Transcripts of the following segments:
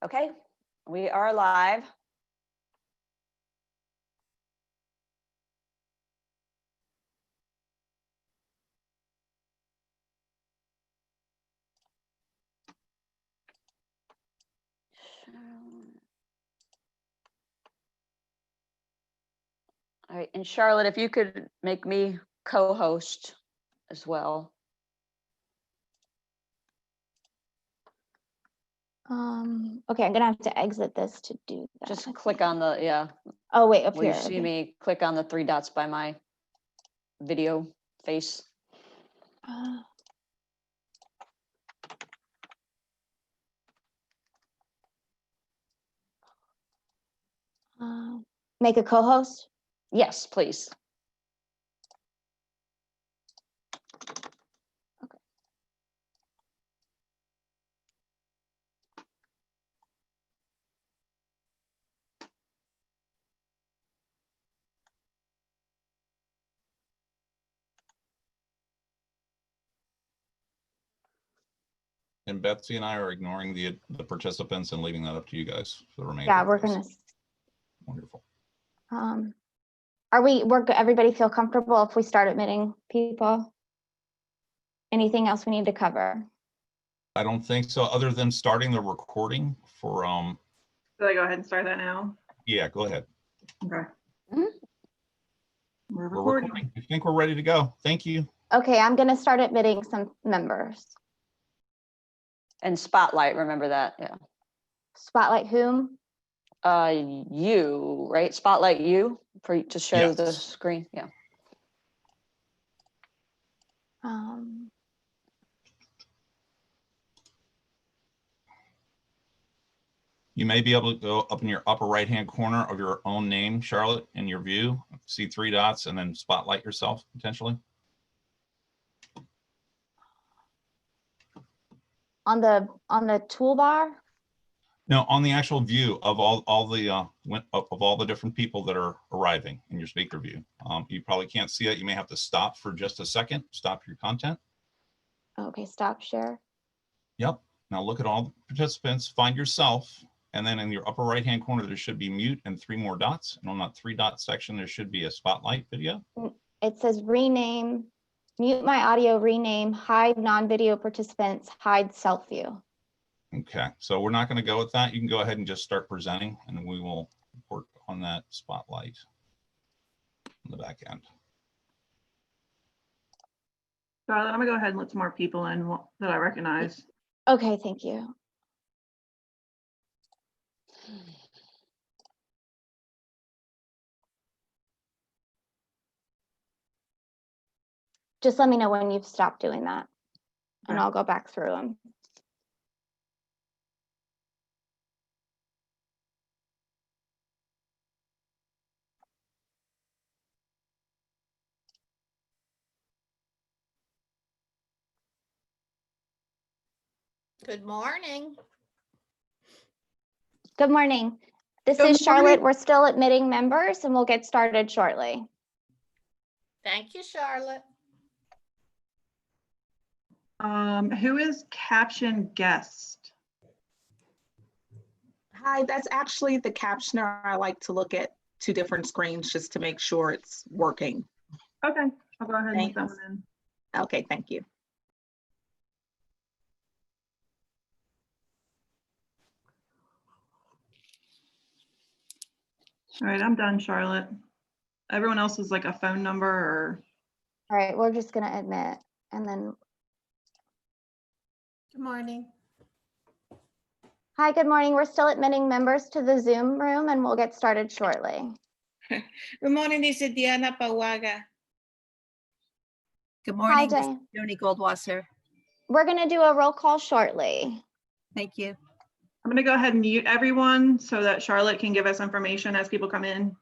Okay, we are live. All right, and Charlotte, if you could make me co-host as well. Okay, I'm gonna have to exit this to do that. Just click on the, yeah. Oh, wait, up Will here. you see okay. me click on the three dots by my video face? Uh, make a co-host. Yes, please. And Betsy and I are ignoring the participants and leaving that up to you guys for the remainder. Yeah, of we're this. gonna. Wonderful. Everybody feel comfortable if we start admitting people? Anything else we need to cover? I don't think so, other than starting the recording for Should I go ahead and start that now? yeah, go ahead. Okay. Mhm. We're We're recording. recording. I think we're ready to go. Thank you. Okay, I'm gonna start admitting some members. And spotlight, remember that, yeah. Spotlight whom? You, right? Spotlight you to show the Yes. screen, yeah. You may be able to go up in your upper right-hand corner of your own name, Charlotte, in your view, see three dots and then spotlight yourself potentially. On the toolbar? No, on the actual view of all the different people that are arriving in your speaker view. You probably can't see it. You may have to stop for just a second, stop your content. Okay, stop share. Yep. Now look at all the participants, find yourself, and then in your upper right-hand corner, there should be mute and three more dots. And on that three dot section, there should be a spotlight video. It says rename, mute my audio, rename, hide non-video participants, hide self view. Okay, so we're not going to go with that. You can go ahead and just start presenting and we will work on that spotlight on the back end. Charlotte, I'm gonna go ahead and let some more people in that I recognize. Okay, thank you. Just let me know when you've stopped doing that and Okay. I'll go back through them. Good morning. Good morning. This Good is Charlotte. morning. We're still admitting members and we'll get started shortly. Thank you, Charlotte. Who is caption guest? Hi, that's actually the captioner. I like to look at two different screens just to make sure it's working. Okay, I'll go ahead and let that Thanks. one in. Okay, thank you. All right, I'm done, Charlotte. Everyone else is like a phone number or, All right, we're just gonna admit and then, Good morning. hi, good morning. We're still admitting members to the Zoom room and we'll get started shortly. Good morning, this is Diana Pawaga. Good Hi, morning, this is Jane. Joanie Goldwasser. We're gonna do a roll call shortly. Thank you. I'm gonna go ahead and mute everyone so that Charlotte can give us information as people come in.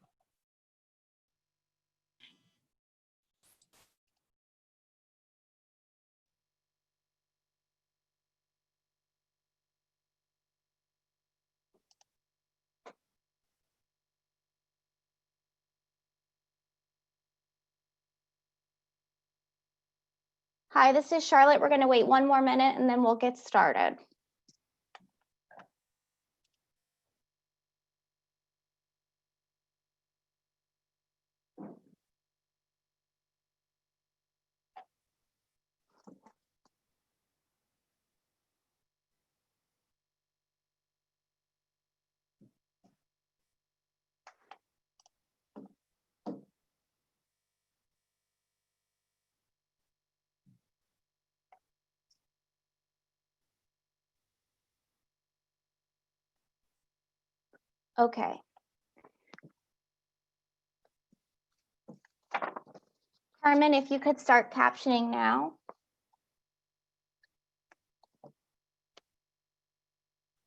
Hi, this is Charlotte. We're gonna wait one more minute and then we'll get started. Okay. Carmen, if you could start captioning now.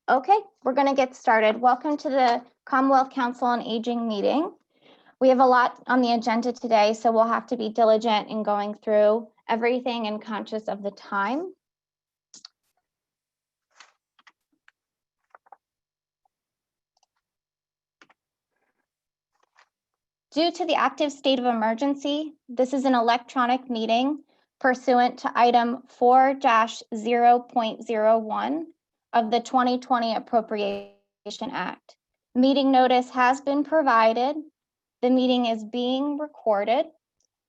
Okay, we're going to get started. Welcome to the Commonwealth Council on Aging meeting. We have a lot on the agenda today, so we'll have to be diligent in going through everything and conscious of the time. Due to the active state of emergency, this is an electronic meeting pursuant to item 4-0.01 of the 2020 Appropriation Act. Meeting notice has been provided. The meeting is being recorded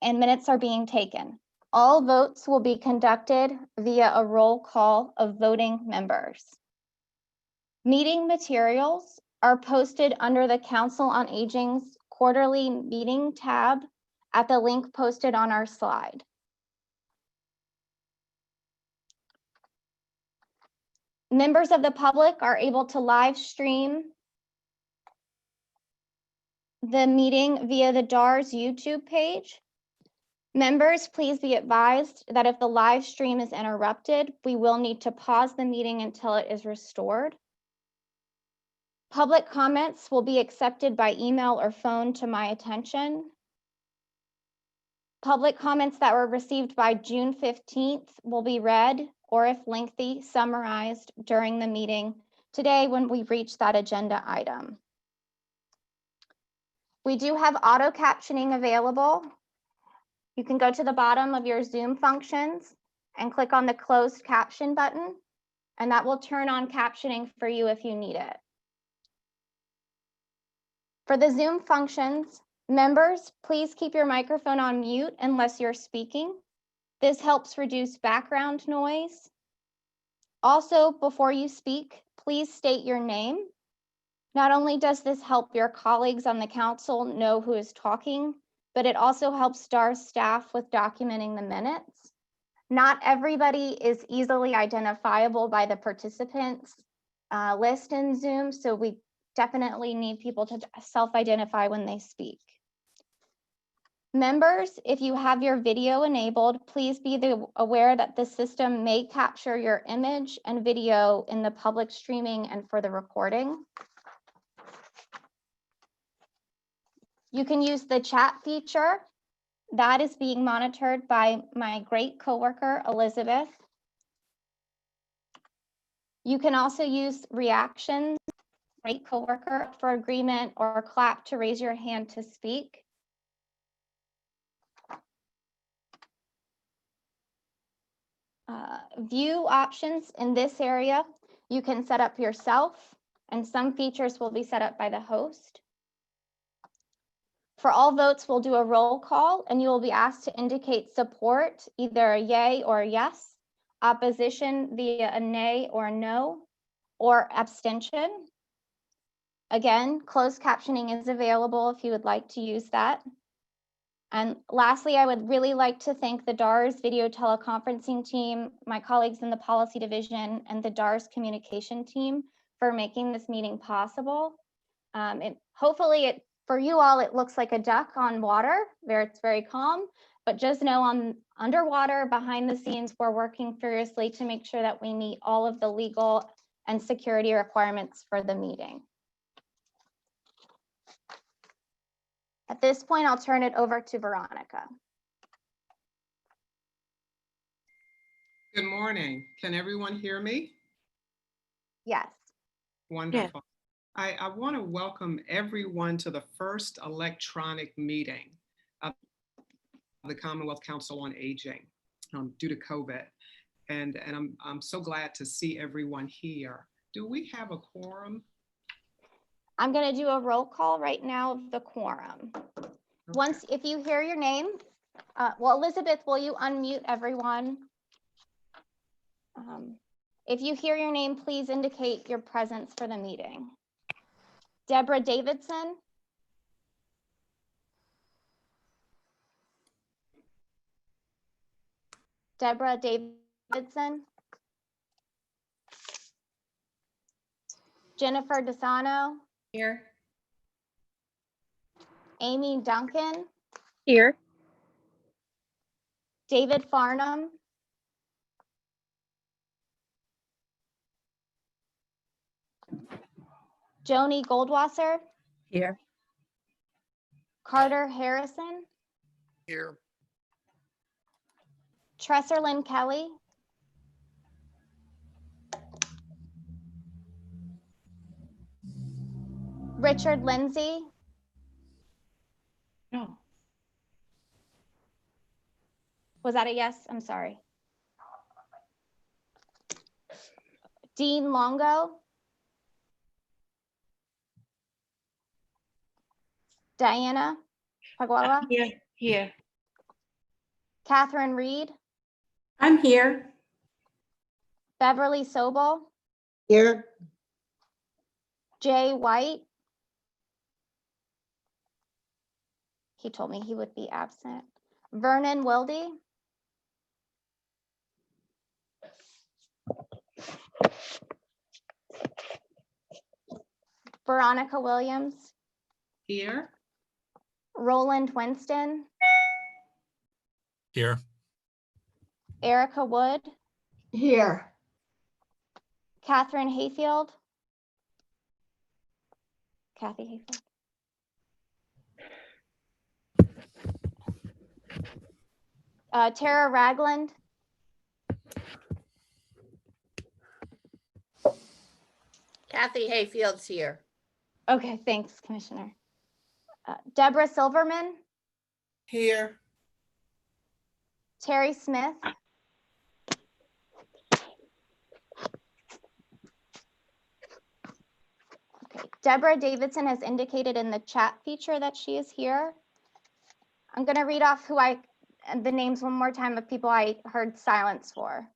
and minutes are being taken. All votes will be conducted via a roll call of voting members. Meeting materials are posted under the Council on Aging's quarterly meeting tab at the link posted on our slide. Members of the public are able to live stream the meeting via the DARS YouTube page. Members, please be advised that if the live stream is interrupted, we will need to pause the meeting until it is restored. Public comments will be accepted by email or phone to my attention. Public comments that were received by June 15th will be read, or if lengthy, summarized during the meeting today when we reach that agenda item. We do have auto captioning available. You can go to the bottom of your Zoom functions and click on the closed caption button, and that will turn on captioning for you if you need it. For the Zoom functions, members, please keep your microphone on mute unless you're speaking. This helps reduce background noise. Also, before you speak, please state your name. Not only does this help your colleagues on the council know who is talking, but it also helps DARS staff with documenting the minutes. Not everybody is easily identifiable by the participants list in Zoom, so we definitely need people to self-identify when they speak. Members, if you have your video enabled, please be aware that the system may capture your image and video in the public streaming and for the recording. You can use the chat feature. That is being monitored by my great coworker, Elizabeth. You can also use reactions, great coworker, for agreement, or clap to raise your hand to speak. View options in this area, you can set up yourself, and some features will be set up by the host. For all votes, we'll do a roll call, and you will be asked to indicate support, either a yay or a yes, opposition via a nay or a no, or abstention. Again, closed captioning is available if you would like to use that. And lastly, I would really like to thank the DARS video teleconferencing team, my colleagues in the policy division, and the DARS communication team for making this meeting possible. Hopefully, for you all, it looks like a duck on water, where it's very calm, but just know underwater, behind the scenes, we're working furiously to make sure that we meet all of the legal and security requirements for the meeting. At this point, I'll turn it over to Veronica. Good morning. Can everyone hear me? Yes. Wonderful. I want to welcome everyone to the first electronic meeting of the Commonwealth Council on Aging due to COVID. And I'm so glad to see everyone here. Do we have a quorum? I'm going to do a roll call right now of the quorum. Okay. If you hear your name, well, Elizabeth, will you unmute everyone? If you hear your name, please indicate your presence for the meeting. Deborah Davidson. Deborah Davidson. Jennifer DeSano. Here. Amy Duncan, Here. David Farnham, Joanie Goldwasser, Here. Carter Harrison, Here. Tresserlin Kelly, Richard Lindsey, No. was that a yes? I'm sorry. Dean Longo, Diana Paguala, Here. Catherine Reed, I'm here. Beverly Sobel, Here. Jay White. He told me he would be absent. Vernon Wilde, Veronica Williams, Here. Roland Winston, Here. Erica Wood, Here. Catherine Hayfield, Kathy Hayfield. Tara Ragland, Kathy Hayfield's here. okay, thanks, Commissioner. Deborah Silverman, Here. Terry Smith, okay. Deborah Davidson has indicated in the chat feature that she is here. I'm going to read off the names one more time of people I heard silence for.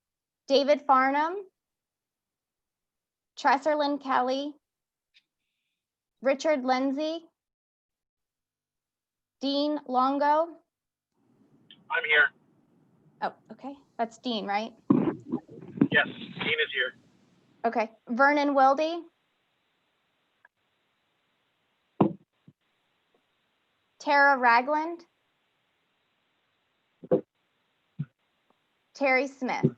David Farnham, Tresserlin Kelly, Richard Lindsey, Dean Longo. I'm here. Oh, okay. That's Dean, right? Yes, Dean is here. Okay. Vernon Wilde. Tara Ragland. Terry Smith.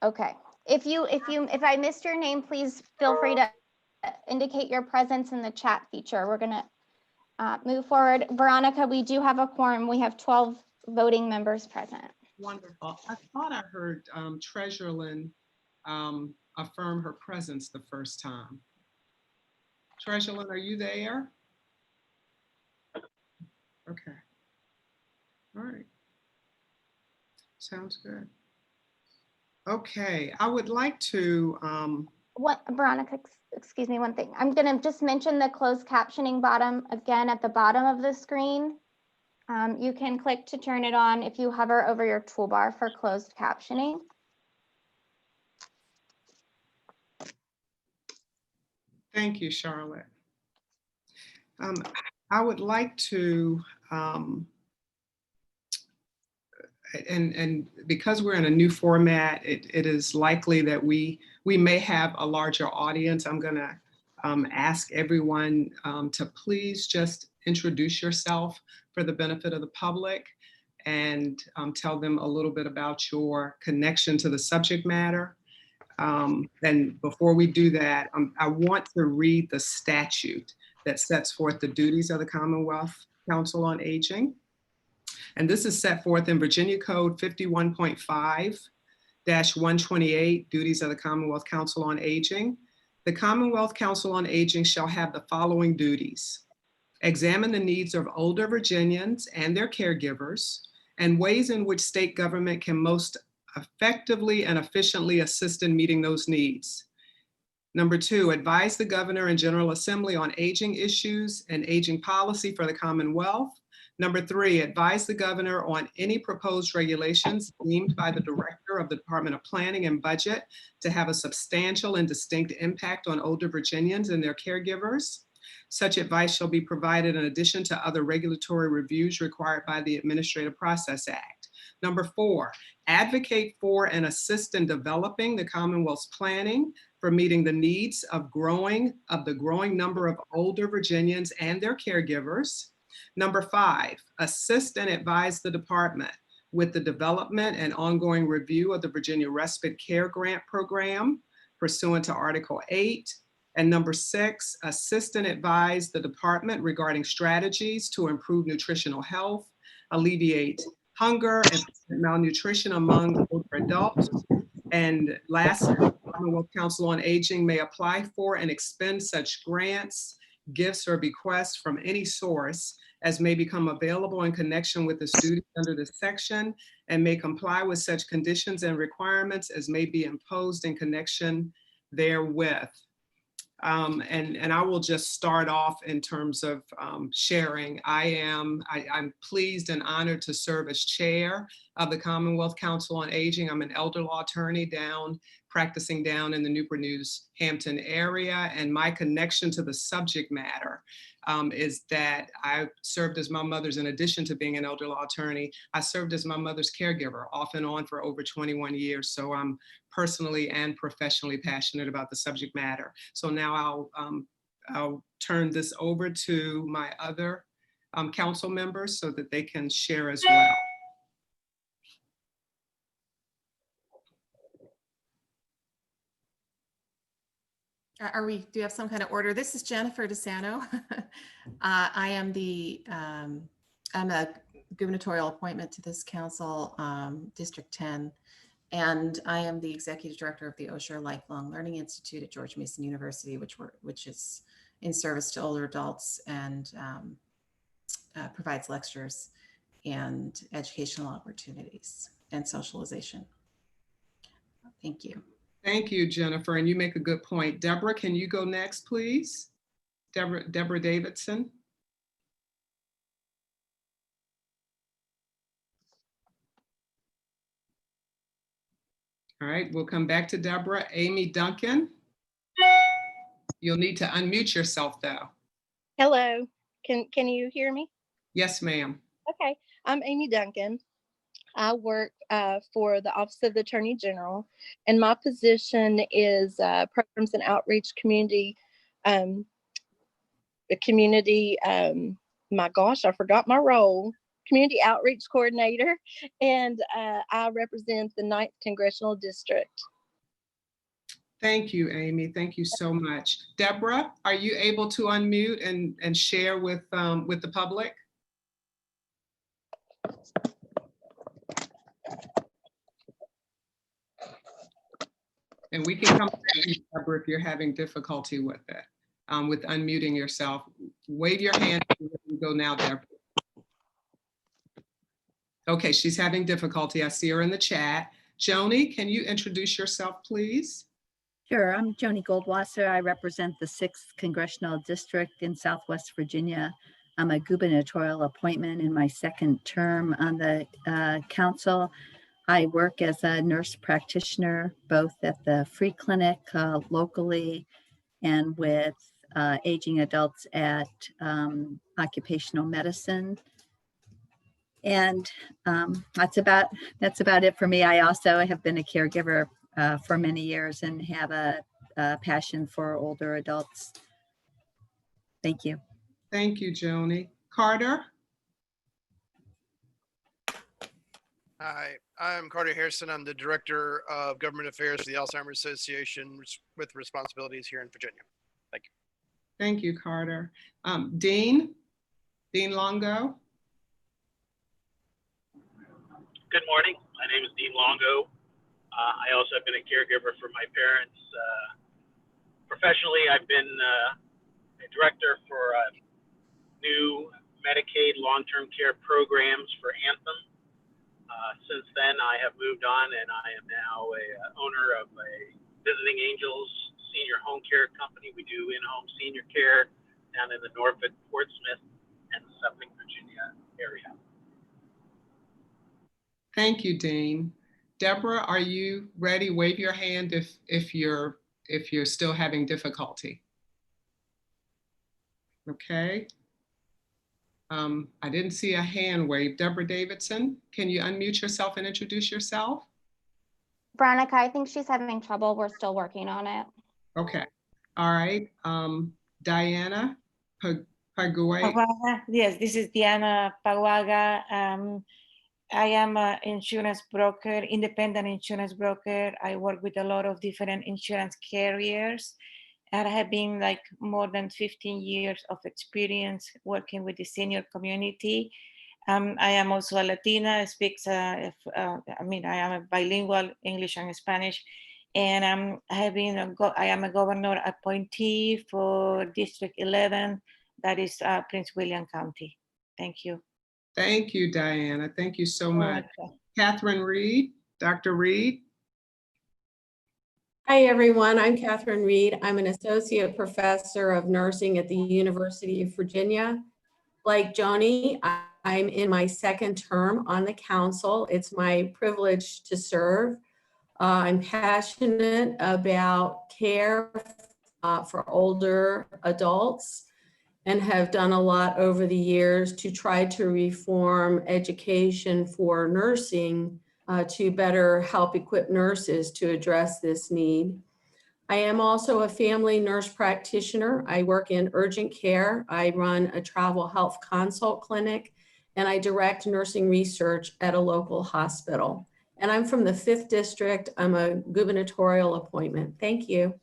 Okay. If I missed your name, please feel free to indicate your presence in the chat feature. We're gonna move forward. Veronica, we do have a quorum. We have 12 voting members present. Wonderful. I thought I heard Treasurer Lynn affirm her presence the first time. Treasurer Lynn, are you there? Okay. All right. Sounds good. Okay, I would like to Veronica, excuse me, one thing. I'm gonna just mention the closed captioning bottom again at the bottom of the screen. You can click to turn it on if you hover over your toolbar for closed captioning. Thank you, Charlotte. I would like to, and because we're in a new format, it is likely that we may have a larger audience. I'm gonna ask everyone to please just introduce yourself for the benefit of the public and tell them a little bit about your connection to the subject matter. And before we do that, I want to read the statute that sets forth the duties of the Commonwealth Council on Aging. And this is set forth in Virginia Code 51.5-128, Duties of the Commonwealth Council on Aging. The Commonwealth Council on Aging shall have the following duties: examine the needs of older Virginians and their caregivers and ways in which state government can most effectively and efficiently assist in meeting those needs. Number 2, advise the Governor and General Assembly on aging issues and aging policy for the Commonwealth. Number 3, advise the Governor on any proposed regulations deemed by the Director of the Department of Planning and Budget to have a substantial and distinct impact on older Virginians and their caregivers. Such advice shall be provided in addition to other regulatory reviews required by the Administrative Process Act. Number 4, advocate for and assist in developing the Commonwealth's planning for meeting the needs of the growing number of older Virginians and their caregivers. Number 5, assist and advise the department with the development and ongoing review of the Virginia Respite Care Grant Program pursuant to Article 8. And number 6, assist and advise the department regarding strategies to improve nutritional health, alleviate hunger and malnutrition among older adults. And lastly, the Commonwealth Council on Aging may apply for and expend such grants, gifts, or bequests from any source as may become available in connection with the duties under this section, and may comply with such conditions and requirements as may be imposed in connection therewith. And I will just start off in terms of sharing. I'm pleased and honored to serve as chair of the Commonwealth Council on Aging. I'm an elder law attorney practicing down in the Newport News, Hampton area. And my connection to the subject matter is that I served as my mother's, in addition to being an elder law attorney, I served as my mother's caregiver off and on for over 21 years. So I'm personally and professionally passionate about the subject matter. So now I'll turn this over to my other council members so that they can share as well. Do you have some kind of order? This is Jennifer DeSanto. I'm a gubernatorial appointment to this council, District 10, and I am the executive director of the Osher Lifelong Learning Institute at George Mason University, which is in service to older adults and provides lectures and educational opportunities and socialization. Thank you. Thank you, Jennifer, and you make a good point. Deborah, can you go next, please? Deborah Davidson. All right, we'll come back to Deborah. Amy Duncan. You'll need to unmute yourself though. Hello, can you hear me? Yes, ma'am. Okay, I'm Amy Duncan. I work for the Office of the Attorney General, and my position is Programs and Outreach Community. My gosh, I forgot my role. Community Outreach Coordinator, and I represent the 9th Congressional District. Thank you, Amy. Thank you so much. Deborah, are you able to unmute and share with the public? And we can come back to you, Deborah, if you're having difficulty with it, with unmuting yourself. Wave your hand. Go now, Deborah. Okay, she's having difficulty. I see her in the chat. Joanie, can you introduce yourself, please? Sure, I'm Joanie Goldwasser. I represent the 6th Congressional District in Southwest Virginia. I'm a gubernatorial appointment in my 2nd term on the council. I work as a nurse practitioner, both at the free clinic locally and with aging adults at occupational medicine. And that's about it for me. I also have been a caregiver for many years and have a passion for older adults. Thank you. Thank you, Joanie. Carter? Hi, I'm Carter Harrison. I'm the Director of Government Affairs for the Alzheimer's Association with responsibilities here in Virginia. Thank you. Thank you, Carter. Dean Longo? Good morning. My name is Dean Longo. I also have been a caregiver for my parents. Professionally, I've been a director for new Medicaid long-term care programs for Anthem. Since then, I have moved on, and I am now a owner of a Visiting Angels senior home care company. We do in-home senior care down in the Norfolk, Portsmouth, and Suffolk, Virginia area. Thank you, Dean. Deborah, are you ready? Wave your hand if you're still having difficulty. Okay. I didn't see a hand wave. Deborah Davidson, can you unmute yourself and introduce yourself? Veronica, I think she's having trouble. We're still working on it. Okay, all right. Diana Paguay. Yes, this is Diana Paguaga. I am an insurance broker, independent insurance broker. I work with a lot of different insurance carriers. And I have been like more than 15 years of experience working with the senior community. I am also a Latina. I I am a bilingual English and Spanish. And I am a governor appointee for District 11, that is Prince William County. Thank you. Thank you, Diana. Thank you so much. Catherine Reed, Dr. Reed. Hi, everyone. I'm Catherine Reed. I'm an associate professor of nursing at the University of Virginia. Like Joanie, I'm in my second term on the council. It's my privilege to serve. I'm passionate about care for older adults and have done a lot over the years to try to reform education for nursing to better help equip nurses to address this need. I am also a family nurse practitioner. I work in urgent care. I run a travel health consult clinic, and I direct nursing research at a local hospital. And I'm from the 5th District. I'm a gubernatorial appointment. Thank you.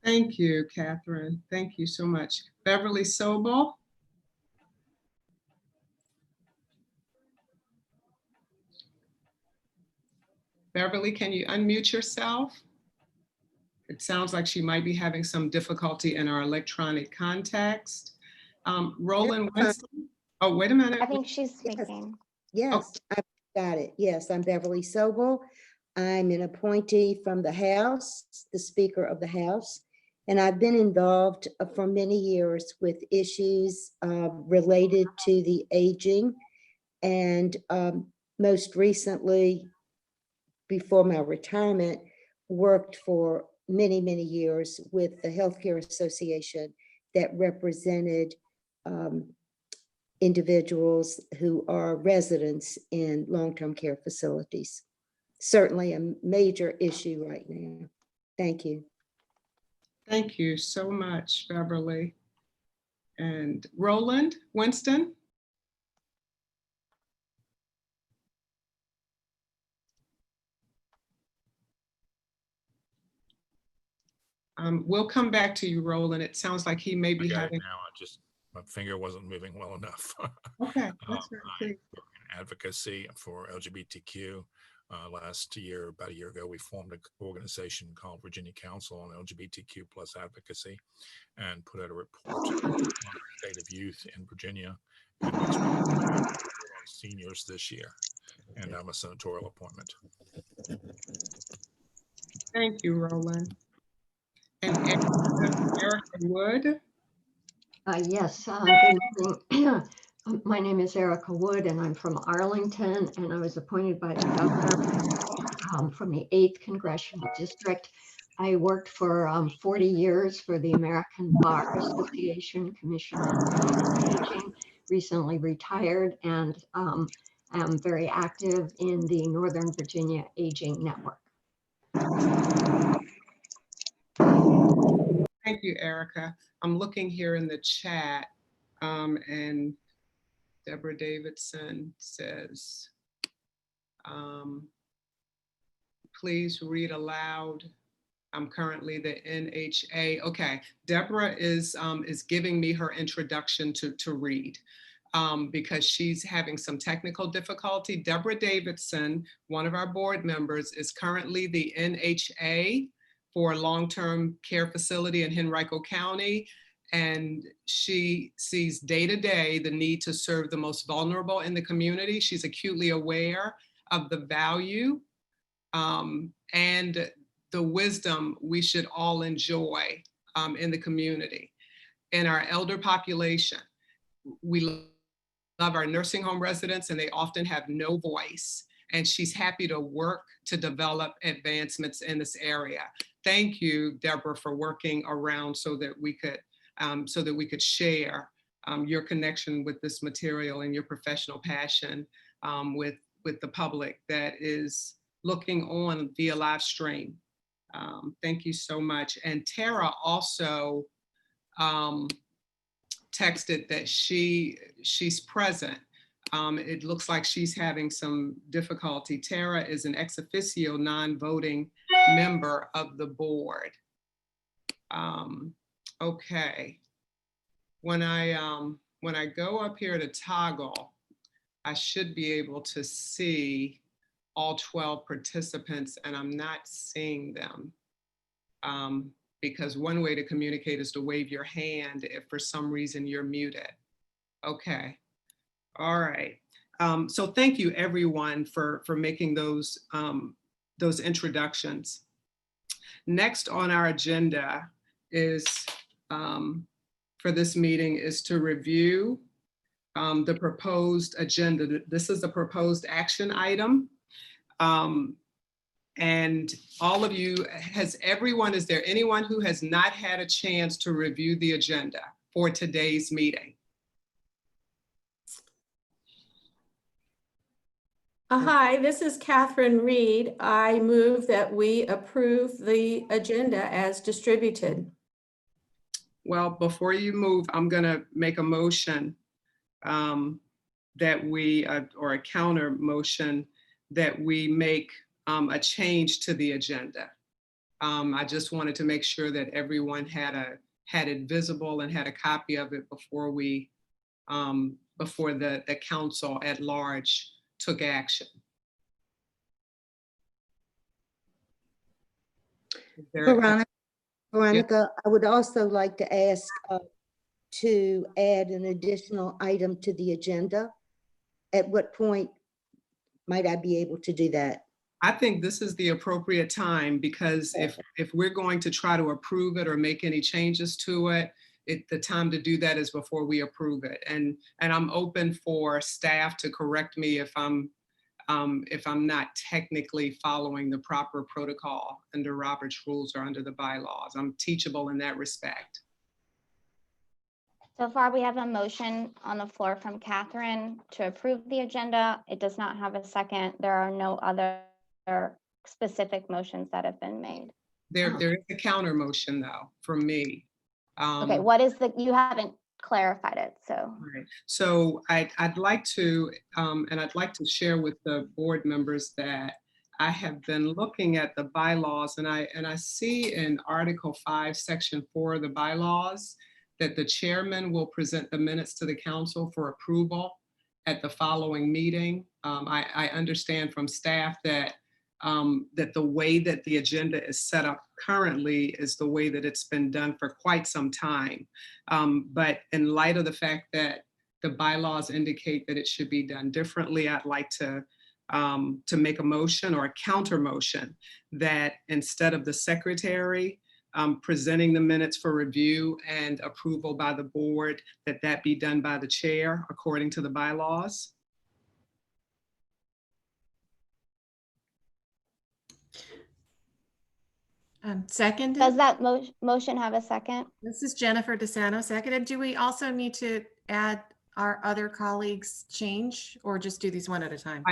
Thank you, Catherine. Thank you so much. Beverly Sobel. Beverly, can you unmute yourself? It sounds like she might be having some difficulty in our electronic context. Roland Winston. Oh, wait a minute. I think she's speaking. Yes, I've got it. Yes, I'm Beverly Sobel. I'm an appointee from the House, the Speaker of the House, and I've been involved for many years with issues related to the aging, and most recently, before my retirement, worked for many, many years with the Healthcare Association that represented individuals who are residents in long-term care facilities. Certainly a major issue right now. Thank you. Thank you so much, Beverly. And Roland Winston. We'll come back to you, Roland. It sounds like he may be having. Now, my finger wasn't moving well enough. Okay, that's right. Advocacy for LGBTQ. About a year ago, we formed an organization called Virginia Council on LGBTQ plus Advocacy and put out a report on the state of youth in Virginia. And on seniors this year. And I'm a senatorial appointment. Thank you, Roland. And Erica Wood. Yes, good morning. My name is Erica Wood, and I'm from Arlington, and I was appointed by the governor from the 8th Congressional District. I worked for 40 years for the American Bar Association Commission on Aging, recently retired, and am very active in the Northern Virginia Aging Network. Thank you, Erica. I'm looking here in the chat, and Deborah Davidson says, please read aloud. I'm currently the NHA. Okay, Deborah is giving me her introduction to read because she's having some technical difficulty. Deborah Davidson, one of our board members, is currently the NHA for a long-term care facility in Henrico County. And she sees day to day the need to serve the most vulnerable in the community. She's acutely aware of the value and the wisdom we should all enjoy in the community. In our elder population, we love our nursing home residents, and they often have no voice. And she's happy to work to develop advancements in this area. Thank you, Deborah, for working around so that we could share your connection with this material and your professional passion with the public that is looking on via live stream. Thank you so much. And Tara also texted that she's present. It looks like she's having some difficulty. Tara is an ex officio non-voting member of the board. Okay. When I go up here to toggle, I should be able to see all 12 participants, and I'm not seeing them. Because one way to communicate is to wave your hand if for some reason you're muted. Okay, all right. So thank you everyone for making those introductions. Next on our agenda is, for this meeting, is to review the proposed agenda. This is a proposed action item. And all of you, is there anyone who has not had a chance to review the agenda for today's meeting? Hi, this is Katherine Reed. I move that we approve the agenda as distributed. Well, before you move, I'm gonna make a motion that we, or a counter motion, that we make a change to the agenda. I just wanted to make sure that everyone had it visible and had a copy of it before we, before the council at large took action. Veronica, I would also like to ask to add an additional item to the agenda. At what point might I be able to do that? I think this is the appropriate time, because if we're going to try to approve it or make any changes to it, the time to do that is before we approve it. And I'm open for staff to correct me if I'm not technically following the proper protocol under Robert's rules or under the bylaws. I'm teachable in that respect. So far, we have a motion on the floor from Katherine to approve the agenda. It does not have a second. There are no other specific motions that have been made. There is a counter motion though, from me. Okay, what is you haven't clarified it, so. Right. So I'd like to, and I'd like to share with the board members that I have been looking at the bylaws, and I see in Article 5, Section 4 of the bylaws that the chairman will present the minutes to the council for approval at the following meeting. I understand from staff that that the way that the agenda is set up currently is the way that it's been done for quite some time. But in light of the fact that the bylaws indicate that it should be done differently, I'd like to make a motion or a counter motion that instead of the secretary presenting the minutes for review and approval by the board, that be done by the chair according to the bylaws. Second. Does that motion have a second? This is Jennifer DeSanto, seconded. Do we also need to add our other colleagues' change, or just do these one at a time?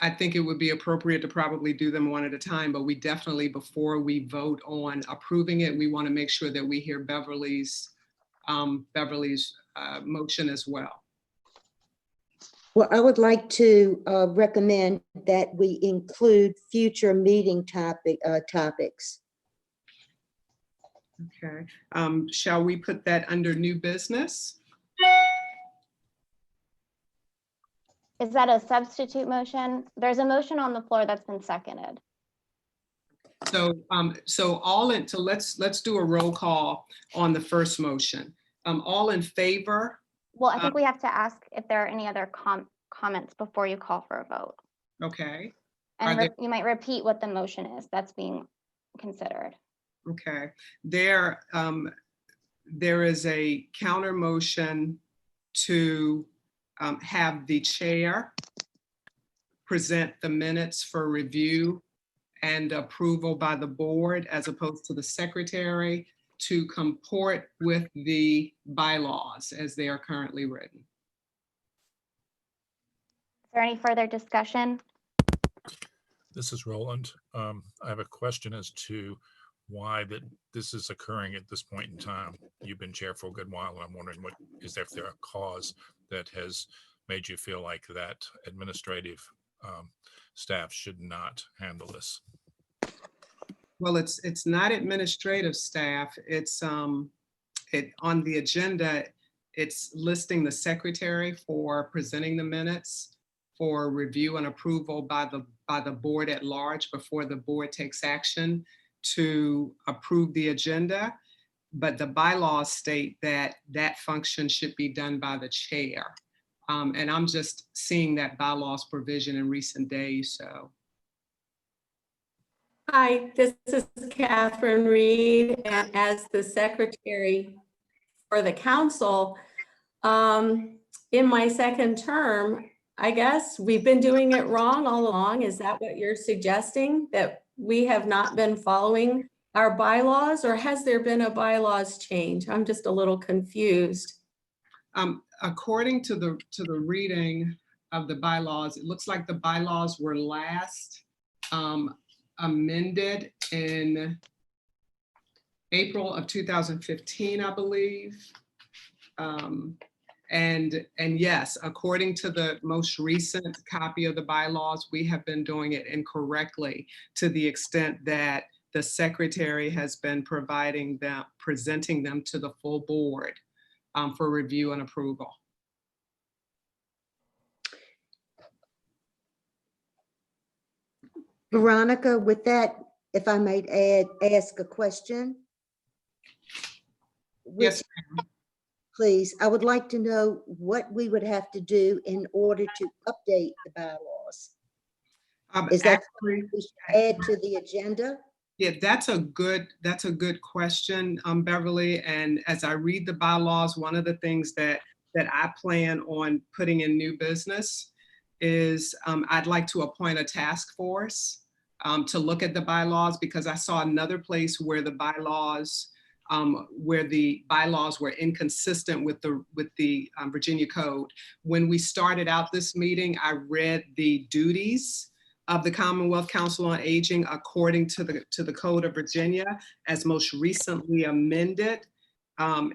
I think it would be appropriate to probably do them one at a time, but we definitely, before we vote on approving it, we want to make sure that we hear Beverly's motion as well. Well, I would like to recommend that we include future meeting topics. Okay. Shall we put that under new business? Is that a substitute motion? There's a motion on the floor that's been seconded. So let's do a roll call on the first motion. All in favor? Well, I think we have to ask if there are any other comments before you call for a vote. Okay. And you might repeat what the motion is that's being considered. Okay. There is a counter motion to have the chair present the minutes for review and approval by the board as opposed to the secretary to comport with the bylaws as they are currently written. Is there any further discussion? This is Roland. I have a question as to why this is occurring at this point in time. You've been chair for a good while, and I'm wondering is there a cause that has made you feel like that administrative staff should not handle this? Well, it's not administrative staff. It's on the agenda. It's listing the secretary for presenting the minutes for review and approval by the board at large before the board takes action to approve the agenda. But the bylaws state that that function should be done by the chair. And I'm just seeing that bylaws provision in recent days, so. Hi, this is Catherine Reed, and as the secretary for the council, in my second term, I guess we've been doing it wrong all along. Is that what you're suggesting? That we have not been following our bylaws, or has there been a bylaws change? I'm just a little confused. According to the reading of the bylaws, it looks like the bylaws were last amended in April of 2015, I believe. And yes, according to the most recent copy of the bylaws, we have been doing it incorrectly to the extent that the secretary has been presenting them to the full board for review and approval. Veronica, with that, if I might ask a question. Yes, ma'am. Please, I would like to know what we would have to do in order to update the bylaws. Is that something we should add to the agenda? Yeah, that's a good question, Beverly. And as I read the bylaws, one of the things that I plan on putting in new business is I'd like to appoint a task force to look at the bylaws, because I saw another place where the bylaws were inconsistent with the Virginia Code. When we started out this meeting, I read the duties of the Commonwealth Council on Aging according to the Code of Virginia, as most recently amended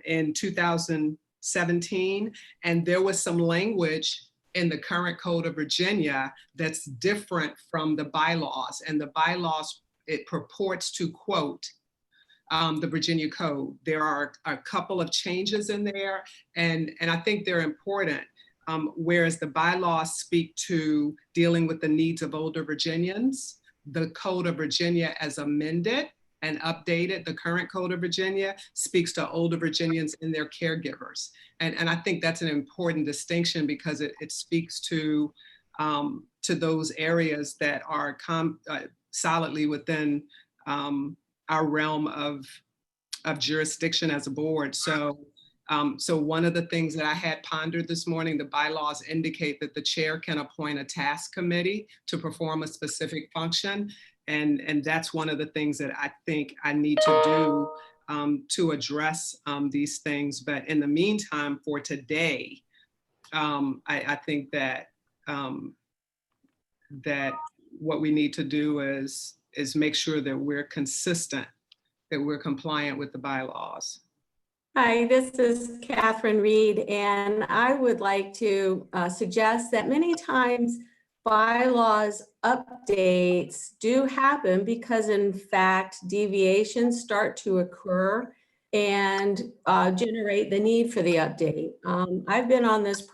in 2017. And there was some language in the current Code of Virginia that's different from the bylaws. And the bylaws, it purports to quote the Virginia Code. There are a couple of changes in there, and I think they're important. Whereas the bylaws speak to dealing with the needs of older Virginians, the Code of Virginia as amended and updated, the current Code of Virginia, speaks to older Virginians and their caregivers. And I think that's an important distinction, because it speaks to those areas that are solidly within our realm of jurisdiction as a board. So one of the things that I had pondered this morning, the bylaws indicate that the chair can appoint a task committee to perform a specific function. And that's one of the things that I think I need to do to address these things. But in the meantime, for today, I think that that what we need to do is make sure that we're consistent, that we're compliant with the bylaws. Hi, this is Catherine Reed, and I would like to suggest that many times bylaws updates do happen because, in fact, deviations start to occur and generate the need for the update. I've been on this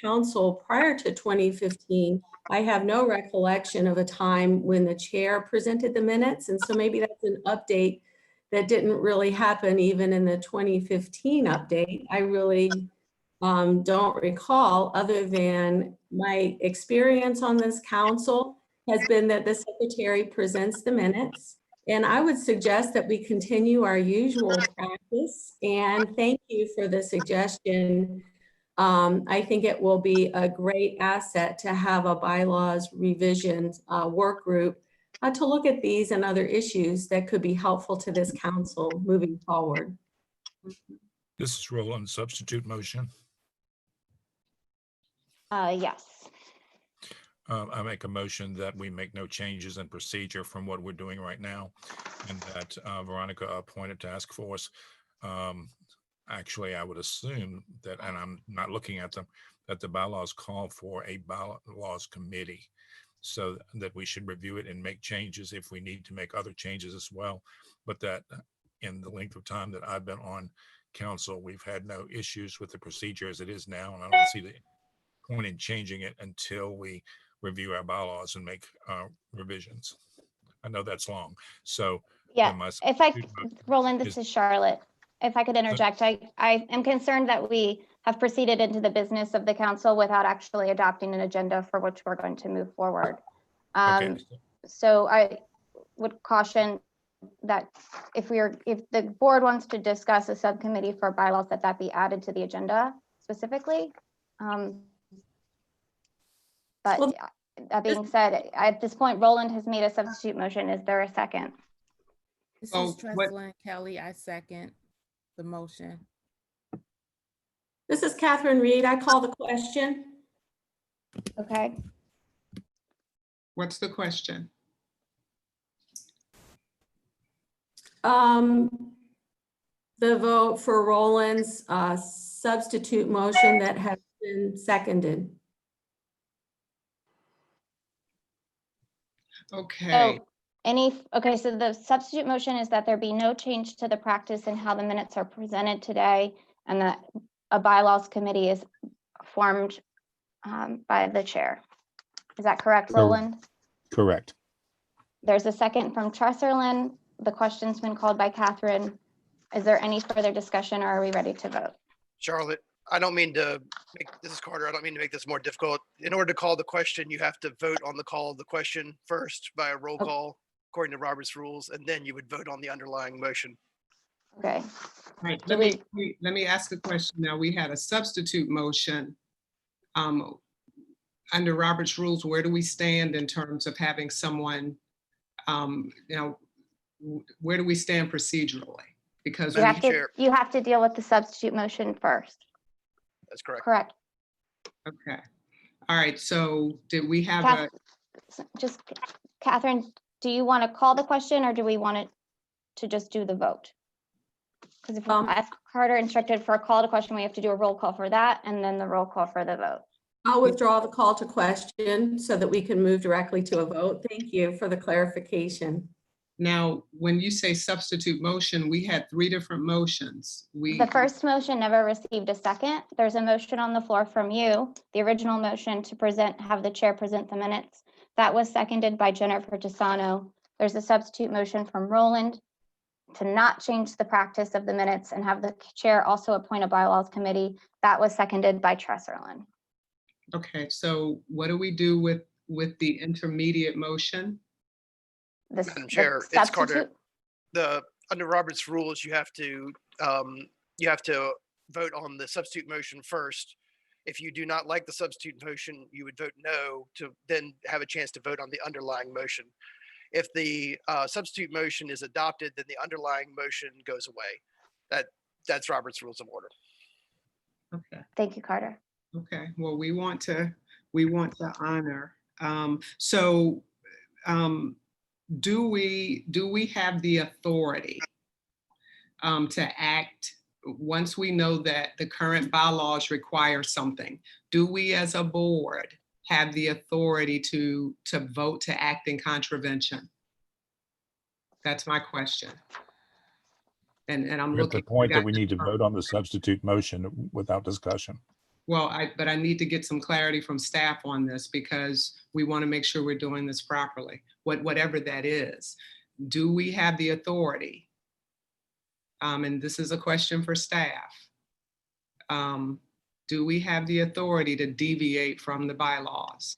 council prior to 2015. I have no recollection of a time when the chair presented the minutes, and so maybe that's an update that didn't really happen even in the 2015 update. I really don't recall, other than my experience on this council has been that the secretary presents the minutes. And I would suggest that we continue our usual practice. And thank you for the suggestion. I think it will be a great asset to have a bylaws revision work group to look at these and other issues that could be helpful to this council moving forward. This is Roland, substitute motion. Yes. I make a motion that we make no changes in procedure from what we're doing right now, and that Veronica appoint a task force. Actually, I would assume that, and I'm not looking at them, that the bylaws call for a bylaws committee, so that we should review it and make changes if we need to make other changes as well. But that in the length of time that I've been on council, we've had no issues with the procedure as it is now, and I don't see the point in changing it until we review our bylaws and make revisions. I know that's long, so Yeah, my if I, substitute motion Roland, this is Charlotte. If I could interject, I am concerned that we have proceeded into the business of the council without actually adopting an agenda for which we're going to move forward. Okay. So I would caution that if the board wants to discuss a subcommittee for bylaws, that be added to the agenda specifically. But Well, that being said, at this point, Roland has made a substitute motion. Is there a second? This Oh, is Trestlin Kelly. I second the motion. This is Catherine Reed. I call the question. Okay. What's the question? The vote for Roland's substitute motion that has been seconded. Okay. So so the substitute motion is that there be no change to the practice and how the minutes are presented today, and that a bylaws committee is formed by the chair. Is that correct, Roland? Correct. There's a second from Tresserlin. The question's been called by Katherine. Is there any further discussion, or are we ready to vote? Charlotte, I don't mean to make, this is Carter, I don't mean to make this more difficult. In order to call the question, you have to vote on the call of the question first by a roll call, according to Robert's rules, and then you would vote on the underlying motion. Okay. All right, let me ask a question now. We had a substitute motion. Under Robert's rules, where do we stand in terms of having someone, where do we stand procedurally? Because you have to deal with the substitute motion first. That's correct. Correct. Okay. All right. So did we have just Katherine, do you want to call the question, or do we want it to just do the vote? Because if as Carter instructed for a call to question, we have to do a roll call for that and then the roll call for the vote. I'll withdraw the call to question so that we can move directly to a vote. Thank you for the clarification. Now, when you say substitute motion, we had 3 different motions. The first motion never received a second. There's a motion on the floor from you, the original motion to have the chair present the minutes. That was seconded by Jennifer Gisano. There's a substitute motion from Roland to not change the practice of the minutes and have the chair also appoint a bylaws committee. That was seconded by Tresserlin. Okay, so what do we do with the intermediate motion? Madam Chair, it's Carter. Under Robert's rules, you have to vote on the substitute motion first. If you do not like the substitute motion, you would vote no to then have a chance to vote on the underlying motion. If the substitute motion is adopted, then the underlying motion goes away. That's Robert's Rules of Order. Okay. Thank you, Carter. Okay. Well, we want to honor. Do we have the authority to act once we know that the current bylaws require something? Do we as a board have the authority to vote to act in contravention? That's my question. And I'm We're at looking the point that we need to vote on the substitute motion without discussion. Well, but I need to get some clarity from staff on this because we want to make sure we're doing this properly, whatever that is. Do we have the authority? And this is a question for staff. Do we have the authority to deviate from the bylaws?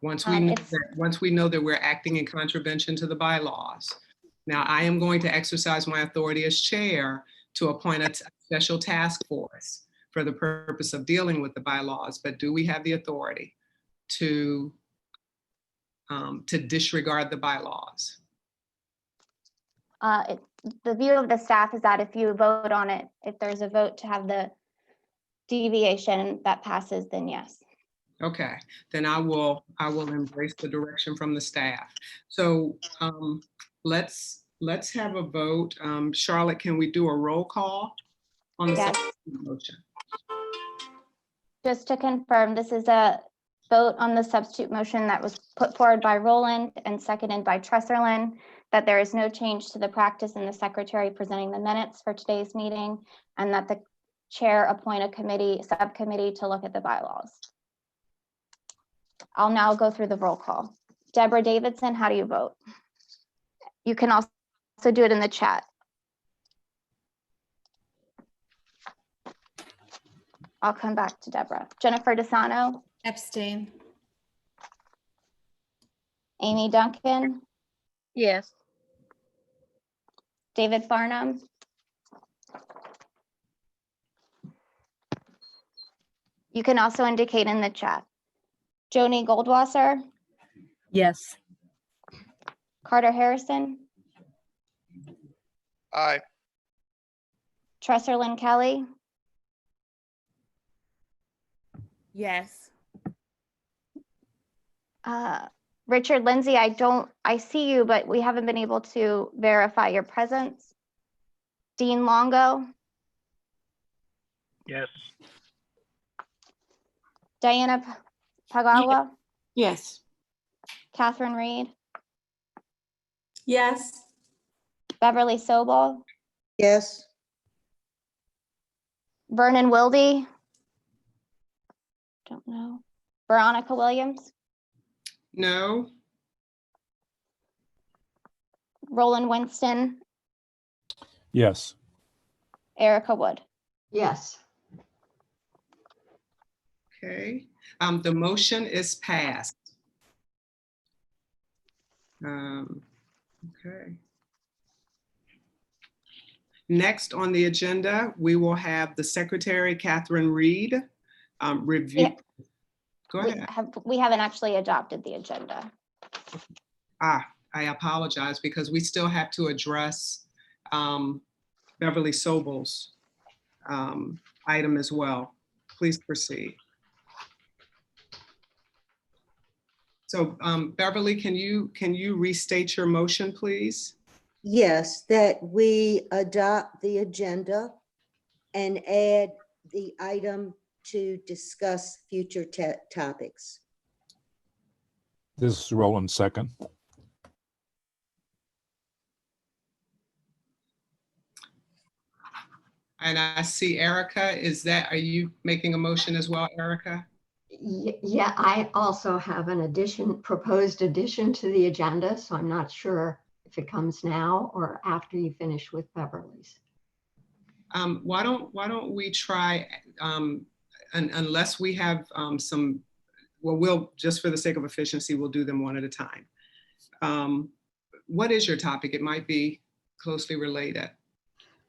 Once we know that we're acting in contravention to the bylaws. Now, I am going to exercise my authority as chair to appoint a special task force for the purpose of dealing with the bylaws, but do we have the authority to to disregard the bylaws? The view of the staff is that if you vote on it, if there's a vote to have the deviation that passes, then yes. Okay, then I will embrace the direction from the staff. So let's have a vote. Charlotte, can we do a roll call on the Yes. motion? Just to confirm, this is a vote on the substitute motion that was put forward by Roland and seconded by Lynn, that there is no change to the practice in the secretary presenting the minutes for today's meeting, and that the chair appoint a subcommittee to look at the bylaws. I'll now go through the roll call. Deborah Davidson, how do you vote? You can also do it in the chat. I'll come back to Deborah. Jennifer DeSano. Abstain. Amy Duncan. Yes. David Farnham. You can also indicate in the chat. Joanie Goldwasser. Yes. Carter Harrison. Aye. Lynn Kelly. Yes. Richard Lindsey, I see you, but we haven't been able to verify your presence. Dean Longo. Yes. Diana Pagawa. Yes. Catherine Reed. Yes. Beverly Sobel. Yes. Vernon Wilde. Don't know. Veronica Williams. No. Roland Winston. Yes. Erica Wood. Yes. Okay, the motion is passed. Okay. Next on the agenda, we will have the Secretary, Katherine Reed, review. Yeah. Go ahead. We haven't actually adopted the agenda. I apologize because we still have to address Beverly Sobel's item as well. Please proceed. So Beverly, can you restate your motion, please? Yes, that we adopt the agenda and add the item to discuss future topics. This is Roland second. And I see Erica. Are you making a motion as well, Erica? Yeah, I also have an proposed addition to the agenda, so I'm not sure if it comes now or after you finish with Beverly's. Why don't we try, unless we have we'll just for the sake of efficiency, we'll do them one at a time. What is your topic? It might be closely related.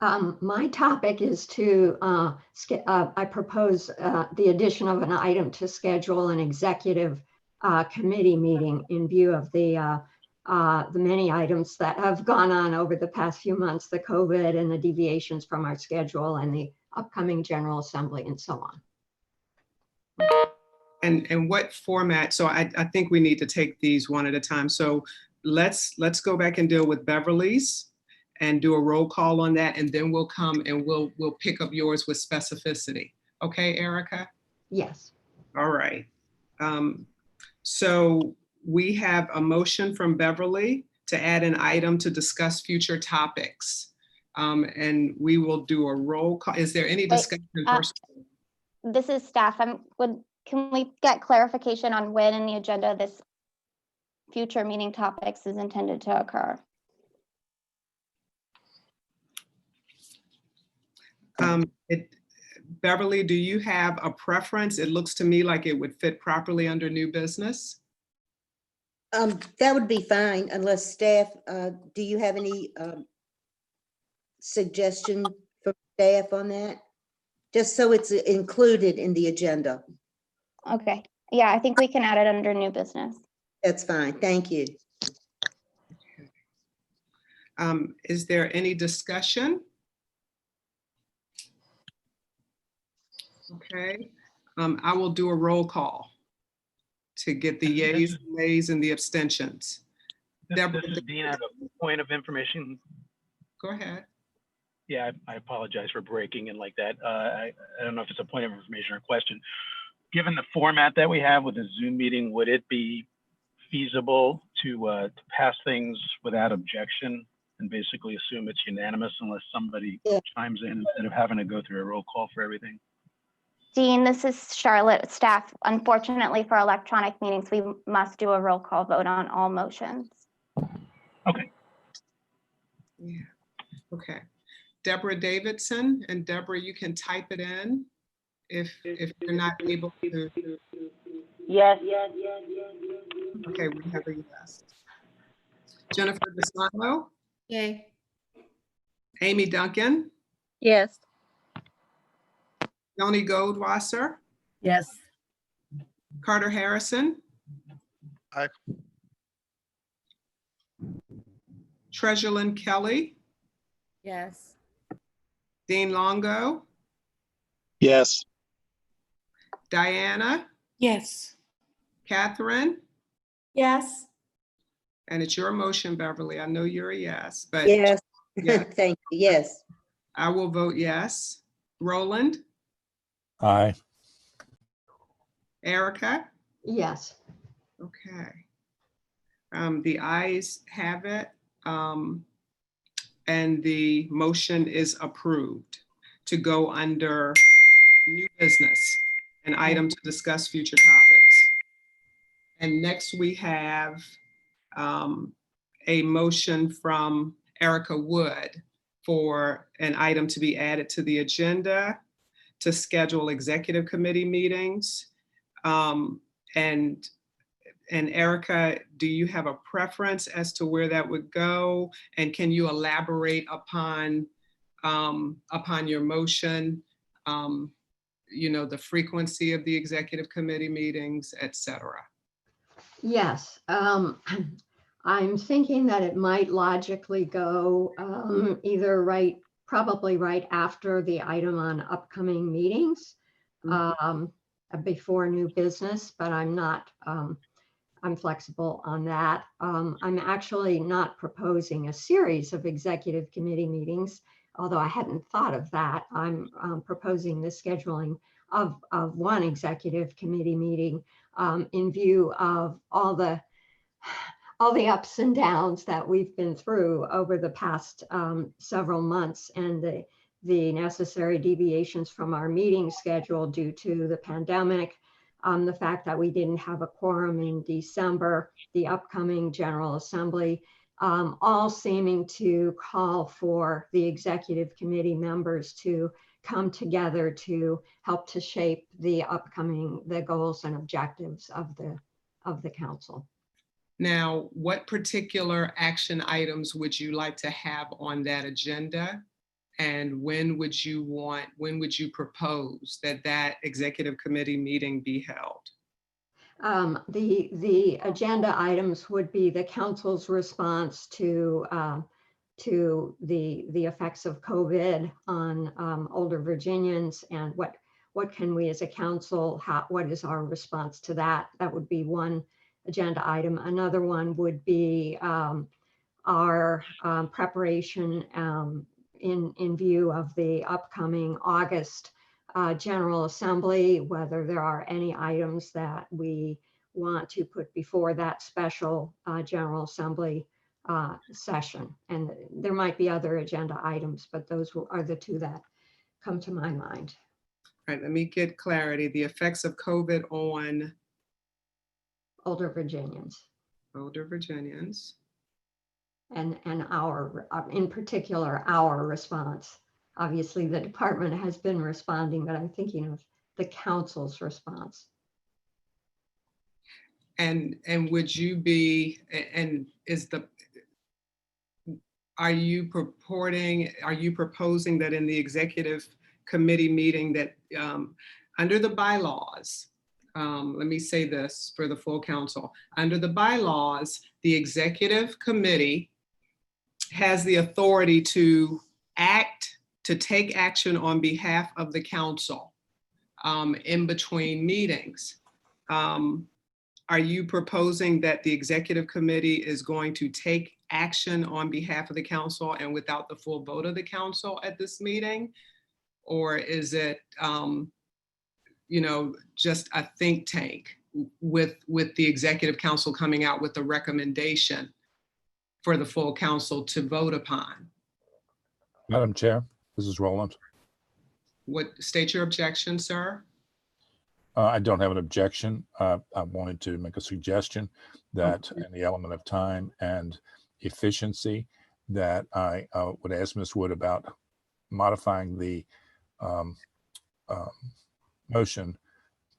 My topic is I propose the addition of an item to schedule an executive committee meeting in view of the many items that have gone on over the past few months, the COVID and the deviations from our schedule and the upcoming General Assembly and so on. And what format? So I think we need to take these one at a time. So let's go back and deal with Beverly's and do a roll call on that, and then we'll come and we'll pick up yours with specificity. Okay, Erica? Yes. All right. So we have a motion from Beverly to add an item to discuss future topics. And we will do a roll call. Is there any discussion? This is staff. Can we get clarification on when in the agenda this future meeting topics is intended to occur? Beverly, do you have a preference? It looks to me like it would fit properly under new business. That would be fine unless staff, do you have any suggestion for staff on that? Just so it's included in the agenda. Okay. Yeah, I think we can add it under new business. That's fine. Thank you. Is there any discussion? Okay, I will do a roll call to get the yays, nays, and the abstentions. Deborah, This is Dean. I have a point of information. go ahead. Yeah, I apologize for breaking in like that. I don't know if it's a point of information or question. Given the format that we have with a Zoom meeting, would it be feasible to pass things without objection and basically assume it's unanimous unless somebody chimes in instead of having to go through a roll call for everything? Dean, this is Charlotte, staff. Unfortunately, for electronic meetings, we must do a roll call vote on all motions. Okay. Yeah. Okay. Deborah Davidson, and Deborah, you can type it in if you're not able to. Yes. Okay, we have a yes. Jennifer DeSano, Yay. Amy Duncan, Yes. Joanie Goldwasser, Yes. Carter Harrison. Aye. Treasurelyn Kelly, Yes. Dean Longo, Yes. Diana, Yes. Katherine, Yes. and it's your motion, Beverly. I know you're a yes, but Yes. yes, Thank you. Yes. I will vote yes. Roland, Aye. Erica, Yes. okay. The ayes have it, and the motion is approved to go under new business, an item to discuss future topics. And next we have a motion from Erica Wood for an item to be added to the agenda to schedule executive committee meetings. And Erica, do you have a preference as to where that would go? And can you elaborate upon your motion, you know, the frequency of the executive committee meetings, et cetera? Yes. I'm thinking that it might logically go either probably right after the item on upcoming meetings, before new business, but I'm not, I'm flexible on that. I'm actually not proposing a series of executive committee meetings, although I hadn't thought of that. I'm proposing the scheduling of one executive committee meeting in view of all the ups and downs that we've been through over the past several months, and the necessary deviations from our meeting schedule due to the pandemic, the fact that we didn't have a quorum in December, the upcoming General Assembly, all seeming to call for the executive committee members to come together to help to shape the goals and objectives of the council. Now, what particular action items would you like to have on that agenda? And when would you propose that executive committee meeting be held? The agenda items would be the council's response to the effects of COVID on older Virginians, and what can we as a council, what is our response to that? That would be one agenda item. Another one would be our preparation in view of the upcoming August General Assembly, whether there are any items that we want to put before that special General Assembly session. And there might be other agenda items, but those are the two that come to my mind. All right, let me get clarity. The effects of COVID on older Virginians. Older Virginians. And our, in particular, our response. Obviously, the department has been responding, but I'm thinking of the council's response. And would you be, and are you proposing that in the executive committee meeting that under the bylaws, let me say this for the full council. Under the bylaws, the executive committee has the authority to take action on behalf of the council in between meetings. Are you proposing that the executive committee is going to take action on behalf of the council and without the full vote of the council at this meeting? Or is it, just a think tank with the executive council coming out with a recommendation for the full council to vote upon? Madam Chair, this is Roland. State your objection, sir. I don't have an objection. I wanted to make a suggestion that in the element of time and efficiency, that I would ask Ms. Wood about modifying the motion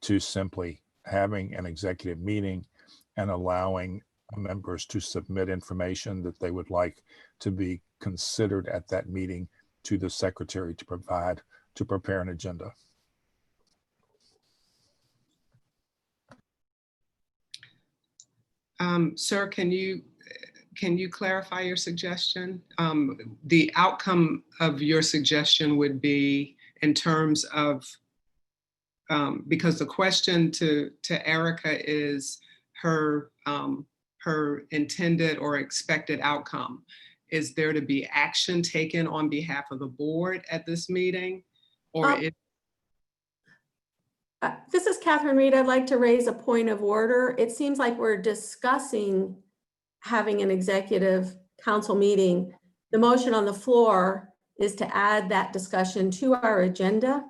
to simply having an executive meeting and allowing members to submit information that they would like to be considered at that meeting to the secretary to prepare an agenda. Sir, can you clarify your suggestion? The outcome of your suggestion would be in terms of, because the question to Erica is her intended or expected outcome. Is there to be action taken on behalf of the board at this meeting? Or This is Catherine Reed. I'd like to raise a point of order. It seems like we're discussing having an executive council meeting. The motion on the floor is to add that discussion to our agenda.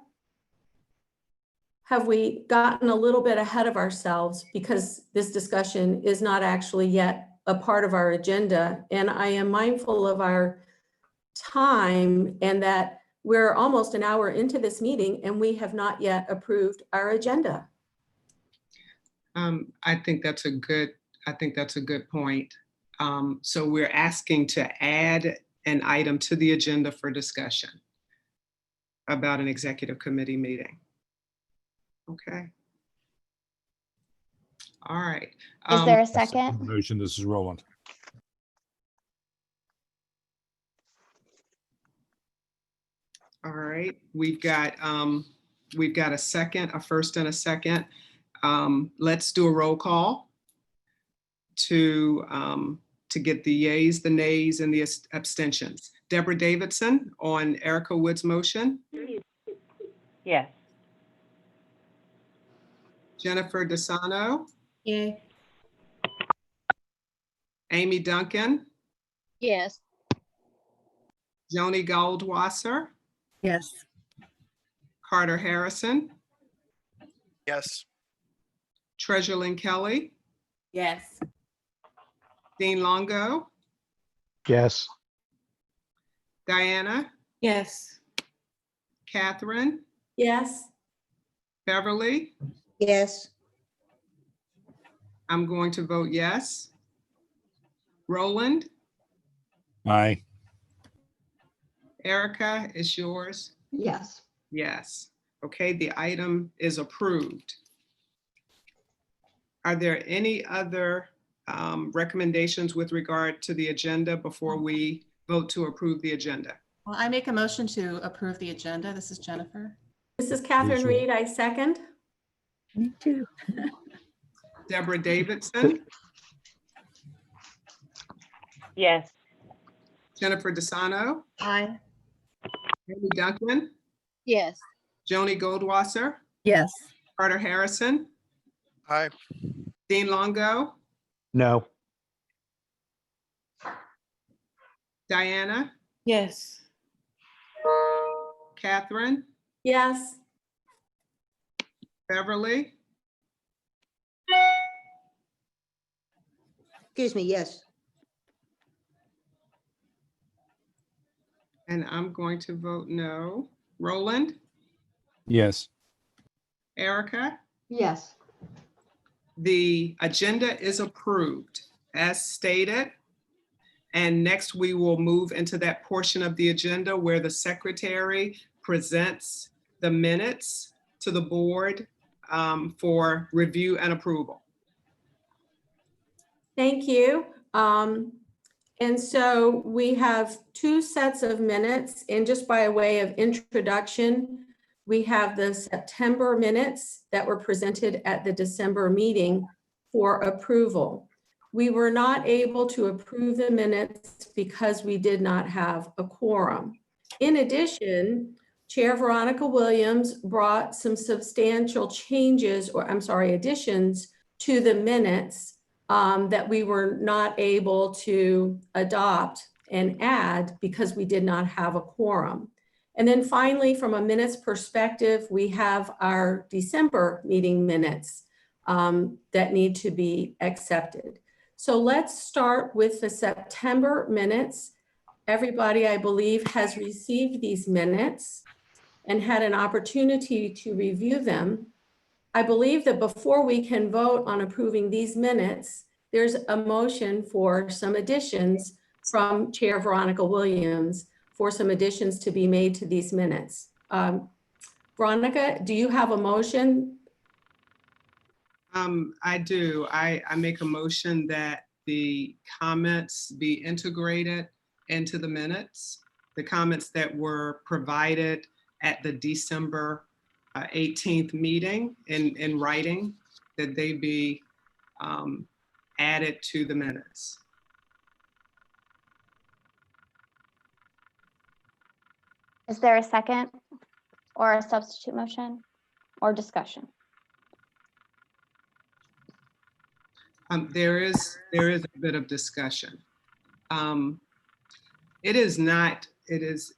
Have we gotten a little bit ahead of ourselves because this discussion is not actually yet a part of our agenda? And I am mindful of our time and that we're almost an hour into this meeting and we have not yet approved our agenda. I think that's a good point. So we're asking to add an item to the agenda for discussion about an executive committee meeting. Okay. All right. Is there a second? Motion, this is Roland. All right, we've got a second, a first and a second. Let's do a roll call to get the yays, the nays, and the abstentions. Deborah Davidson on Erica Wood's motion. Yes. Jennifer DeSano. Yay. Amy Duncan. Yes. Joanie Goldwasser. Yes. Carter Harrison. Yes. Treasurer Lynn Kelly. Yes. Dean Longo. Yes. Diana. Yes. Katherine. Yes. Beverly. Yes. I'm going to vote yes. Roland. Aye. Erica, it's yours. Yes. Yes. Okay, the item is approved. Are there any other recommendations with regard to the agenda before we vote to approve the agenda? Well, I make a motion to approve the agenda. This is Jennifer. This is Catherine Reed. I second. Me too. Deborah Davidson. Yes. Jennifer DeSano. Aye. Amy Duncan. Yes. Joanie Goldwasser. Yes. Carter Harrison. Aye. Dean Longo. No. Diana. Yes. Katherine. Yes. Beverly. Excuse me, yes. And I'm going to vote no. Roland. Yes. Erica. Yes. The agenda is approved as stated. And next we will move into that portion of the agenda where the secretary presents the minutes to the board for review and approval. Thank you. And so we have two sets of minutes, and just by way of introduction, we have the September minutes that were presented at the December meeting for approval. We were not able to approve the minutes because we did not have a quorum. In addition, Chair Veronica Williams brought some substantial changes, or I'm sorry, additions to the minutes that we were not able to adopt and add because we did not have a quorum. And then finally, from a minutes perspective, we have our December meeting minutes that need to be accepted. So let's start with the September minutes. Everybody, I believe, has received these minutes and had an opportunity to review them. I believe that before we can vote on approving these minutes, there's a motion for some additions from Chair Veronica Williams for some additions to be made to these minutes. Veronica, do you have a motion? I do. I make a motion that the comments be integrated into the minutes. The comments that were provided at the December 18th meeting in writing, that they be added to the minutes. Is there a second or a substitute motion or discussion? There is a bit of discussion. It is not. It's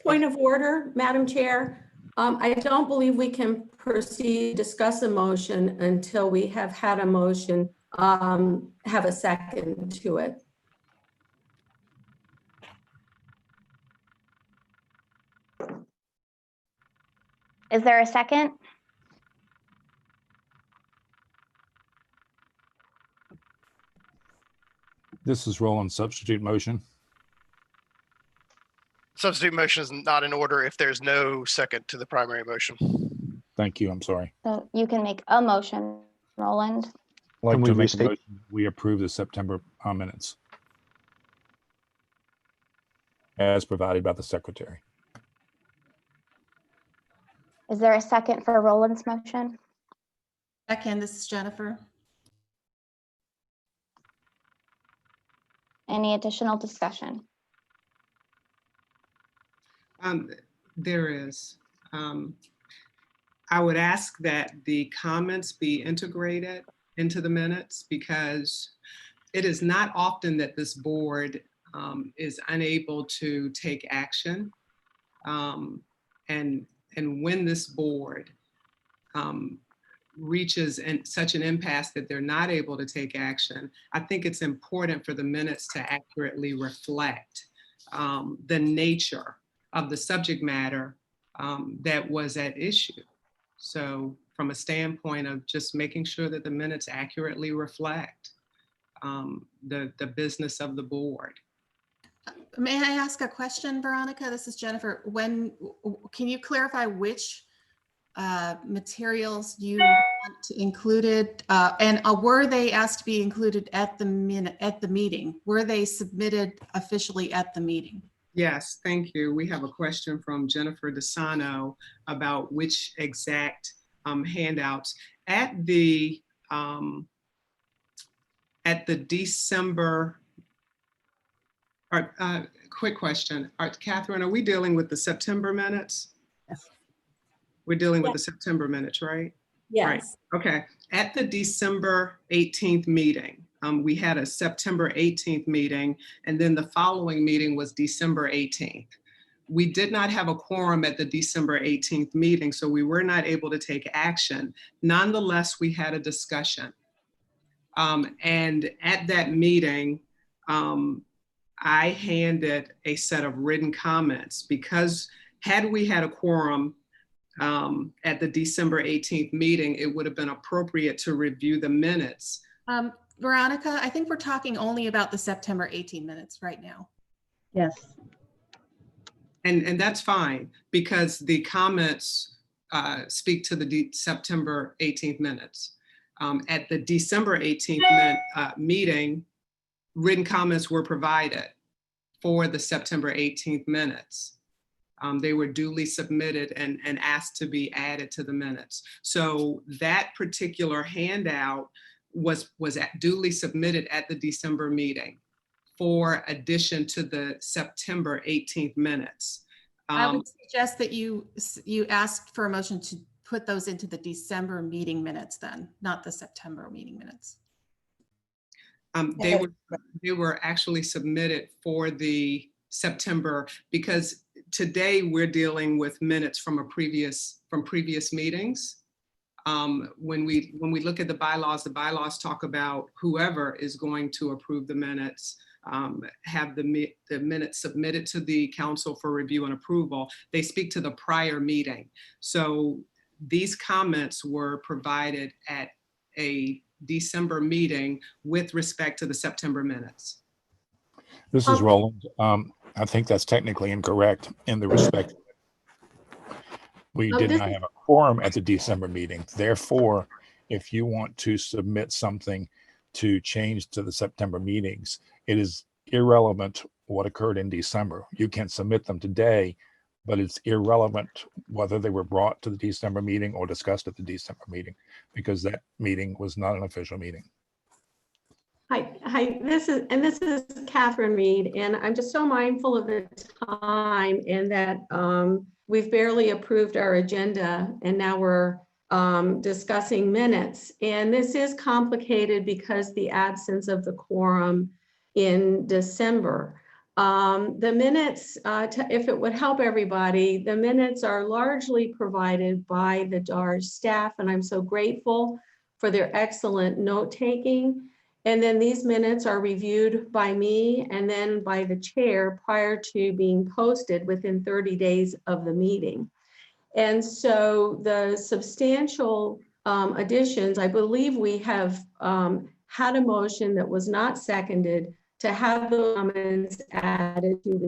point of order, Madam Chair. I don't believe we can proceed, discuss a motion until we have had a motion, have a second to it. Is there a second? This is Roland, substitute motion. Substitute motion is not in order if there's no second to the primary motion. Thank you, I'm sorry. So you can make a motion, Roland. I'd like Can we to make a restate? motion, we approve the September minutes as provided by the secretary. Is there a second for Roland's motion? Second, this is Jennifer. Any additional discussion? There is. I would ask that the comments be integrated into the minutes, because it is not often that this board is unable to take action. And when this board reaches such an impasse that they're not able to take action, I think it's important for the minutes to accurately reflect the nature of the subject matter that was at issue. So from a standpoint of just making sure that the minutes accurately reflect the business of the board. May I ask a question, Veronica? This is Jennifer. Can you clarify which materials you want to included, and were they asked to be included at the meeting? Were they submitted officially at the meeting? Yes, thank you. We have a question from Jennifer DeSano about which exact handouts at the December. Quick question, Katherine, are we dealing with the September minutes? Yes. We're dealing with the September minutes, right? Yes. Right. Okay. At the December 18th meeting, we had a September 18th meeting, and then the following meeting was December 18th. We did not have a quorum at the December 18th meeting, so we were not able to take action. Nonetheless, we had a discussion. And at that meeting, I handed a set of written comments, because had we had a quorum at the December 18th meeting, it would have been appropriate to review the minutes. Veronica, I think we're talking only about the September 18 minutes right now. Yes. And that's fine, because the comments speak to the September 18th minutes. At the December 18th meeting, written comments were provided for the September 18th minutes. They were duly submitted and asked to be added to the minutes. So that particular handout was duly submitted at the December meeting for addition to the September 18th minutes. I would suggest that you asked for a motion to put those into the December meeting minutes then, not the September meeting minutes. They were actually submitted for the September, because today we're dealing with minutes from previous meetings. When we look at the bylaws talk about whoever is going to approve the minutes, have the minutes submitted to the council for review and approval. They speak to the prior meeting. So these comments were provided at a December meeting with respect to the September minutes. This is Roland. I think that's technically incorrect in the respect we did not have a quorum at the December meeting. Therefore, if you want to submit something to change to the September meetings, it is irrelevant what occurred in December. You can submit them today, but it's irrelevant whether they were brought to the December meeting or discussed at the December meeting, because that meeting was not an official meeting. Hi, this is Katherine Reed, and I'm just so mindful of the time and that we've barely approved our agenda and now we're discussing minutes. And this is complicated because the absence of the quorum in December. The minutes, if it would help everybody, the minutes are largely provided by the DARS staff, and I'm so grateful for their excellent note-taking. And then these minutes are reviewed by me and then by the chair prior to being posted within 30 days of the meeting. And so the substantial additions, I believe we have had a motion that was not seconded to have the comments added to the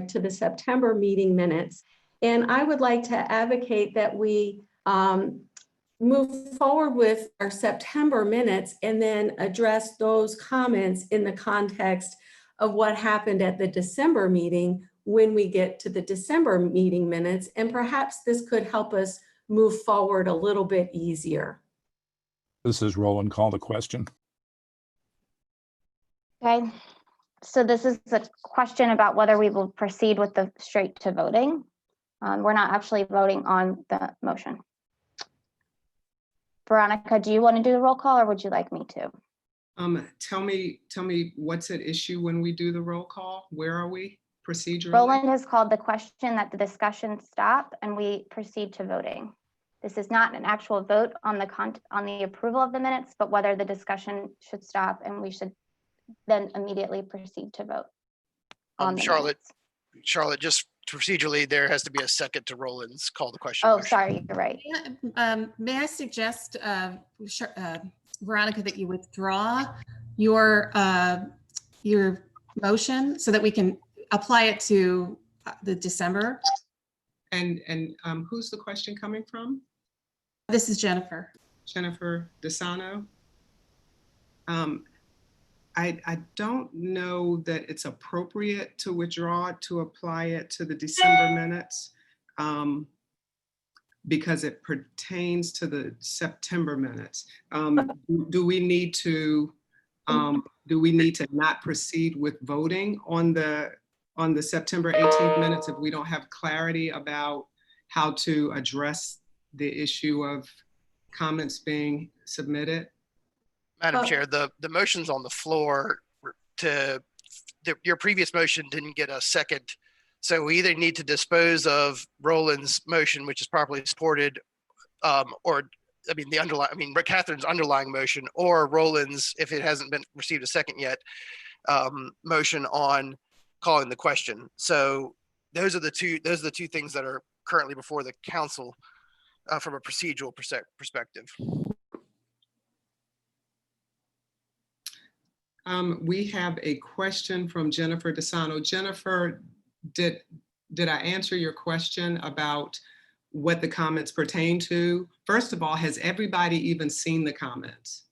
to the September meeting minutes. And I would like to advocate that we move forward with our September minutes and then address those comments in the context of what happened at the December meeting when we get to the December meeting minutes. And perhaps this could help us move forward a little bit easier. This is Roland. Call the question. Okay, so this is a question about whether we will proceed with the straight to voting. We're not actually voting on the motion. Veronica, do you want to do the roll call or would you like me to? Tell me what's at issue when we do the roll call? Where are we procedurally? Roland has called the question that the discussion stop and we proceed to voting. This is not an actual vote on the approval of the minutes, but whether the discussion should stop and we should then immediately proceed to vote. Charlotte, just procedurally, there has to be a second to Roland's call the question. Oh, motion. sorry, you're right. May I suggest, Veronica, that you withdraw your motion so that we can apply it to the December? And who's the question coming from? This is Jennifer. Jennifer DeSano. I don't know that it's appropriate to withdraw it to apply it to the December minutes because it pertains to the September minutes. Do we need to not proceed with voting on the September 18th minutes if we don't have clarity about how to address the issue of comments being submitted? Madam Chair, the motion's on the floor. Your previous motion didn't get a second. So we either need to dispose of Roland's motion, which is properly supported, Katherine's underlying motion, or Roland's, if it hasn't been received a second yet, motion on calling the question. So those are the two things that are currently before the council from a procedural perspective. We have a question from Jennifer DeSano. Jennifer, did I answer your question about what the comments pertain to. First of all, has everybody even seen the comments?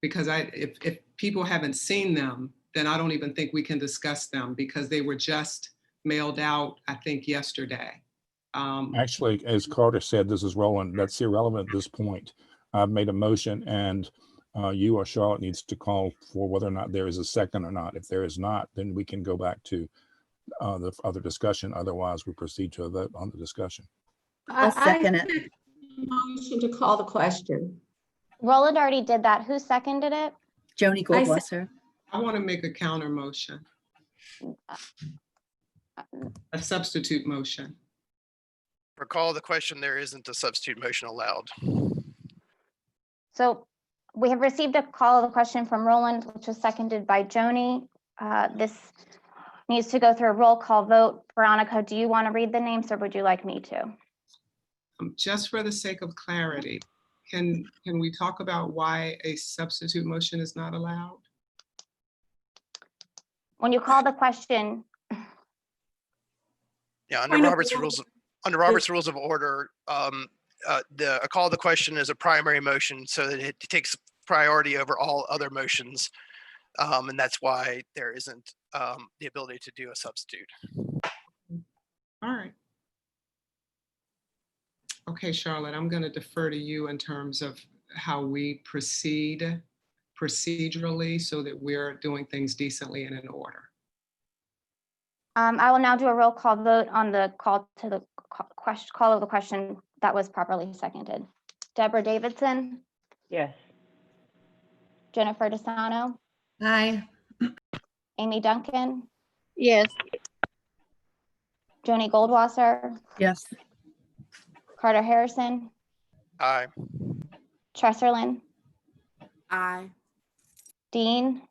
Because if people haven't seen them, then I don't even think we can discuss them because they were just mailed out, I think, yesterday. Actually, as Carter said, this is Roland. That's irrelevant at this point. I've made a motion, and you or Charlotte needs to call for whether or not there is a second or not. If there is not, then we can go back to the other discussion. Otherwise, we proceed to a vote on the discussion. I'll second it. Motion to call the question. Roland already did that. Who seconded it? Joanie Goldwasser. I want to make a counter motion. A substitute motion. For call the question, there isn't a substitute motion allowed. So we have received a call of the question from Roland, which was seconded by Joanie. This needs to go through a roll call vote. Veronica, do you want to read the names or would you like me to? Just for the sake of clarity, can we talk about why a substitute motion is not allowed? When you call the question, Yeah, under Robert's rules of order, a call the question is a primary motion, so that it takes priority over all other motions, and that's why there isn't the ability to do a substitute. All right. Okay, Charlotte, I'm going to defer to you in terms of how we proceed procedurally so that we're doing things decently and in order. I will now do a roll call vote on the call to the call of the question that was properly seconded. Deborah Davidson, Yes. Jennifer DeSano, Aye. Amy Duncan, Yes. Joanie Goldwasser, Yes. Carter Harrison, Aye. Tresserlin, Aye. Dean.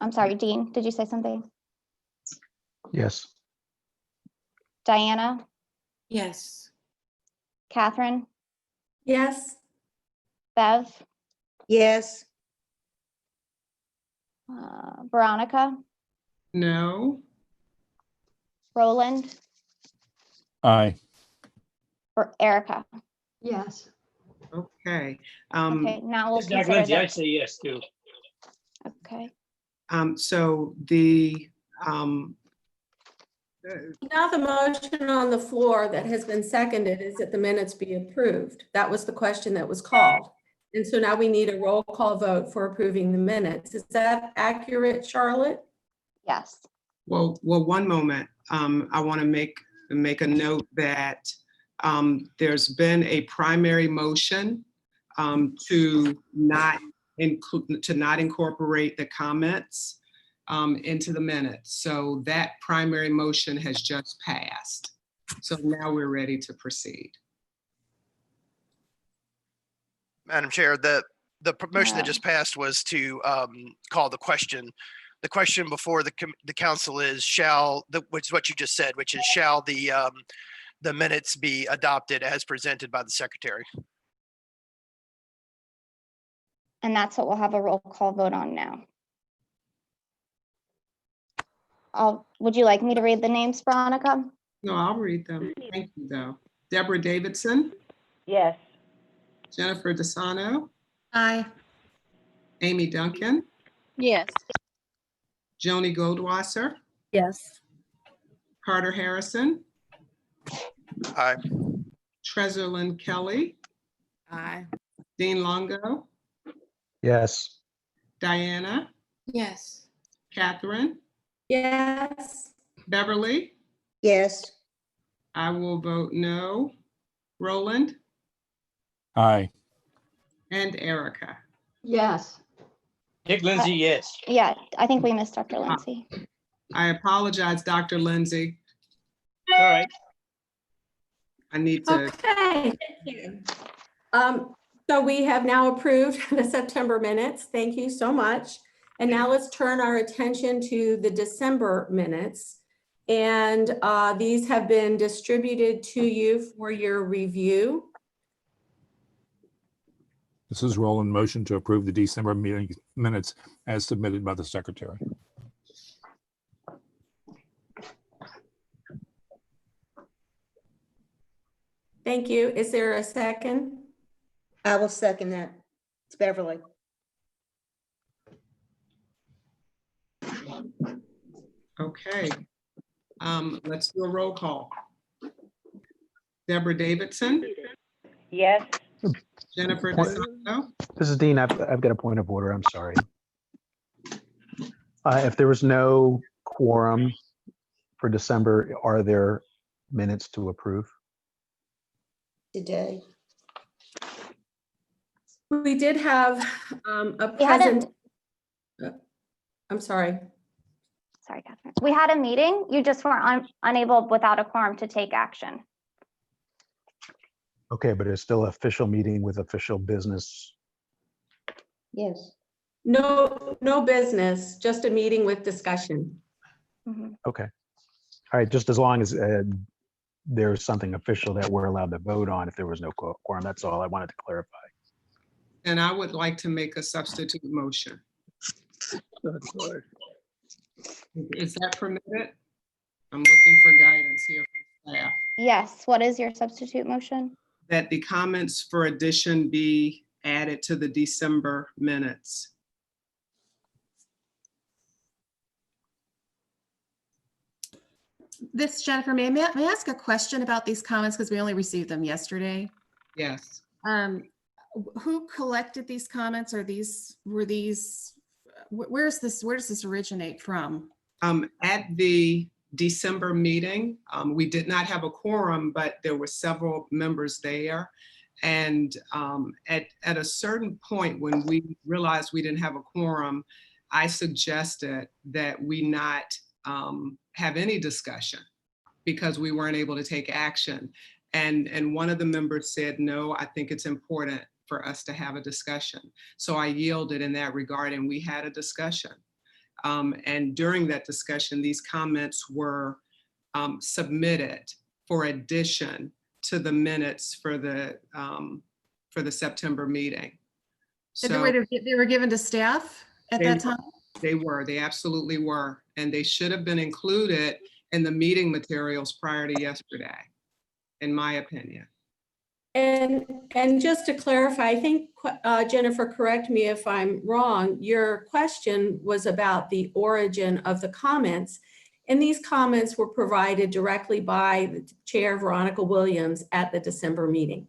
I'm sorry, Dean, did you say something? Yes. Diana, Yes. Katherine, Yes. Bev, Yes. Veronica, No. Roland, Aye. or Erica. Yes. Okay. Okay, now we'll Dr. consider Lindsey, I that. say yes too. Okay, So the Now the motion on the floor that has been seconded is that the minutes be approved. That was the question that was called. And so now we need a roll call vote for approving the minutes. Is that accurate, Charlotte? yes. well, one moment. I want to make a note that there's been a primary motion to not incorporate the comments into the minutes. So that primary motion has just passed. So now we're ready to proceed. Madam Chair, the motion that just passed was to call the question. The question before the council is which is what you just said, which is shall the minutes be adopted as presented by the secretary? And that's what we'll have a roll call vote on now. Would you like me to read the names, Veronica? No, I'll read them. Thank you, though. Deborah Davidson, Yes. Jennifer DeSano, Aye. Amy Duncan, Yes. Joanie Goldwasser, Yes. Carter Harrison, Aye. Tresserlin Kelly, Aye. Dean Longo, Yes. Diana, Yes. Katherine, Yes. Beverly. Yes. I will vote no. Roland Aye. and Erica. Yes. Dick Lindsey, yes. Yeah, I think we missed Dr. Lindsey. I apologize, Dr. Lindsey. All right. I need to. Okay, thank you. So we have now approved the September minutes. Thank you so much. And now let's turn our attention to the December minutes. And these have been distributed to you for your review. This is Roland. Motion to approve the December meeting minutes as submitted by the secretary. Thank you. Is there a second? I will second that. It's Beverly. Okay. Let's do a roll call. Deborah Davidson, Yes. Jennifer Point- DeSanto, This is Dean. I've got a point of order. I'm sorry. If there was no quorum for December, are there minutes to approve? Today. We did have a We had present. I'm sorry. Sorry, Catherine. We had a meeting. You just were unable without a quorum to take action. Okay, but it's still an official meeting with official business. Yes. No business, just a meeting with discussion. Okay. All right, just as long as there's something official that we're allowed to vote on if there was no quorum, that's all I wanted to clarify. and I would like to make a substitute motion. Is that permitted? I'm looking for guidance here from staff. Yes. What is your substitute motion? That the comments for addition be added to the December minutes. This, Jennifer, may I ask a question about these comments because we only received them yesterday? Yes. Who collected these comments? Where does this originate from? At the December meeting, we did not have a quorum, but there were several members there. And at a certain point when we realized we didn't have a quorum, I suggested that we not have any discussion because we weren't able to take action. And one of the members said, no, I think it's important for us to have a discussion. So I yielded in that regard and we had a discussion. And during that discussion, these comments were submitted for addition to the minutes for the September meeting. So they were given to staff at that time? They absolutely were. And they should have been included in the meeting materials prior to yesterday, in my opinion. And just to clarify, I think, Jennifer, correct me if I'm wrong, your question was about the origin of the comments. And these comments were provided directly by the Chair Veronica Williams at the December meeting.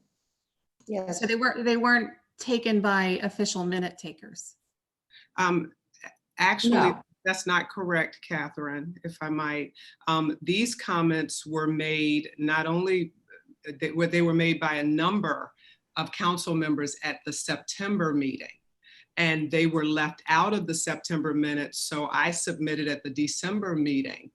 Yes. So they weren't taken by official minute takers? Actually, No. That's not correct, Katherine, if I might. These comments were made not only, they were made by a number of council members at the September meeting, and they were left out of the September minutes. So I submitted at the December meeting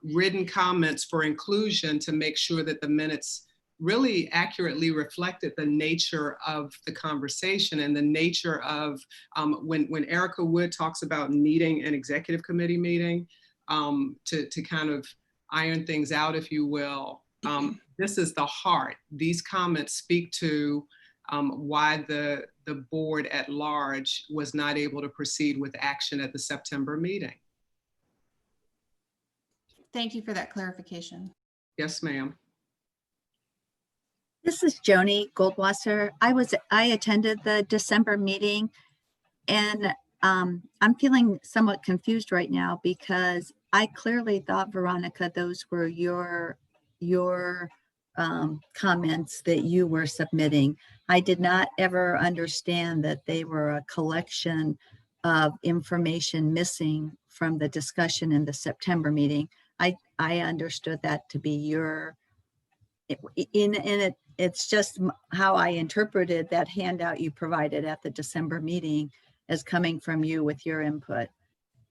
written comments for inclusion to make sure that the minutes really accurately reflected the nature of the conversation and the nature of when Erica Wood talks about needing an executive committee meeting to kind of iron things out, if you will. This is the heart. These comments speak to why the board at large was not able to proceed with action at the September meeting. Thank you for that clarification. Yes, ma'am. This is Joanie Goldwasser. I attended the December meeting, and I'm feeling somewhat confused right now because I clearly thought, Veronica, those were your comments that you were submitting. I did not ever understand that they were a collection of information missing from the discussion in the September meeting. I understood that to be your, it's just how I interpreted that handout you provided at the December meeting as coming from you with your input.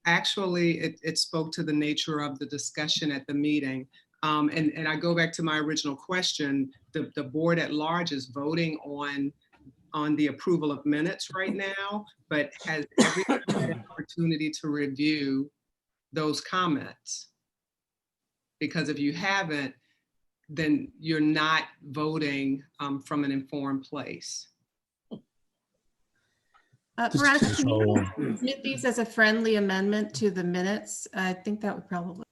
Actually, it spoke to the nature of the discussion at the meeting. And I go back to my original question, the board at large is voting on the approval of minutes right now, but has every opportunity to review those comments. Because if you haven't, then you're not voting from an informed place. Veronica, can you submit these as a friendly amendment to the minutes? I think that would probably.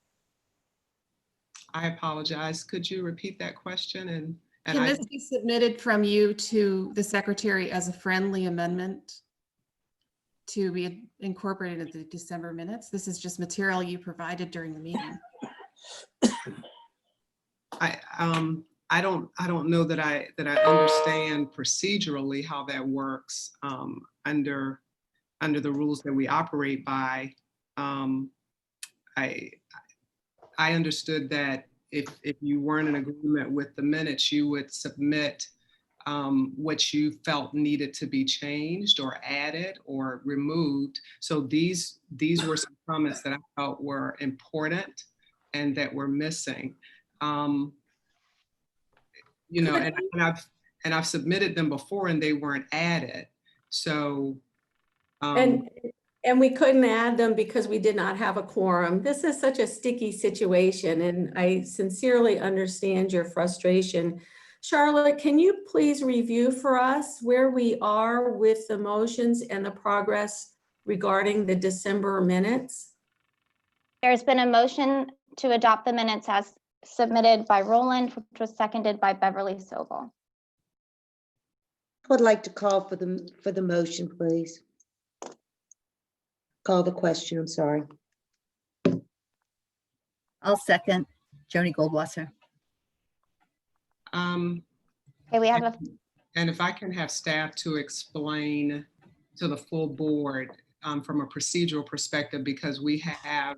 I apologize. Could you repeat that question And Can I, this be submitted from you to the secretary as a friendly amendment to be incorporated into the December minutes? This is just material you provided during the meeting. I don't know that I understand procedurally how that works under the rules that we operate by. I understood that if you weren't in agreement with the minutes, you would submit what you felt needed to be changed or added or removed. So these were some comments that I felt were important and that were missing. You know, and I've submitted them before and they weren't added. So and we couldn't add them because we did not have a quorum. This is such a sticky situation, and I sincerely understand your frustration. Charlotte, can you please review for us where we are with the motions and the progress regarding the December minutes? There's been a motion to adopt the minutes as submitted by Roland, which was seconded by Beverly Sobel. I would like to call for the motion, please. Call the question, I'm sorry. I'll second. Joanie Goldwasser. Okay, we have a and if I can have staff to explain to the full board from a procedural perspective, because we have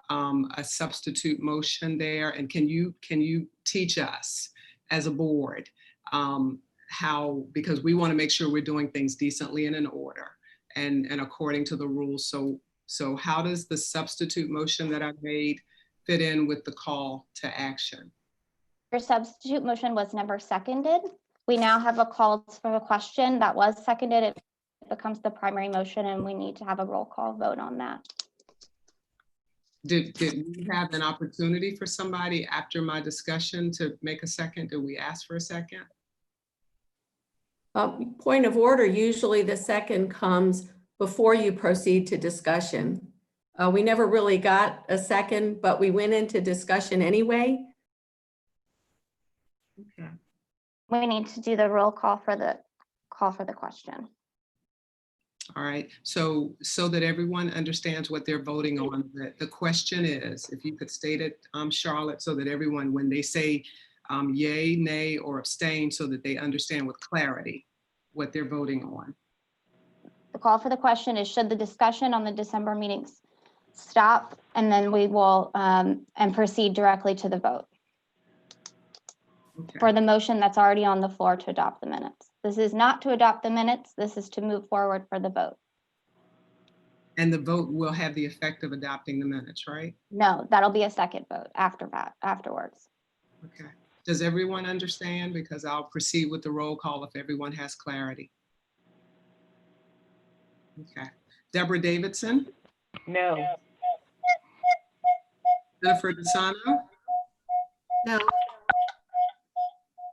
a substitute motion there, and can you teach us as a board how, because we want to make sure we're doing things decently and in order and according to the rules. So how does the substitute motion that I made fit in with the call to action? Your substitute motion was never seconded. We now have a call for a question that was seconded. It becomes the primary motion, and we need to have a roll call vote on that. Did we have an opportunity for somebody after my discussion to make a second? Did we ask for a second? Point of order, usually the second comes before you proceed to discussion. We never really got a second, but we went into discussion anyway. Okay. We need to do the roll call for the question. All right, so that everyone understands what they're voting on, the question is, if you could state it, Charlotte, so that everyone, when they say yay, nay, or abstain, so that they understand with clarity what they're voting on. The call for the question is, should the discussion on the December meetings stop? And then we will and proceed directly to the vote. Okay. For the motion that's already on the floor to adopt the minutes. This is not to adopt the minutes. This is to move forward for the vote. And the vote will have the effect of adopting the minutes, right? No, that'll be a second vote afterwards. Okay. Does everyone understand? Because I'll proceed with the roll call if everyone has clarity. Okay. Deborah Davidson? No. Jennifer DeSano? No.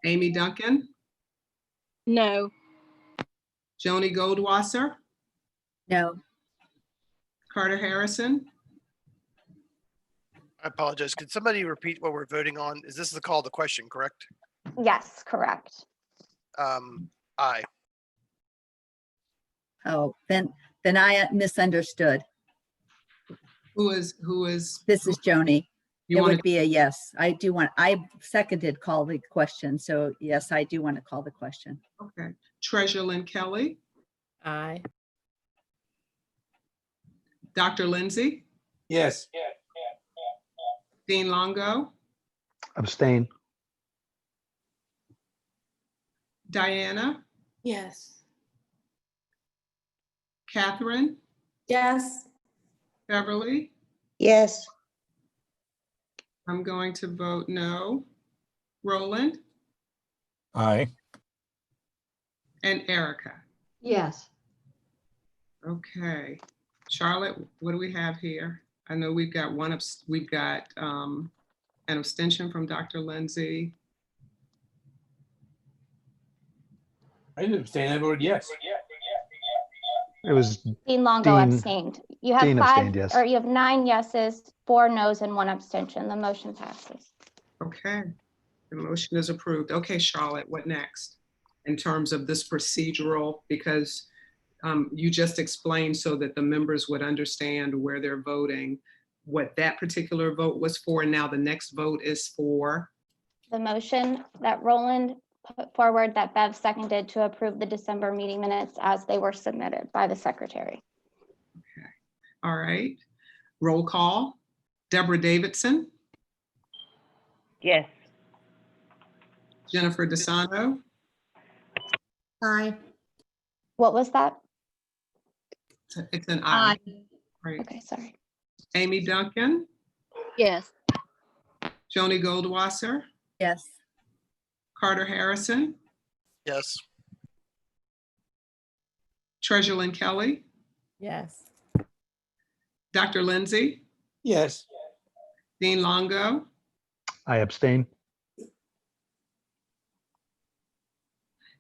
Amy Duncan? No. Joanie Goldwasser? No. Carter Harrison? I apologize. Could somebody repeat what we're voting on? Is this the call to question, correct? Yes, correct. Aye. Oh, then I misunderstood. Who is? This is Joanie. You It want would be a yes. I seconded call the question. So yes, I do want to call the question. Okay. Treasurer Lynn Kelly? Aye. Dr. Lindsey? Yes. Dean Longo? Abstain. Diana? Yes. Katherine? Yes. Beverly? Yes. I'm going to vote no. Roland? Aye. And Erica? Yes. Okay. Charlotte, what do we have here? I know we've got an abstention from Dr. Lindsey. I didn't abstain. I voted yes. It was Dean Longo Dean- abstained. You have Dean five, abstained, yes. or you have 9 yeses, 4 noes, and 1 abstention. The motion passes. Okay. The motion is approved. Okay, Charlotte, what next? In terms of this procedural, because you just explained so that the members would understand where they're voting, what that particular vote was for, and now the next vote is for? The motion that Roland put forward that Bev seconded to approve the December meeting minutes as they were submitted by the secretary. Okay, all right. Roll call. Deborah Davidson. Yes. Jennifer DeSanto. Aye. What was that? It's an aye. Right. Okay, sorry. Amy Duncan. Yes. Joanie Goldwasser. Yes. Carter Harrison. Yes. Treasurer Lynn Kelly. Yes. Dr. Lindsey. Yes. Dean Longo. I abstain.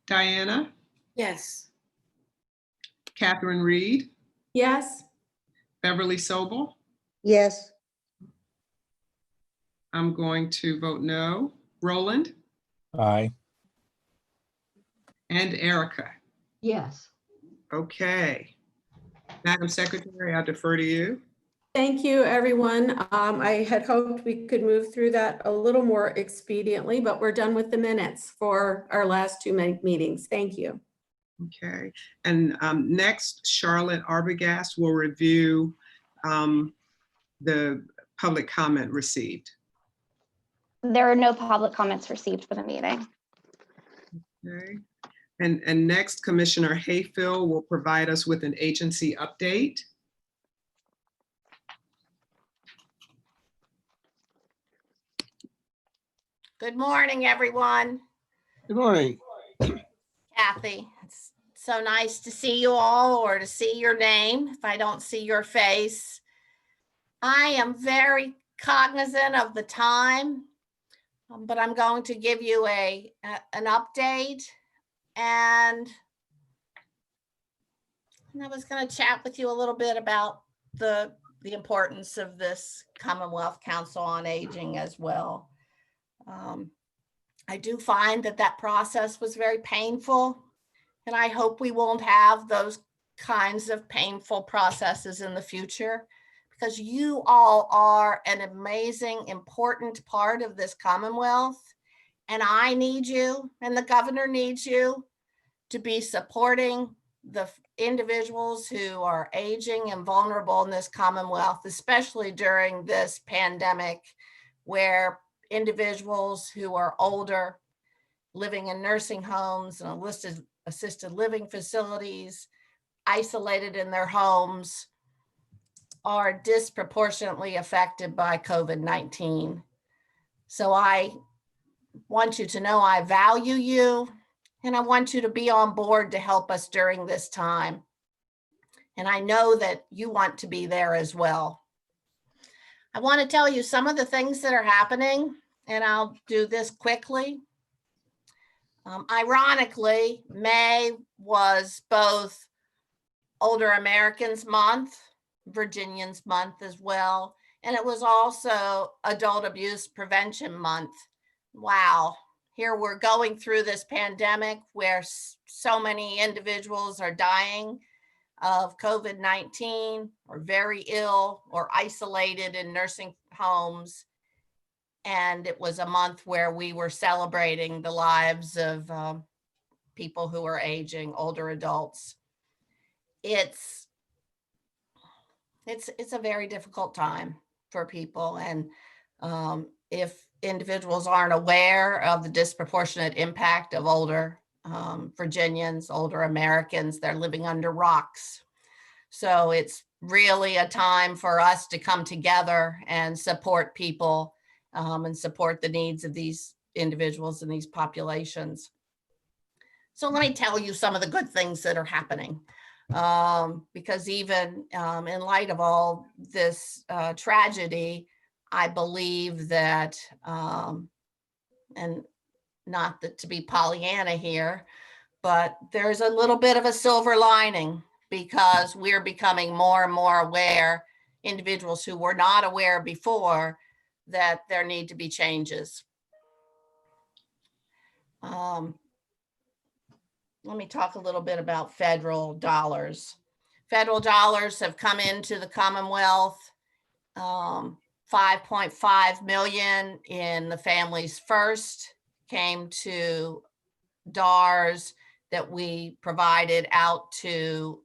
Diana. Yes. Catherine Reed. Yes. Beverly Sobel. Yes. I'm going to vote no. Roland Aye. and Erica. Yes. Okay. Madam Secretary, I'll defer to you. Thank you, everyone. I had hoped we could move through that a little more expediently, but we're done with the minutes for our last two meetings. Thank you. Okay. And next, Charlotte Arbogast will review the public comment received. There are no public comments received for the meeting. Okay. And next, Commissioner Hayfield will provide us with an agency update. Good morning, everyone. Good morning. Kathy, it's so nice to see you all or to see your name if I don't see your face. I am very cognizant of the time, but I'm going to give you an update. And I was going to chat with you a little bit about the importance of this Commonwealth Council on Aging as well. I do find that process was very painful, and I hope we won't have those kinds of painful processes in the future, because you all are an amazing, important part of this Commonwealth, and I need you, and the governor needs you to be supporting the individuals who are aging and vulnerable in this Commonwealth, especially during this pandemic, where individuals who are older, living in nursing homes and assisted living facilities, isolated in their homes, are disproportionately affected by COVID-19. So I want you to know I value you, and I want you to be on board to help us during this time. And I know that you want to be there as well. I want to tell you some of the things that are happening, and I'll do this quickly. Ironically, May was both Older Americans Month, Virginians Month as well, and it was also Adult Abuse Prevention Month. Wow, here we're going through this pandemic where so many individuals are dying of COVID-19 or very ill or isolated in nursing homes. And it was a month where we were celebrating the lives of people who are aging, older adults. It's a very difficult time for people. And if individuals aren't aware of the disproportionate impact of older Virginians, older Americans, they're living under rocks. So it's really a time for us to come together and support people and support the needs of these individuals and these populations. So let me tell you some of the good things that are happening, because even in light of all this tragedy, I believe that, and not that to be Pollyanna here, but there's a little bit of a silver lining, because we're becoming more and more aware, individuals who were not aware before, that there need to be changes. Let me talk a little bit about federal dollars. Federal dollars have come into the Commonwealth, 5.5 million in the Families First came to DARS that we provided out to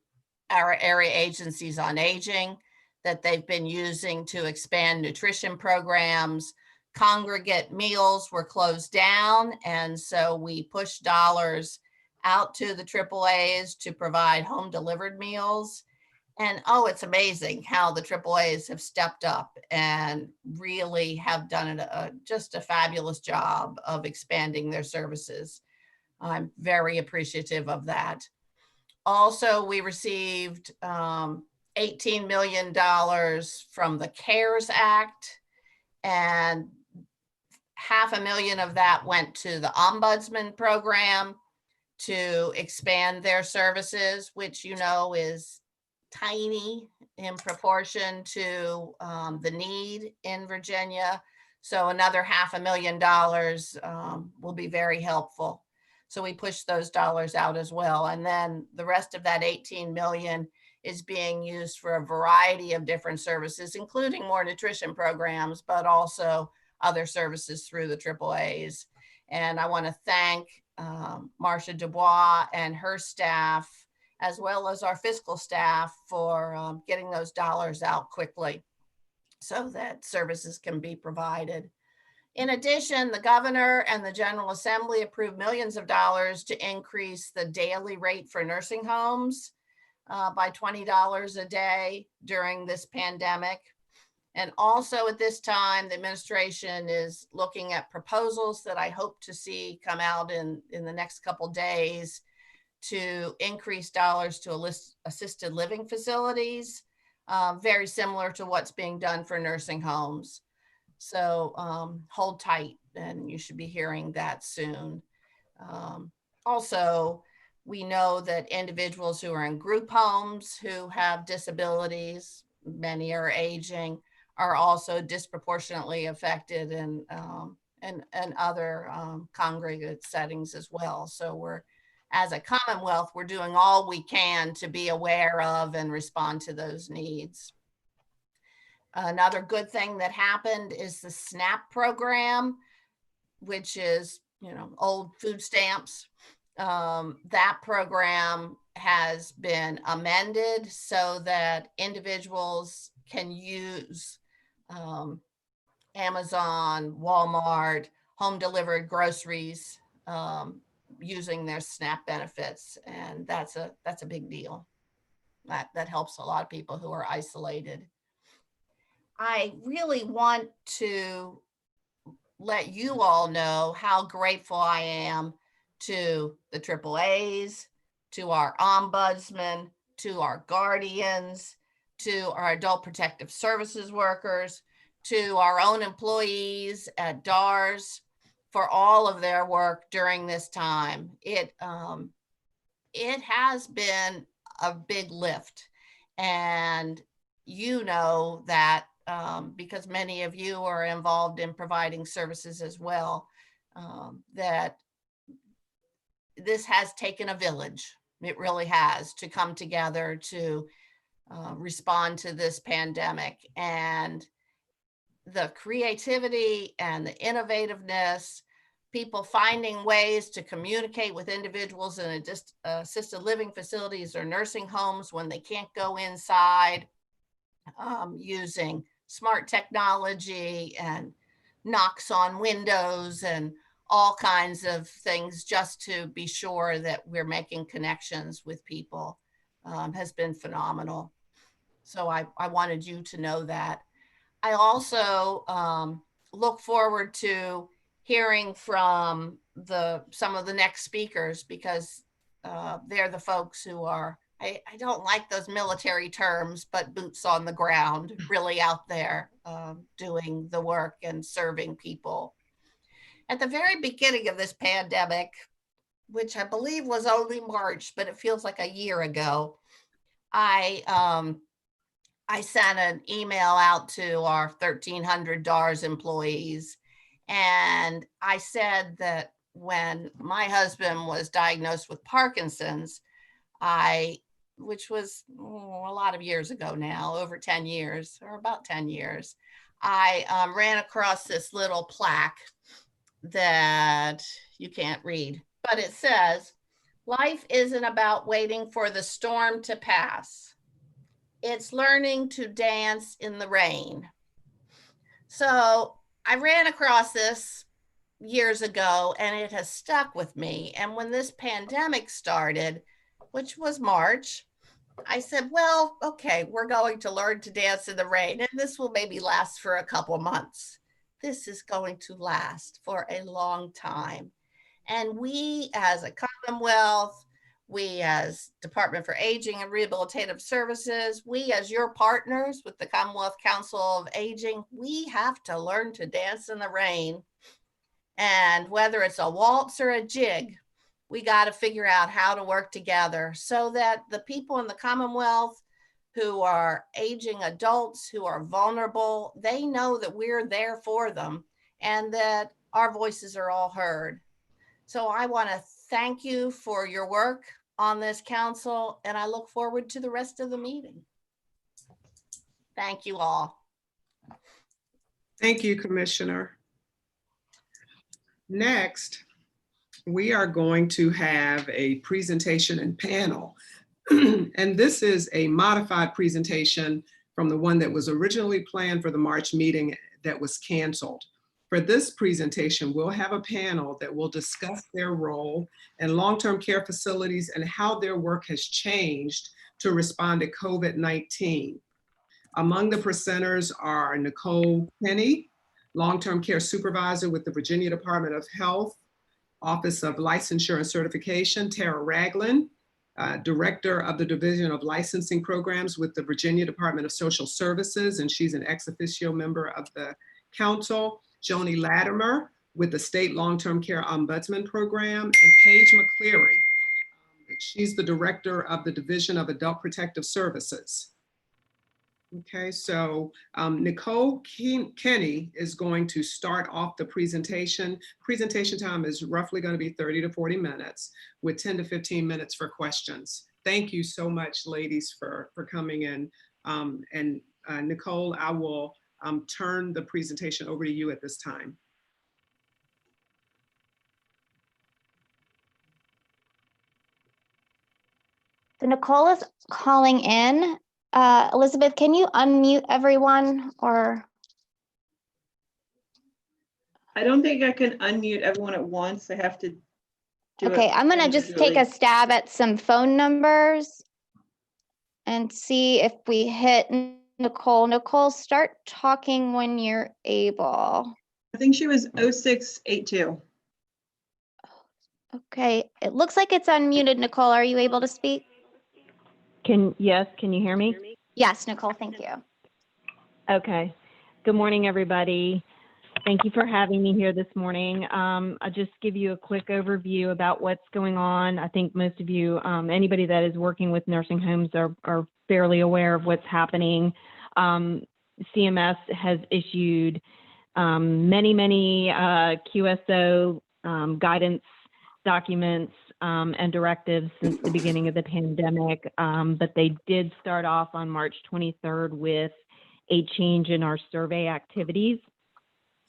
our area agencies on aging that they've been using to expand nutrition programs. Congregate meals were closed down, and so we pushed dollars out to the AAAs to provide home delivered meals. And oh, it's amazing how the AAAs have stepped up and really have done just a fabulous job of expanding their services. I'm very appreciative of that. Also, we received $18 million from the CARES Act, and $500,000 of that went to the Ombudsman program to expand their services, which you know is tiny in proportion to the need in Virginia. So another $500,000 will be very helpful. So we push those dollars out as well. And then the rest of that 18 million is being used for a variety of different services, including more nutrition programs, but also other services through the AAAs. And I want to thank Marcia Dubois and her staff, as well as our fiscal staff, for getting those dollars out quickly so that services can be provided. In addition, the governor and the General Assembly approved millions of dollars to increase the daily rate for nursing homes by $20 a day during this pandemic. And also at this time, the administration is looking at proposals that I hope to see come out in the next couple days to increase dollars to assisted living facilities, very similar to what's being done for nursing homes. So hold tight, and you should be hearing that soon. Also, we know that individuals who are in group homes who have disabilities, many are aging, are also disproportionately affected in other congregate settings as well. So we're, as a Commonwealth, we're doing all we can to be aware of and respond to those needs. Another good thing that happened is the SNAP program, which is, you know, old food stamps. That program has been amended so that individuals can use Amazon, Walmart, home delivered groceries using their SNAP benefits. And that's a big deal. That helps a lot of people who are isolated. I really want to let you all know how grateful I am to the AAAs, to our ombudsman, to our guardians, to our adult protective services workers, to our own employees at DARS for all of their work during this time. It has been a big lift, and you know that because many of you are involved in providing services as well, that this has taken a village. It really has, to come together to respond to this pandemic. And the creativity and the innovativeness, people finding ways to communicate with individuals in assisted living facilities or nursing homes when they can't go inside, using smart technology and knocks on windows and all kinds of things just to be sure that we're making connections with people, has been phenomenal. So I wanted you to know that. I also look forward to hearing from some of the next speakers, because they're the folks who are, I don't like those military terms, but boots on the ground, really out there doing the work and serving people. At the very beginning of this pandemic, which I believe was only March, but it feels like a year ago, I sent an email out to our 1,300 DARS employees, and I said that when my husband was diagnosed with Parkinson's, which was a lot of years ago now, over 10 years or about 10 years, I ran across this little plaque that you can't read, but it says, "Life isn't about waiting for the storm to pass. It's learning to dance in the rain." So I ran across this years ago and it has stuck with me. And when this pandemic started, which was March, I said, well, okay, we're going to learn to dance in the rain, and this will maybe last for a couple months. This is going to last for a long time. And we as a Commonwealth, we as Department for Aging and Rehabilitative Services, we as your partners with the Commonwealth Council of Aging, we have to learn to dance in the rain. And whether it's a waltz or a jig, we got to figure out how to work together so that the people in the Commonwealth who are aging adults, who are vulnerable, they know that we're there for them and that our voices are all heard. So I want to thank you for your work on this council, and I look forward to the rest of the meeting. Thank you all. Thank you, Commissioner. Next, we are going to have a presentation and panel. And this is a modified presentation from the one that was originally planned for the March meeting that was canceled. For this presentation, we'll have a panel that will discuss their role in long-term care facilities and how their work has changed to respond to COVID-19. Among the presenters are Nicole Penny, long-term care supervisor with the Virginia Department of Health, Office of Licensure and Certification, Tara Ragland, Director of the Division of Licensing Programs with the Virginia Department of Social Services, and she's an ex officio member of the council, Joanie Latimer with the State Long-Term Care Ombudsman Program, and Paige McCleary. She's the Director of the Division of Adult Protective Services. Okay, so Nicole Kenny is going to start off the presentation. Presentation time is roughly going to be 30 to 40 minutes with 10 to 15 minutes for questions. Thank you so much, ladies, for coming in. Nicole, I will turn the presentation over to you at this time. So Nicole is calling in. Elizabeth, can you unmute everyone or? I don't think I can unmute everyone at once. I have to do Okay, it I'm gonna just take a stab at some phone numbers and see if we hit Nicole. Nicole, start talking when you're able. I think she was 0682. Okay, it looks like it's unmuted. Nicole, are you able to speak? Yes, can you hear me? Yes, Nicole, thank you. Okay. Good morning, everybody. Thank you for having me here this morning. I'll just give you a quick overview about what's going on. I think most of you, anybody that is working with nursing homes are fairly aware of what's happening. CMS has issued many QSO guidance documents and directives since the beginning of the pandemic, but they did start off on March 23rd with a change in our survey activities,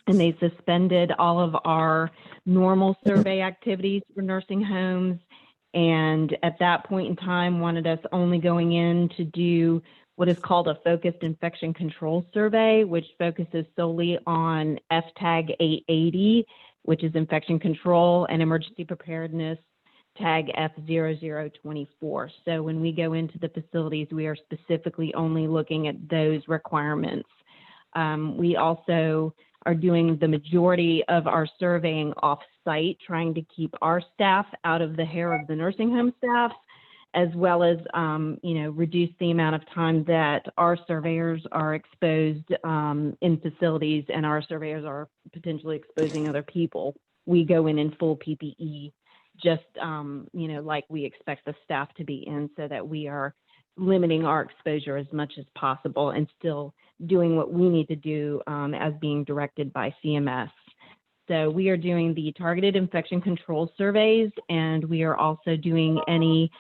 and they suspended all of our normal survey activities for nursing homes, and at that point in time wanted us only going in to do what is called a focused infection control survey, which focuses solely on FTAG 880, which is infection control, and emergency preparedness tag F0024. So when we go into the facilities, we are specifically only looking at those requirements. We also are doing the majority of our surveying off-site, trying to keep our staff out of the hair of the nursing home staff, as well as reduce the amount of time that our surveyors are exposed in facilities, and our surveyors are potentially exposing other people. We go in full PPE, just like we expect the staff to be in, so that we are limiting our exposure as much as possible and still doing what we need to do as being directed by CMS. So we are doing the targeted infection control surveys, and we are also doing any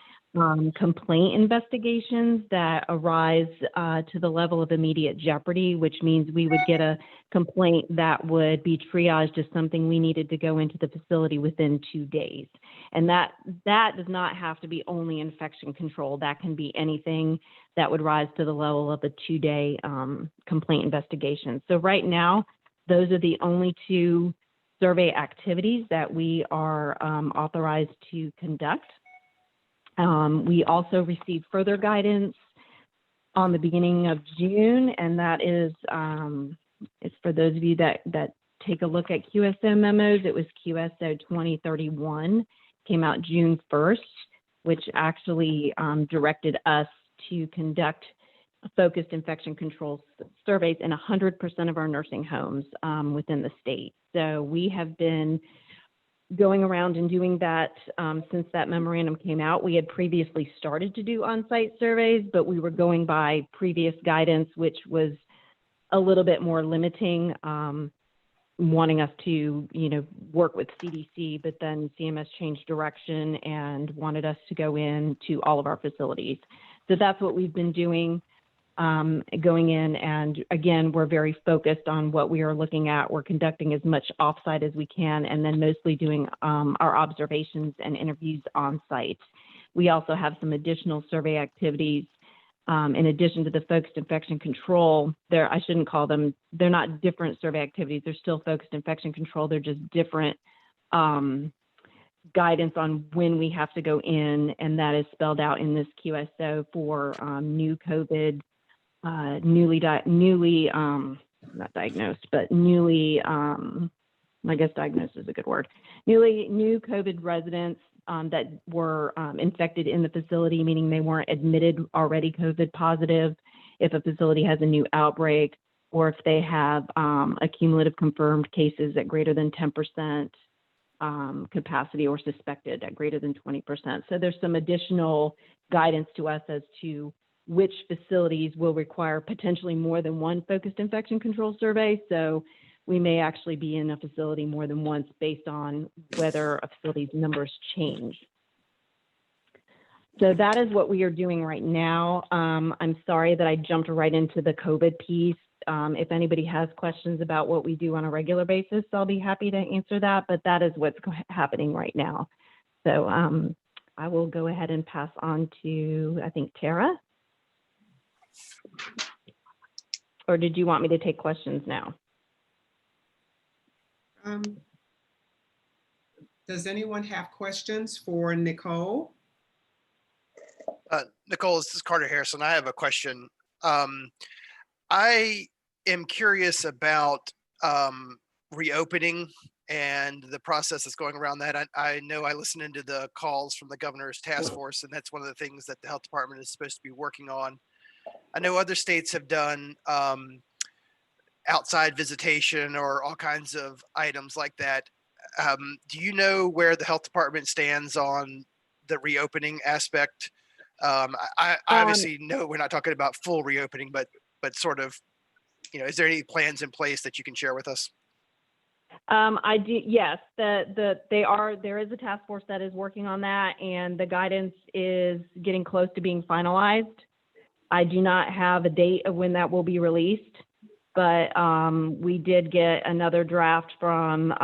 complaint investigations that arise to the level of immediate jeopardy, which means we would get a complaint that would be triaged as something we needed to go into the facility within 2 days. And that does not have to be only infection control. That can be anything that would rise to the level of a 2-day complaint investigation. So right now, those are the only 2 survey activities that we are authorized to conduct. We also received further guidance on the beginning of June, and that is, it's for those of you that take a look at QSO memos. It was QSO 2031, came out June 1st, which actually directed us to conduct focused infection control surveys in 100% of our nursing homes within the state. So we have been going around and doing that since that memorandum came out. We had previously started to do on-site surveys, but we were going by previous guidance, which was a little bit more limiting, wanting us to, work with CDC, but then CMS changed direction and wanted us to go in to all of our facilities. So that's what we've been doing. Going in, and again, we're very focused on what we are looking at. We're conducting as much offsite as we can, and then mostly doing our observations and interviews on site. We also have some additional survey activities in addition to the focused infection control. I shouldn't call them, they're not different survey activities. They're still focused infection control. They're just different guidance on when we have to go in, and that is spelled out in this QSO for new COVID, newly not diagnosed, but newly, I guess diagnosed is a good word, new COVID residents that were infected in the facility, meaning they weren't admitted already COVID positive. If a facility has a new outbreak, or if they have a cumulative confirmed cases at greater than 10% capacity, or suspected at greater than 20%. So there's some additional guidance to us as to which facilities will require potentially more than one focused infection control survey. So we may actually be in a facility more than once based on whether a facility's numbers change. So that is what we are doing right now. I'm sorry that I jumped right into the COVID piece. If anybody has questions about what we do on a regular basis, I'll be happy to answer that, but that is what's happening right now. So I will go ahead and pass on to, I think, Tara. Or did you want me to take questions now? Does anyone have questions for Nicole? Nicole, this is Carter Harrison. I have a question. I am curious about reopening and the process that's going around that. I know I listened into the calls from the governor's task force, and that's one of the things that the health department is supposed to be working on. I know other states have done outside visitation or all kinds of items like that. Do you know where the health department stands on the reopening aspect? I obviously know we're not talking about full reopening, but sort of, is there any plans in place that you can share with us? I do, yes. There is a task force that is working on that, and the guidance is getting close to being finalized. I do not have a date of when that will be released, but we did get another draft from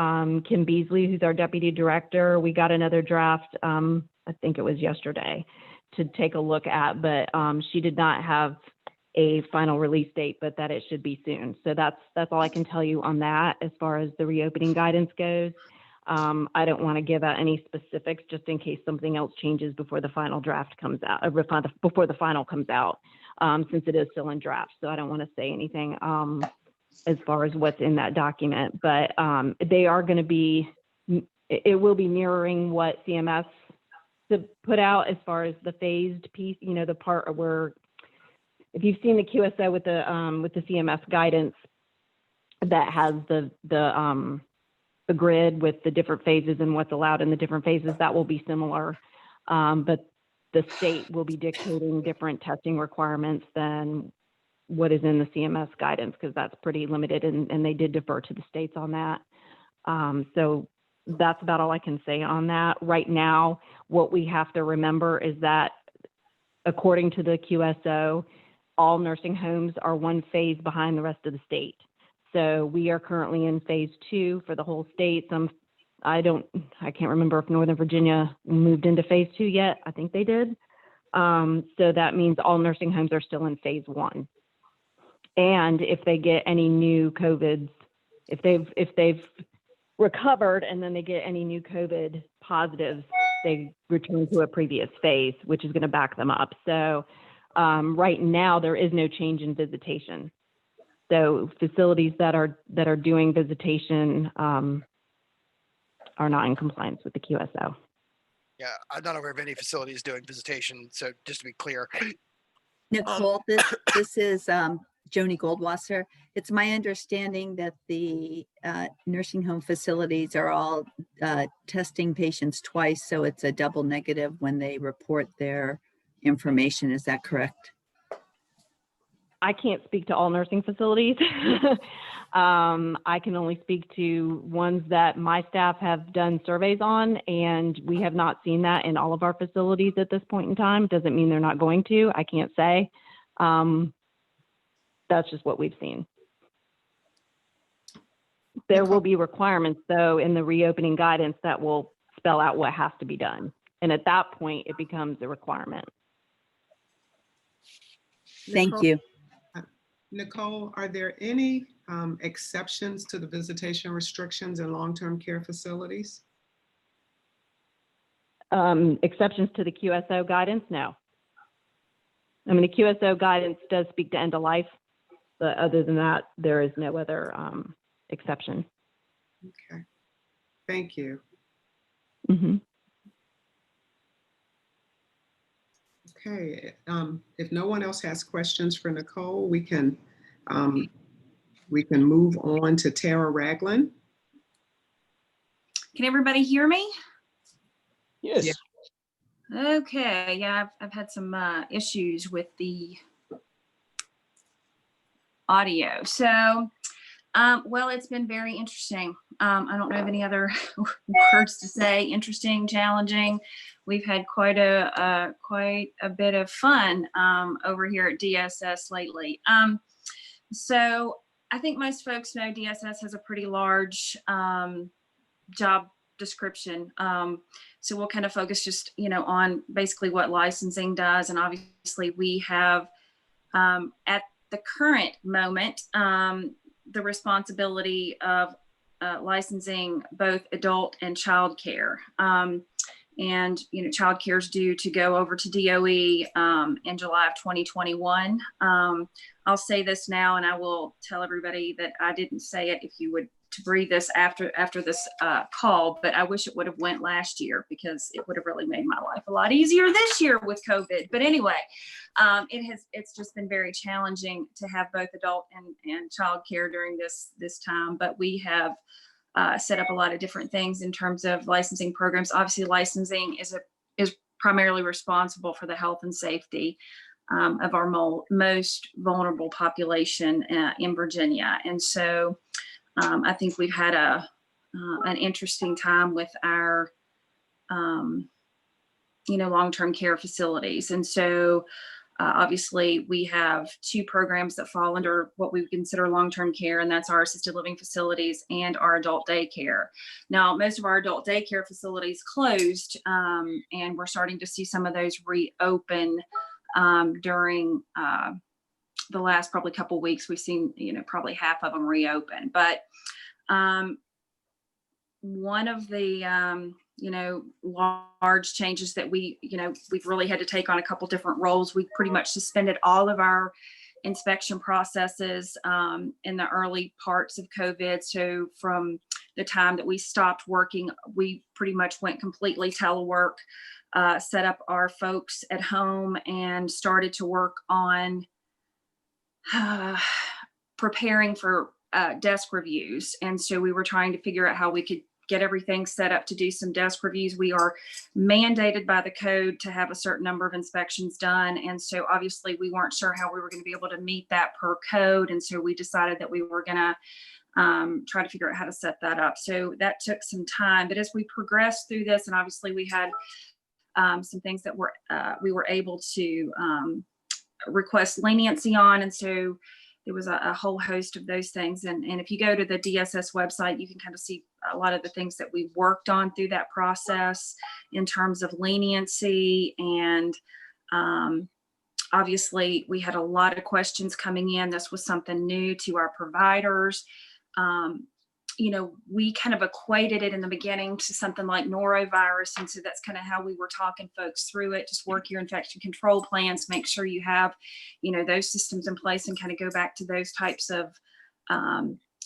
Kim Beasley, who's our deputy director. We got another draft, I think it was yesterday, to take a look at, but she did not have a final release date, but that it should be soon. So that's all I can tell you on that as far as the reopening guidance goes. I don't want to give out any specifics just in case something else changes before the final draft comes out, before the final comes out, since it is still in draft. So I don't want to say anything as far as what's in that document, but they are going to be, it will be mirroring what CMS put out as far as the phased piece, the part where, if you've seen the QSO with the CMS guidance that has the grid with the different phases and what's allowed in the different phases, that will be similar. But the state will be dictating different testing requirements than what is in the CMS guidance, because that's pretty limited, and they did defer to the states on that. So that's about all I can say on that. Right now, what we have to remember is that according to the QSO, all nursing homes are one phase behind the rest of the state. So we are currently in phase 2 for the whole state. I can't remember if Northern Virginia moved into phase 2 yet. I think they did. So that means all nursing homes are still in phase 1. And if they get any new COVIDs, if they've recovered and then they get any new COVID positives, they return to a previous phase, which is going to back them up. So right now there is no change in visitation. So facilities that are doing visitation are not in compliance with the QSO. Yeah, I'm not aware of any facilities doing visitation. So just to be clear. Nicole, this is Joanie Goldwasser. It's my understanding that the nursing home facilities are all testing patients twice, so it's a double negative when they report their information. Is that correct? I can't speak to all nursing facilities. I can only speak to ones that my staff have done surveys on, and we have not seen that in all of our facilities at this point in time. Doesn't mean they're not going to. I can't say. That's just what we've seen. There will be requirements, though, in the reopening guidance that will spell out what has to be done. And at that point, it becomes a requirement. Thank you. Nicole, are there any exceptions to the visitation restrictions in long-term care facilities? Exceptions to the QSO guidance? No. I mean, the QSO guidance does speak to end of life, but other than that, there is no other exception. Okay, thank you. Mm-hmm. Okay, if no one else has questions for Nicole, we can move on to Tara Ragland. Can everybody hear me? Yes. Yeah. Okay, yeah, I've had some issues with the audio. So, well, it's been very interesting. I don't know of any other words to say. Interesting, challenging. We've had quite a bit of fun over here at DSS lately. So I think most folks know DSS has a pretty large job description. So we'll kind of focus just, on basically what licensing does. And obviously we have at the current moment, the responsibility of licensing both adult and child care. And, child care is due to go over to DOE in July of 2021. I'll say this now, and I will tell everybody that I didn't say it if you would to read this after this call, but I wish it would have went last year because it would have really made my life a lot easier this year with COVID. But anyway, it's just been very challenging to have both adult and child care during this time, but we have set up a lot of different things in terms of licensing programs. Obviously, licensing is primarily responsible for the health and safety of our most vulnerable population in Virginia. And so I think we've had an interesting time with our, long-term care facilities. And so obviously we have 2 programs that fall under what we consider long-term care, and that's our assisted living facilities and our adult daycare. Now, most of our adult daycare facilities closed, and we're starting to see some of those reopen during the last probably couple weeks. We've seen, probably half of them reopen. But one of the large changes that we've really had to take on a couple different roles. We pretty much suspended all of our inspection processes in the early parts of COVID. So from the time that we stopped working, we pretty much went completely telework, set up our folks at home and started to work on preparing for desk reviews. And so we were trying to figure out how we could get everything set up to do some desk reviews. We are mandated by the code to have a certain number of inspections done. And so obviously we weren't sure how we were going to be able to meet that per code. And so we decided that we were going to try to figure out how to set that up. So that took some time, but as we progressed through this, and obviously we had some things that we were able to request leniency on. And so there was a whole host of those things. And if you go to the DSS website, you can kind of see a lot of the things that we worked on through that process in terms of leniency. And obviously we had a lot of questions coming in. This was something new to our providers. You know, we kind of equated it in the beginning to something like norovirus. And so that's kind of how we were talking folks through it. Just work your infection control plans, make sure you have, you know, those systems in place, and kind of go back to those types of,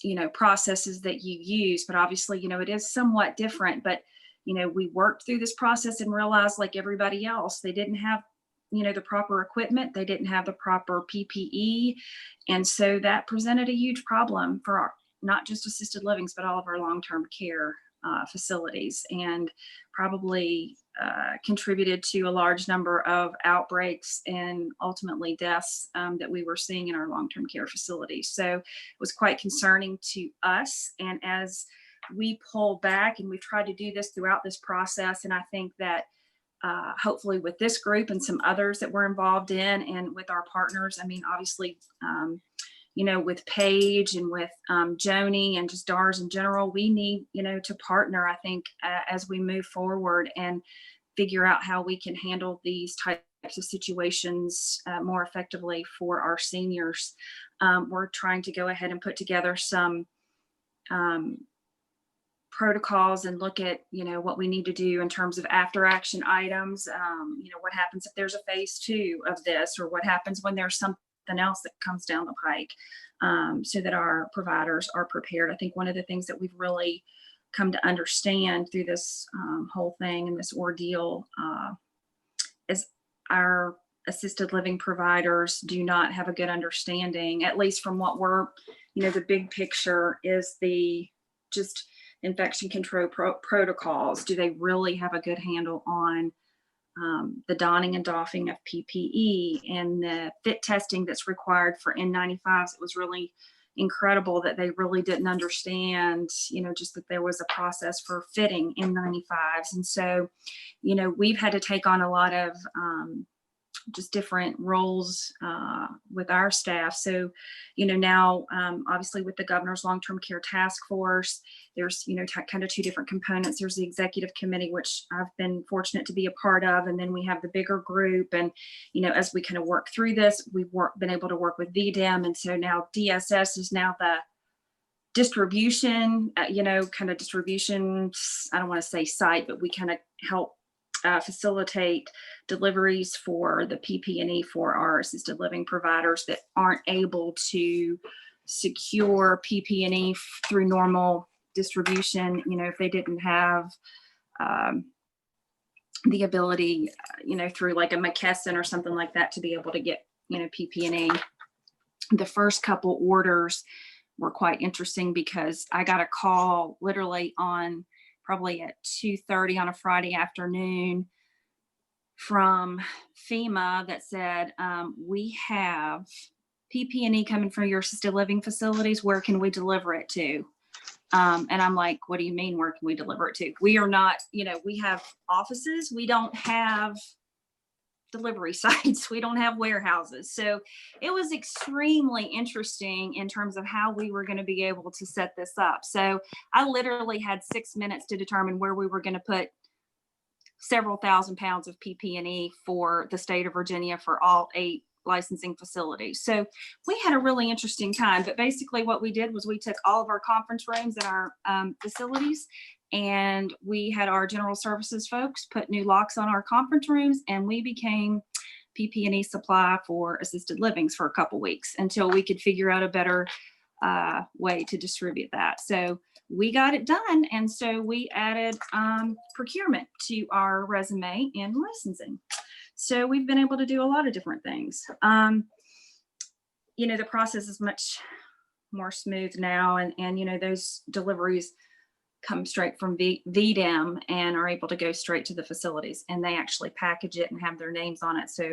you know, processes that you use. But obviously, you know, it is somewhat different. But, you know, we worked through this process and realized, like everybody else, they didn't have, you know, the proper equipment. They didn't have the proper PPE. And so that presented a huge problem for our, not just assisted livings, but all of our long-term care facilities, and probably contributed to a large number of outbreaks and ultimately deaths that we were seeing in our long-term care facilities. So it was quite concerning to us. And as we pull back, and we've tried to do this throughout this process, and I think that hopefully with this group and some others that we're involved in, and with our partners, I mean, obviously, you know, with Paige and with Joanie and just DARS in general, we need, you know, to partner, I think, as we move forward and figure out how we can handle these types of situations more effectively for our seniors. We're trying to go ahead and put together some protocols and look at, you know, what we need to do in terms of after action items. You know, what happens if there's a phase 2 of this, or what happens when there's something else that comes down the pike, so that our providers are prepared. I think one of the things that we've really come to understand through this whole thing and this ordeal is our assisted living providers do not have a good understanding, at least from what we're, you know, the big picture is the just infection control protocols. Do they really have a good handle on the donning and doffing of PPE and the fit testing that's required for N95s? It was really incredible that they really didn't understand, you know, just that there was a process for fitting N95s. And so, you know, we've had to take on a lot of just different roles with our staff. So, you know, now obviously with the governor's long-term care task force, there's, you know, kind of 2 different components. There's the executive committee, which I've been fortunate to be a part of. And then we have the bigger group. And, you know, as we kind of work through this, we've been able to work with VDEM. And so now DSS is now the distribution, you know, kind of distribution, I don't want to say site, but we kind of help facilitate deliveries for the PP&E for our assisted living providers that aren't able to secure PP&E through normal distribution. You know, if they didn't have the ability, you know, through like a McKesson or something like that to be able to get, you know, PP&E. The first couple orders were quite interesting because I got a call literally on probably at 2:30 on a Friday afternoon from FEMA that said, we have PP&E coming from your assisted living facilities. Where can we deliver it to? And I'm like, what do you mean, where can we deliver it to? We are not, you know, we have offices. We don't have delivery sites. We don't have warehouses. So it was extremely interesting in terms of how we were going to be able to set this up. So I literally had 6 minutes to determine where we were going to put several thousand pounds of PP&E for the state of Virginia for all 8 licensing facilities. So we had a really interesting time, but basically what we did was we took all of our conference rooms in our facilities, and we had our general services folks put new locks on our conference rooms, and we became PP&E supply for assisted livings for a couple weeks until we could figure out a better way to distribute that. So we got it done. And so we added procurement to our resume and licensing. So we've been able to do a lot of different things. You know, the process is much more smooth now, and you know, those deliveries come straight from VDEM and are able to go straight to the facilities, and they actually package it and have their names on it. So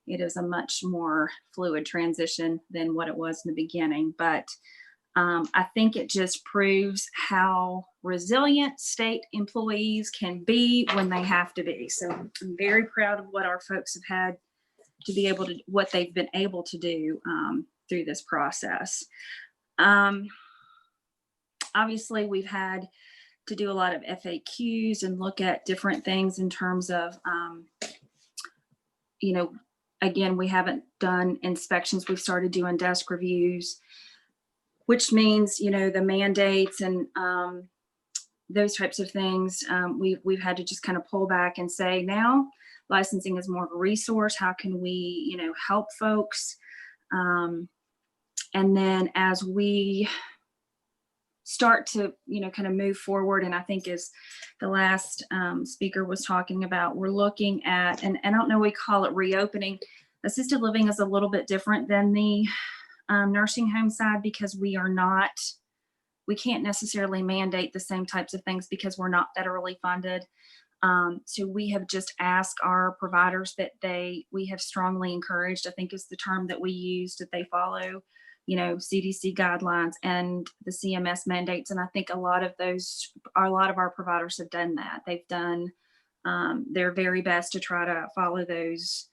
it is a much more fluid transition than what it was in the beginning. But I think it just proves how resilient state employees can be when they have to be. So I'm very proud of what our folks have had to be able to, what they've been able to do through this process. Obviously, we've had to do a lot of FAQs and look at different things in terms of, you know, again, we haven't done inspections. We've started doing desk reviews, which means, you know, the mandates and those types of things. We've had to just kind of pull back and say, now licensing is more of a resource. How can we, you know, help folks? And then as we start to, you know, kind of move forward, and I think as the last speaker was talking about, we're looking at, and I don't know, we call it reopening. Assisted living is a little bit different than the nursing home side, because we can't necessarily mandate the same types of things because we're not federally funded. So we have just asked our providers that we have strongly encouraged, I think is the term that we use, that they follow, you know, CDC guidelines and the CMS mandates. And I think a lot of our providers have done that. They've done their very best to try to follow those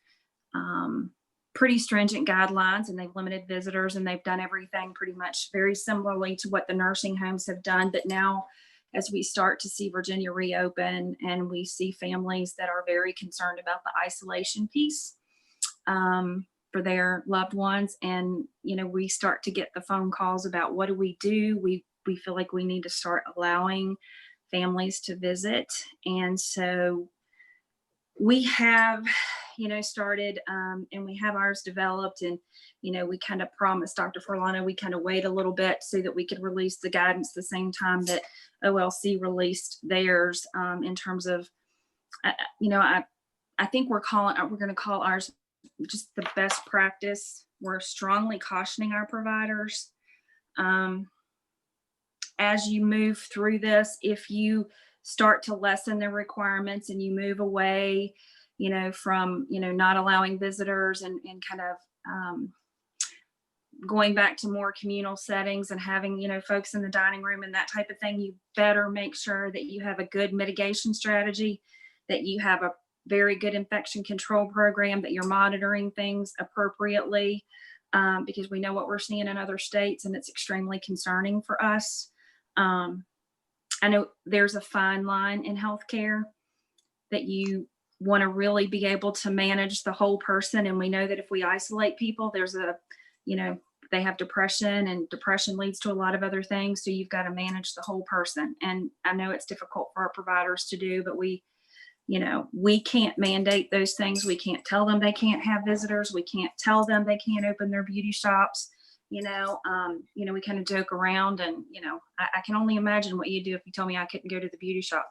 pretty stringent guidelines, and they've limited visitors, and they've done everything pretty much very similarly to what the nursing homes have done. But now, as we start to see Virginia reopen and we see families that are very concerned about the isolation piece for their loved ones, and, you know, we start to get the phone calls about what do, we feel like we need to start allowing families to visit. And so we have, you know, started and we have ours developed, and, you know, we kind of promised Dr. Forlano we kind of wait a little bit so that we could release the guidance the same time that OLC released theirs in terms of, you know, I think we're going to call ours just the best practice. We're strongly cautioning our providers. As you move through this, if you start to lessen the requirements and you move away, you know, from, you know, not allowing visitors and kind of going back to more communal settings and having, you know, folks in the dining room and that type of thing, you better make sure that you have a good mitigation strategy, that you have a very good infection control program, that you're monitoring things appropriately, because we know what we're seeing in other states, and it's extremely concerning for us. I know there's a fine line in healthcare that you want to really be able to manage the whole person. And we know that if we isolate people, there's you know, they have depression, and depression leads to a lot of other things. So you've got to manage the whole person. And I know it's difficult for our providers to do, but we can't mandate those things. We can't tell them they can't have visitors. We can't tell them they can't open their beauty shops. We kind of joke around, and, you know, I can only imagine what you do if you told me I couldn't go to the beauty shop,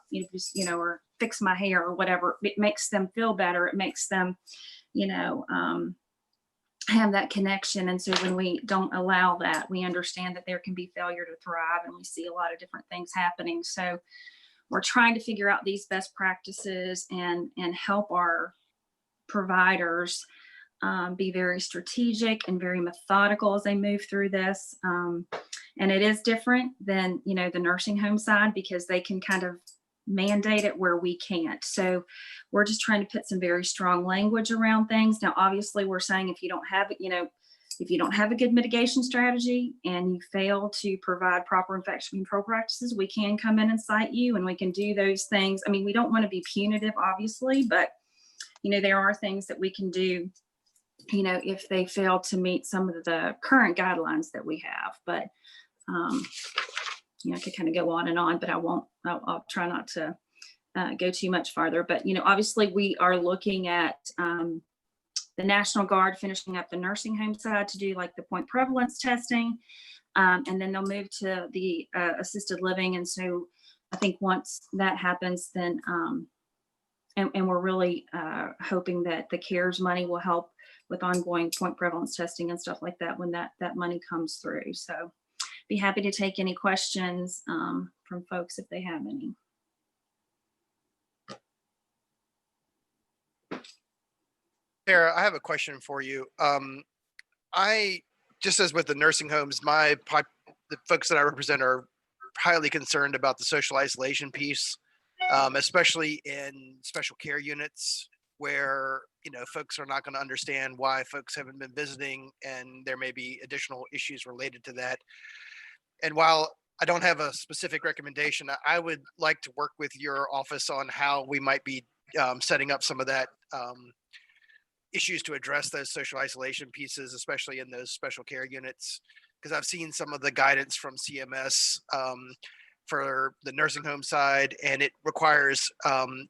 or fix my hair or whatever. It makes them feel better. It makes them, have that connection. And so when we don't allow that, we understand that there can be failure to thrive, and we see a lot of different things happening. So we're trying to figure out these best practices and help our providers be very strategic and very methodical as they move through this. And it is different than, the nursing home side, because they can kind of mandate it where we can't. So we're just trying to put some very strong language around things. Now, obviously, we're saying if you don't have a good mitigation strategy and you fail to provide proper infection control practices, we can come in and cite you, and we can do those things. I mean, we don't want to be punitive, obviously, but, there are things that we can do, if they fail to meet some of the current guidelines that we have. But, I could kind of go on and on, but I won't. I'll try not to go too much farther. But, obviously, we are looking at the National Guard finishing up the nursing home side to do like the point prevalence testing. And then they'll move to the assisted living. And so I think once that happens, then, and we're really hoping that the CARES money will help with ongoing point prevalence testing and stuff like that when that money comes through. So be happy to take any questions from folks if they have any. Sarah, I have a question for you. I, just as with the nursing homes, my the folks that I represent are highly concerned about the social isolation piece, especially in special care units where, you know, folks are not going to understand why folks haven't been visiting, and there may be additional issues related to that. And while I don't have a specific recommendation, I would like to work with your office on how we might be setting up some of that issues to address those social isolation pieces, especially in those special care units, because I've seen some of the guidance from CMS for the nursing home side, and it requires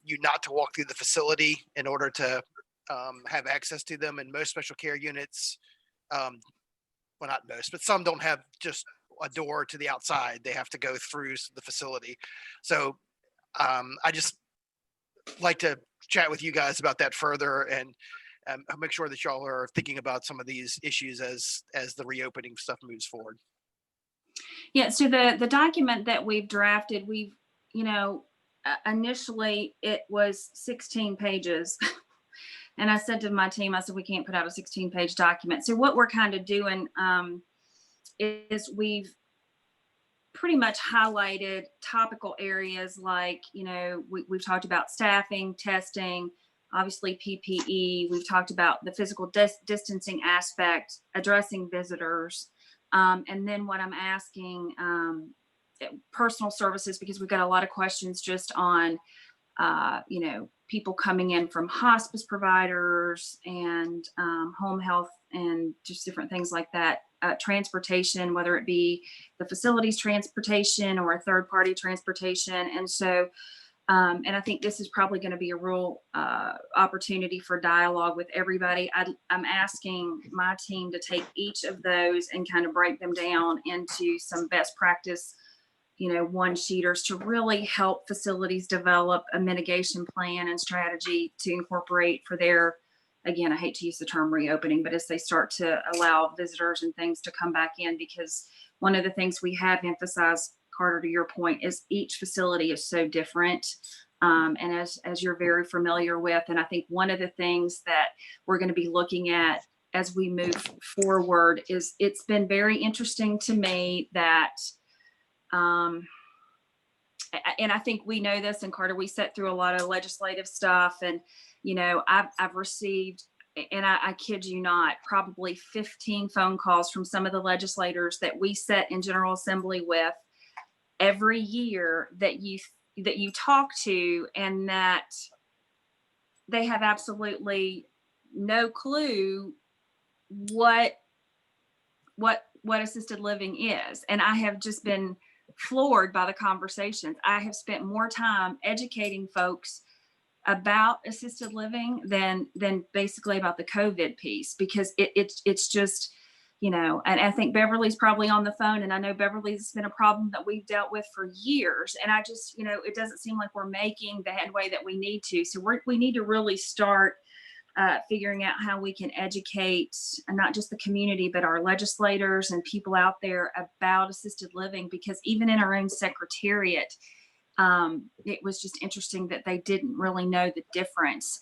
you not to walk through the facility in order to have access to them. And most special care units, well, not most, but some don't have just a door to the outside. They have to go through the facility. So I just like to chat with you guys about that further, and make sure that y'all are thinking about some of these issues as the reopening stuff moves forward. Yeah, so the document that we've drafted, we've, you know, initially it was 16 pages. And I said to my team, I said, we can't put out a 16-page document. So what we're kind of doing is we've pretty much highlighted topical areas like, you know, we've talked about staffing, testing, obviously PPE. We've talked about the physical distancing aspect, addressing visitors. And then what I'm asking, personal services, because we've got a lot of questions just on, you know, people coming in from hospice providers and home health and just different things like that. Transportation, whether it be the facilities transportation or a third party transportation. And so, and I think this is probably going to be a real opportunity for dialogue with everybody. I'm asking my team to take each of those and kind of break them down into some best practice, you know, one-sheeters to really help facilities develop a mitigation plan and strategy to incorporate for their, again, I hate to use the term reopening, but as they start to allow visitors and things to come back in, because one of the things we have emphasized, Carter, to your point, is each facility is so different. And as you're very familiar with, and I think one of the things that we're going to be looking at as we move forward is, it's been very interesting to me that, and I think we know this, and Carter, we sat through a lot of legislative stuff, and, you know, I've received, and I kid you not, probably 15 phone calls from some of the legislators that we sit in General Assembly with every year that you talk to, and that they have absolutely no clue what assisted living is. And I have just been floored by the conversations. I have spent more time educating folks about assisted living than basically about the COVID piece, because it's just, you know, and I think Beverly's probably on the phone, and I know Beverly's been a problem that we've dealt with for years. And I just, you know, it doesn't seem like we're making the headway that we need to. So we need to really start figuring out how we can educate not just the community, but our legislators and people out there about assisted living, because even in our own secretariat, it was just interesting that they didn't really know the difference.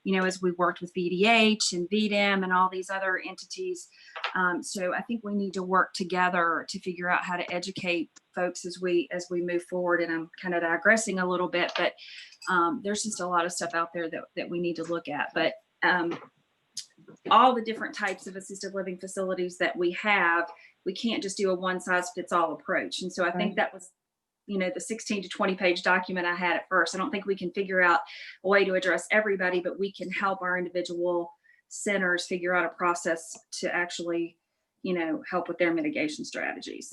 You know, as we worked with VDH and VDM and all these other entities. So I think we need to work together to figure out how to educate folks as we move forward. And I'm kind of digressing a little bit, but there's just a lot of stuff out there that we need to look at. But all the different types of assisted living facilities that we have, we can't just do a one size fits all approach. And so I think that was, you know, the 16 to 20 page document I had at first. I don't think we can figure out a way to address everybody, but we can help our individual centers figure out a process to actually, you know, help with their mitigation strategies.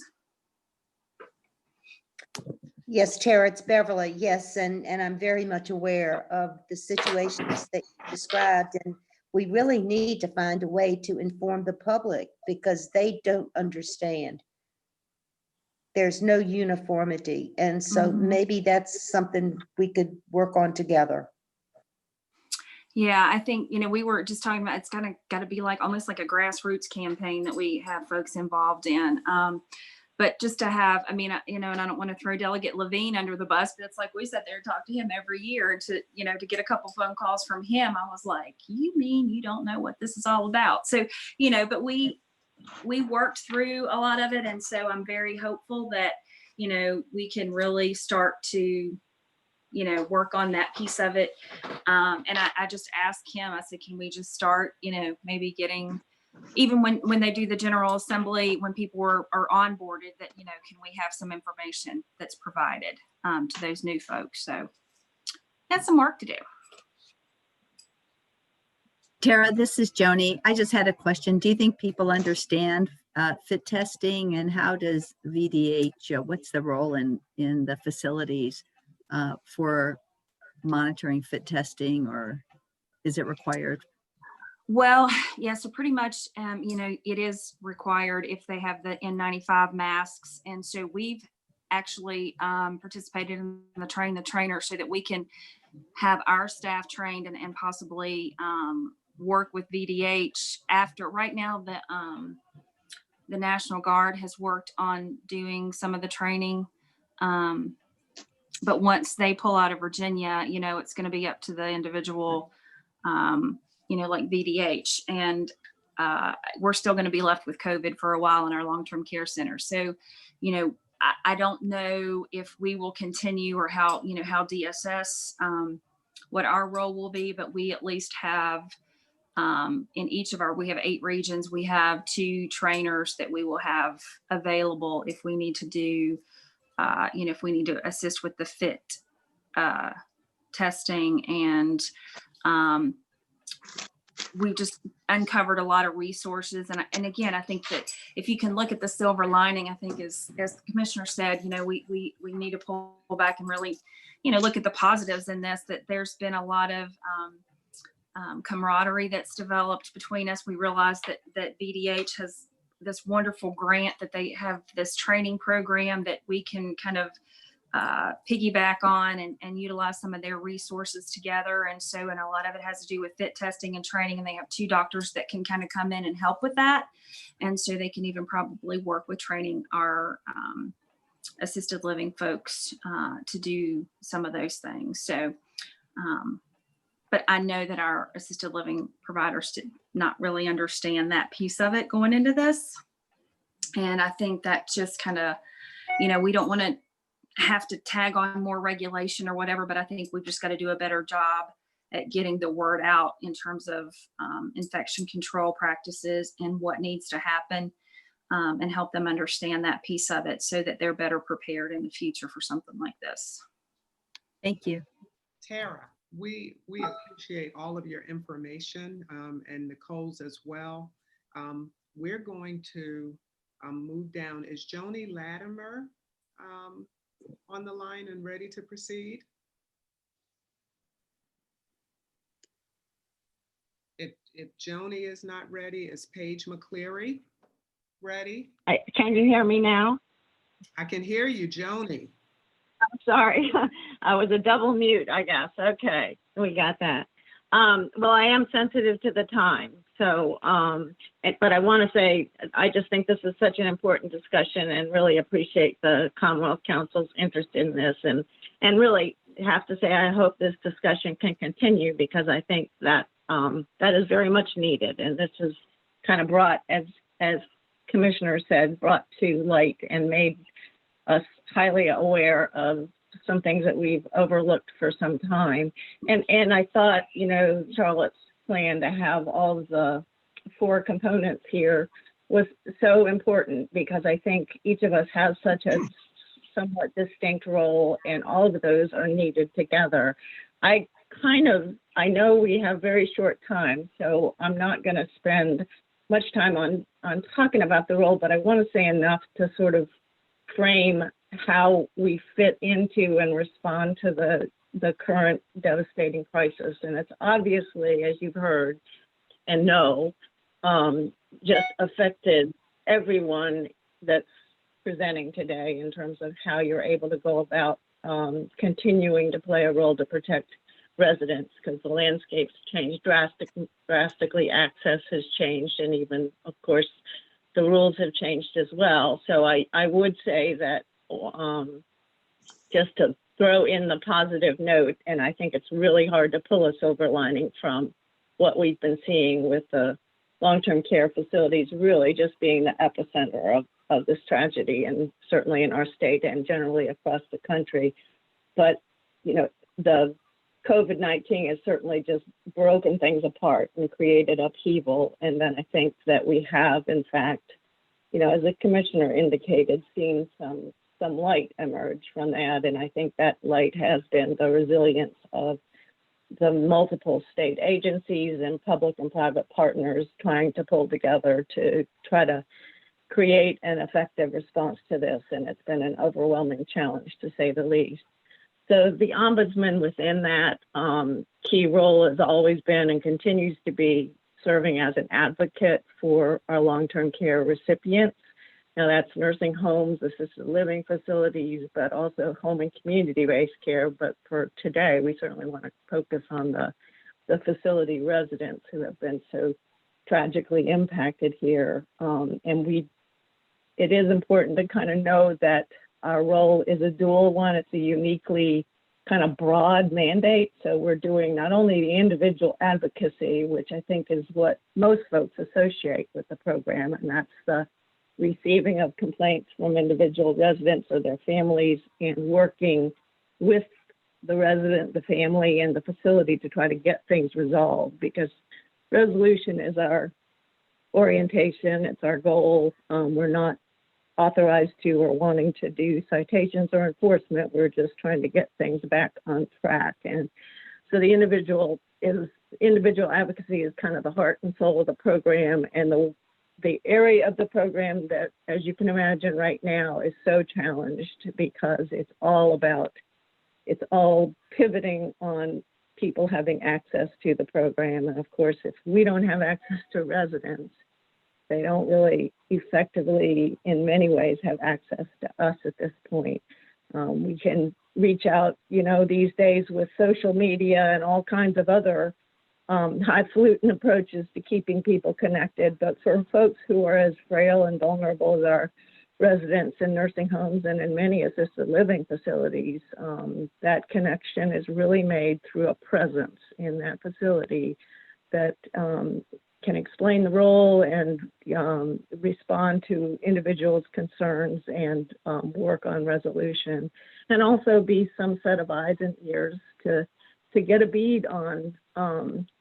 Yes, Chair, it's Beverly. Yes, and I'm very much aware of the situations that you described, and we really need to find a way to inform the public because they don't understand. There's no uniformity, and so maybe that's something we could work on together. Yeah, I think, you know, we were just talking about, it's got to be like almost like a grassroots campaign that we have folks involved in. But just to have, I mean, you know, and I don't want to throw Delegate Levine under the bus, but it's like we sat there and talked to him every year, and to, you know, to get a couple phone calls from him, I was like, you mean you don't know what this is all about? So, you know, but we we worked through a lot of it. And so I'm very hopeful that, you know, we can really start to, you know, work on that piece of it. And I just asked him, I said, can we just start, you know, maybe getting, even when they do the General Assembly, when people are onboarded, that, you know, can we have some information that's provided to those new folks? So that's some work to do. Tara, this is Joanie. I just had a question. Do you think people understand fit testing, and how does VDH, what's the role in the facilities for monitoring fit testing, or is it required? Well, yeah, so pretty much, you know, it is required if they have the N95 masks. And so we've actually participated in the train the trainer so that we can have our staff trained and possibly work with VDH after. Right now, the National Guard has worked on doing some of the training. But once they pull out of Virginia, you know, it's going to be up to the individual, you know, like VDH. And we're still going to be left with COVID for a while in our long-term care center. So, you know, I don't know if we will continue, or how, you know, how DSS, what our role will be, but we at least have in each of we have 8 regions, we have 2 trainers that we will have available if we need to do, you know, if we need to assist with the fit testing. And we just uncovered a lot of resources. And again, I think that if you can look at the silver lining, I think as the commissioner said, you know, we need to pull back and really, you know, look at the positives in this, that there's been a lot of camaraderie that's developed between us. We realized that VDH has this wonderful grant, that they have this training program that we can kind of piggyback on and utilize some of their resources together. And so, and a lot of it has to do with fit testing and training, and they have 2 doctors that can kind of come in and help with that. And so they can even probably work with training our assisted living folks to do some of those things. So, but I know that our assisted living providers did not really understand that piece of it going into this. And I think that just kind of, you know, we don't want to have to tag on more regulation or whatever, but I think we've just got to do a better job at getting the word out in terms of infection control practices and what needs to happen, and help them understand that piece of it so that they're better prepared in the future for something like this. Thank you. Tara, we appreciate all of your information, and Nicole's as well. We're going to move down. Is Joanie Latimer on the line and ready to proceed? If Joanie is not ready, is Paige McCleary ready? Can you hear me now? I can hear you, Joanie. I'm sorry. I was a double mute, I guess. Okay, we got that. Well, I am sensitive to the time. So, but I want to say, I just think this is such an important discussion, and really appreciate the Commonwealth Council's interest in this, and really have to say, I hope this discussion can continue, because I think that that is very much needed. And this is kind of brought, as Commissioner said, brought to light and made us highly aware of some things that we've overlooked for some time. And I thought, you know, Charlotte's plan to have all of the 4 components here was so important, because I think each of us has such a somewhat distinct role, and all of those are needed together. I know we have very short time, so I'm not going to spend much time on talking about the role, but I want to say enough to sort of frame how we fit into and respond to the current devastating crisis. And it's obviously, as you've heard and know, just affected everyone that's presenting today in terms of how you're able to go about continuing to play a role to protect residents, because the landscape's changed drastically, access has changed, and even, of course, the rules have changed as well. So I would say that just to throw in the positive note, and I think it's really hard to pull a silver lining from what we've been seeing with the long-term care facilities really just being the epicenter of this tragedy, and certainly in our state and generally across the country. But, you know, the COVID-19 has certainly just broken things apart and created upheaval. And then I think that we have, in fact, you know, as the commissioner indicated, seen some light emerge from that. And I think that light has been the resilience of the multiple state agencies and public and private partners trying to pull together to try to create an effective response to this. And it's been an overwhelming challenge, to say the least. So the ombudsman within that key role has always been and continues to be serving as an advocate for our long-term care recipients. Now that's nursing homes, assisted living facilities, but also home and community-based care. But for today, we certainly want to focus on the facility residents who have been so tragically impacted here. It is important to kind of know that our role is a dual one. It's a uniquely kind of broad mandate. So we're doing not only the individual advocacy, which I think is what most folks associate with the program, and that's the receiving of complaints from individual residents or their families and working with the resident, the family, and the facility to try to get things resolved, because resolution is our orientation, it's our goal. We're not authorized to or wanting to do citations or enforcement. We're just trying to get things back on track. And so the individual advocacy is kind of the heart and soul of the program, and the area of the program that, as you can imagine right now, is so challenged because it's all pivoting on people having access to the program. And of course, if we don't have access to residents, they don't really effectively, in many ways, have access to us at this point. We can reach out, you know, these days with social media and all kinds of other highfalutin approaches to keeping people connected. But for folks who are as frail and vulnerable as our residents in nursing homes and in many assisted living facilities, that connection is really made through a presence in that facility that can explain the role and respond to individuals' concerns and work on resolution, and also be some set of eyes and ears to get a bead on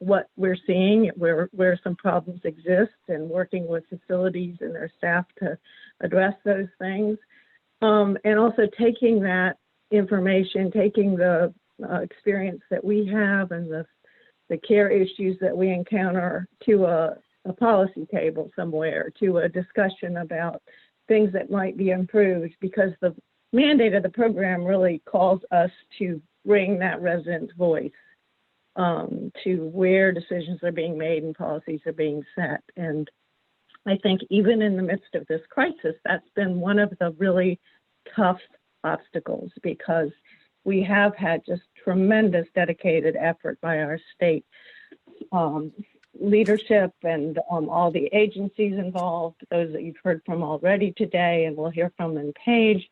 what we're seeing, where some problems exist, and working with facilities and their staff to address those things. And also taking that information, taking the experience that we have and the care issues that we encounter to a policy table somewhere, to a discussion about things that might be improved, because the mandate of the program really calls us to bring that resident voice to where decisions are being made and policies are being set. And I think even in the midst of this crisis, that's been one of the really tough obstacles, because we have had just tremendous dedicated effort by our state leadership and all the agencies involved, those that you've heard from already today and we'll hear from in Page.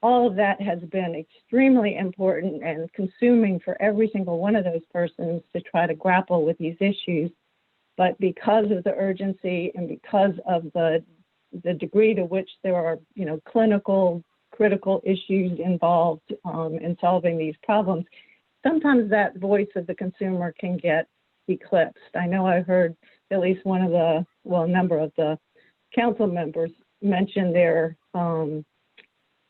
All of that has been extremely important and consuming for every single one of those persons to try to grapple with these issues. But because of the urgency and because of the degree to which there are, you know, clinical critical issues involved in solving these problems, sometimes that voice of the consumer can get eclipsed. I know I heard at least one of the, well, a number of the council members mention their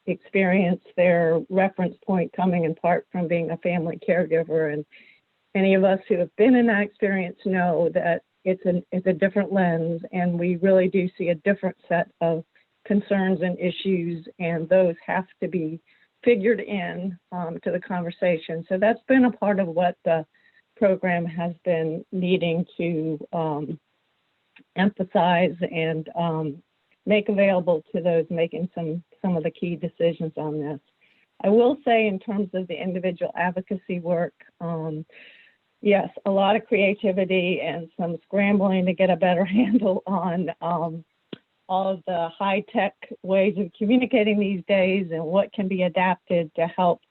experience, their reference point coming in part from being a family caregiver. And any of us who have been in that experience know that it's a different lens, and we really do see a different set of concerns and issues, and those have to be figured in to the conversation. So that's been a part of what the program has been needing to emphasize and make available to those making some of the key decisions on this. I will say, in terms of the individual advocacy work, yes, a lot of creativity and some scrambling to get a better handle on all of the high-tech ways of communicating these days and what can be adapted to help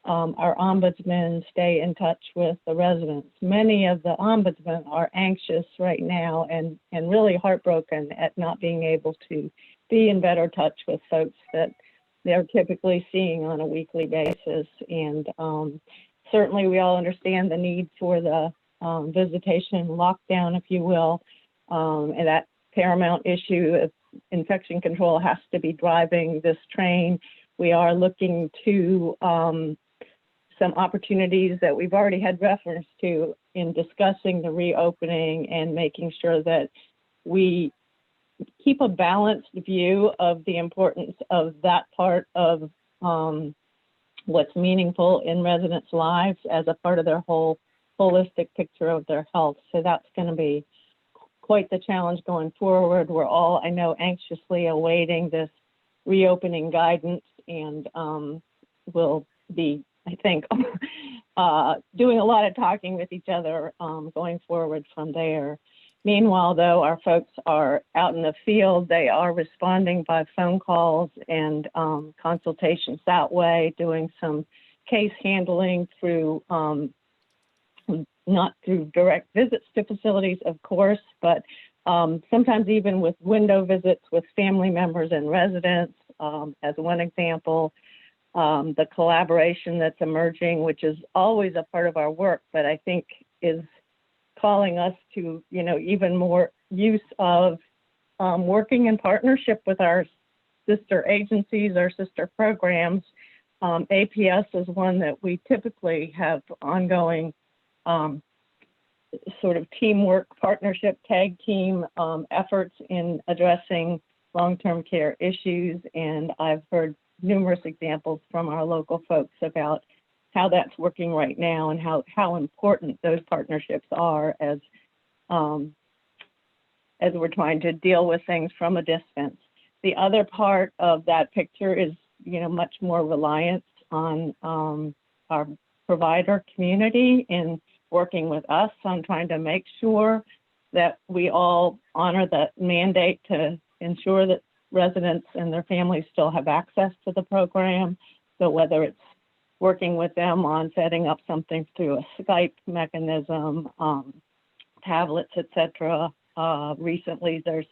our ombudsmen stay in touch with the residents. Many of the ombudsmen are anxious right now and really heartbroken at not being able to be in better touch with folks that they're typically seeing on a weekly basis. And certainly we all understand the need for the visitation lockdown, if you will, and that paramount issue of infection control has to be driving this train. We are looking to some opportunities that we've already had reference to in discussing the reopening and making sure that we keep a balanced view of the importance of that part of what's meaningful in residents' lives as a part of their whole holistic picture of their health. So that's going to be quite the challenge going forward. We're all, I know, anxiously awaiting this reopening guidance, and we'll be, I think, doing a lot of talking with each other going forward from there. Meanwhile, though, our folks are out in the field. They are responding by phone calls and consultations that way, doing some case handling through, not through direct visits to facilities, of course, but sometimes even with window visits with family members and residents, as one example. The collaboration that's emerging, which is always a part of our work, but I think is calling us to, you know, even more use of working in partnership with our sister agencies, our sister programs. APS is one that we typically have ongoing sort of teamwork, partnership, tag team efforts in addressing long-term care issues. And I've heard numerous examples from our local folks about how that's working right now and how important those partnerships are as we're trying to deal with things from a distance. The other part of that picture is, you know, much more reliance on our provider community in working with us on trying to make sure that we all honor the mandate to ensure that residents and their families still have access to the program. So whether it's working with them on setting up something through a Skype mechanism, tablets, etc. Recently, there's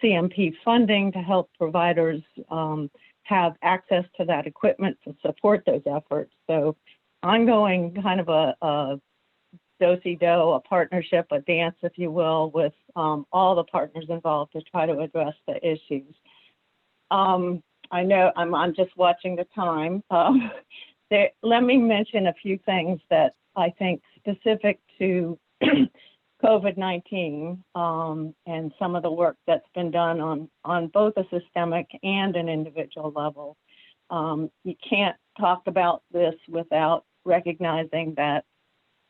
CMP funding to help providers have access to that equipment to support those efforts. So ongoing kind of a do-si-do, a partnership, a dance, if you will, with all the partners involved to try to address the issues. I know I'm just watching the time. Let me mention a few things that I think specific to COVID-19 and some of the work that's been done on both a systemic and an individual level. You can't talk about this without recognizing that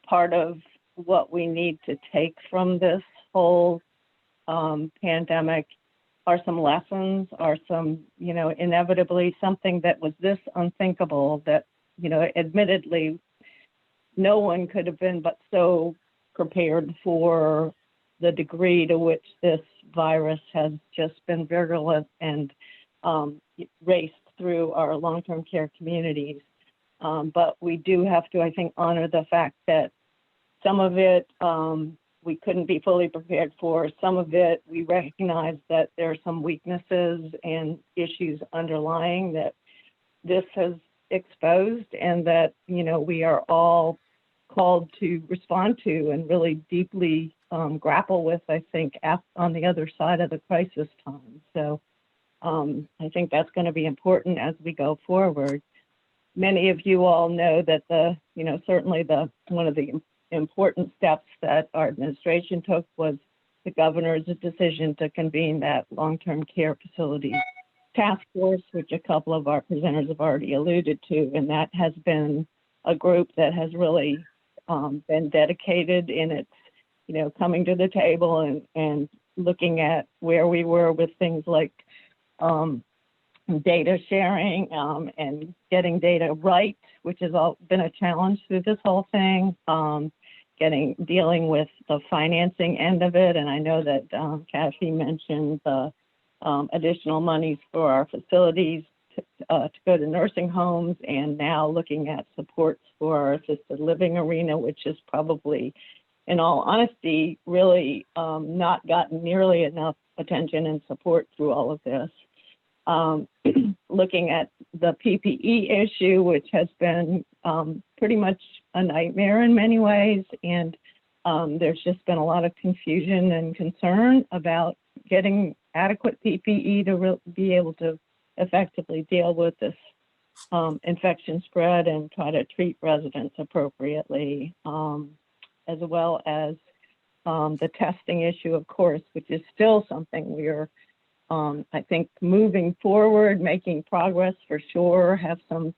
part of what we need to take from this whole pandemic are some lessons, are some, you know, inevitably something that was this unthinkable that, you know, admittedly, no one could have been but so prepared for the degree to which this virus has just been virulent and raced through our long-term care communities. But we do have to, I think, honor the fact that some of it we couldn't be fully prepared for. Some of it we recognize that there are some weaknesses and issues underlying that this has exposed, and that, you know, we are all called to respond to and really deeply grapple with, I think, on the other side of the crisis time. So I think that's going to be important as we go forward. Many of you all know that certainly one of the important steps that our administration took was the governor's decision to convene that long-term care facility task force, which a couple of our presenters have already alluded to. And that has been a group that has really been dedicated in its, you know, coming to the table and looking at where we were with things like data sharing and getting data right, which has all been a challenge through this whole thing. Dealing with the financing end of it. And I know that Kathy mentioned the additional monies for our facilities to go to nursing homes, and now looking at supports for our assisted living arena, which is probably, in all honesty, really not gotten nearly enough attention and support through all of this. Looking at the PPE issue, which has been pretty much a nightmare in many ways, and there's just been a lot of confusion and concern about getting adequate PPE to be able to effectively deal with this infection spread and try to treat residents appropriately, as well as the testing issue, of course, which is still something we're, I think, moving forward, making progress for sure, have some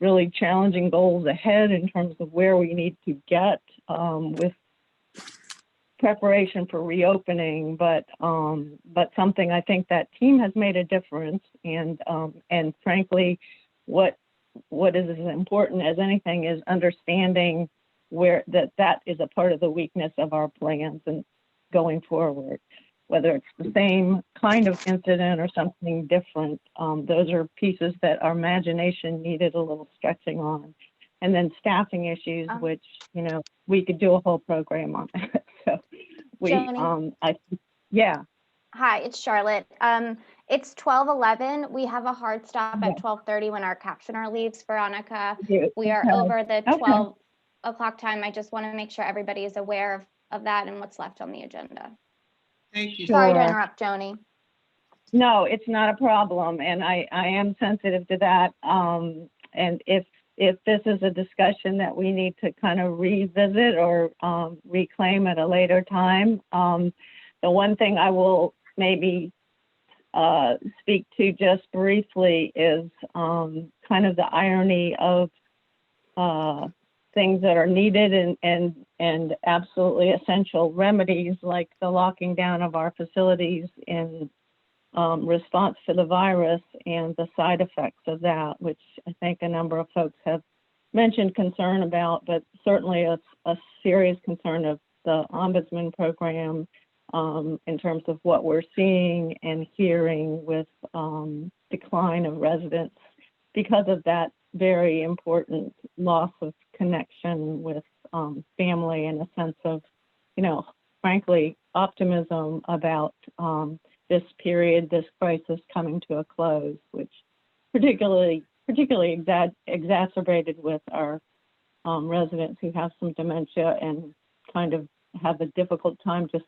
really challenging goals ahead in terms of where we need to get with preparation for reopening, but something I think that team has made a difference, and frankly, what is as important as anything is understanding where that is a part of the weakness of our plans and going forward, whether it's the same kind of incident or something different. Those are pieces that our imagination needed a little stretching on. And then staffing issues, which, you know, we could do a whole program on that. So we, yeah. Hi, it's Charlotte. It's 12:11. We have a hard stop at 12:30 when our captioner leaves, Veronica. We are over the 12 o'clock time. I just want to make sure everybody is aware of that and what's left on the agenda. Thank you. Sorry to interrupt, Joanie. No, it's not a problem. And I am sensitive to that. And if this is a discussion that we need to kind of revisit or reclaim at a later time, the one thing I will maybe speak to just briefly is kind of the irony of things that are needed and absolutely essential remedies, like the locking down of our facilities in response to the virus and the side effects of that, which I think a number of folks have mentioned concern about, but certainly a serious concern of the Ombudsman program in terms of what we're seeing and hearing with decline of residents because of that very important loss of connection with family and a sense of, you know, frankly, optimism about this period, this crisis coming to a close, which particularly exacerbated with our residents who have some dementia and kind of have a difficult time just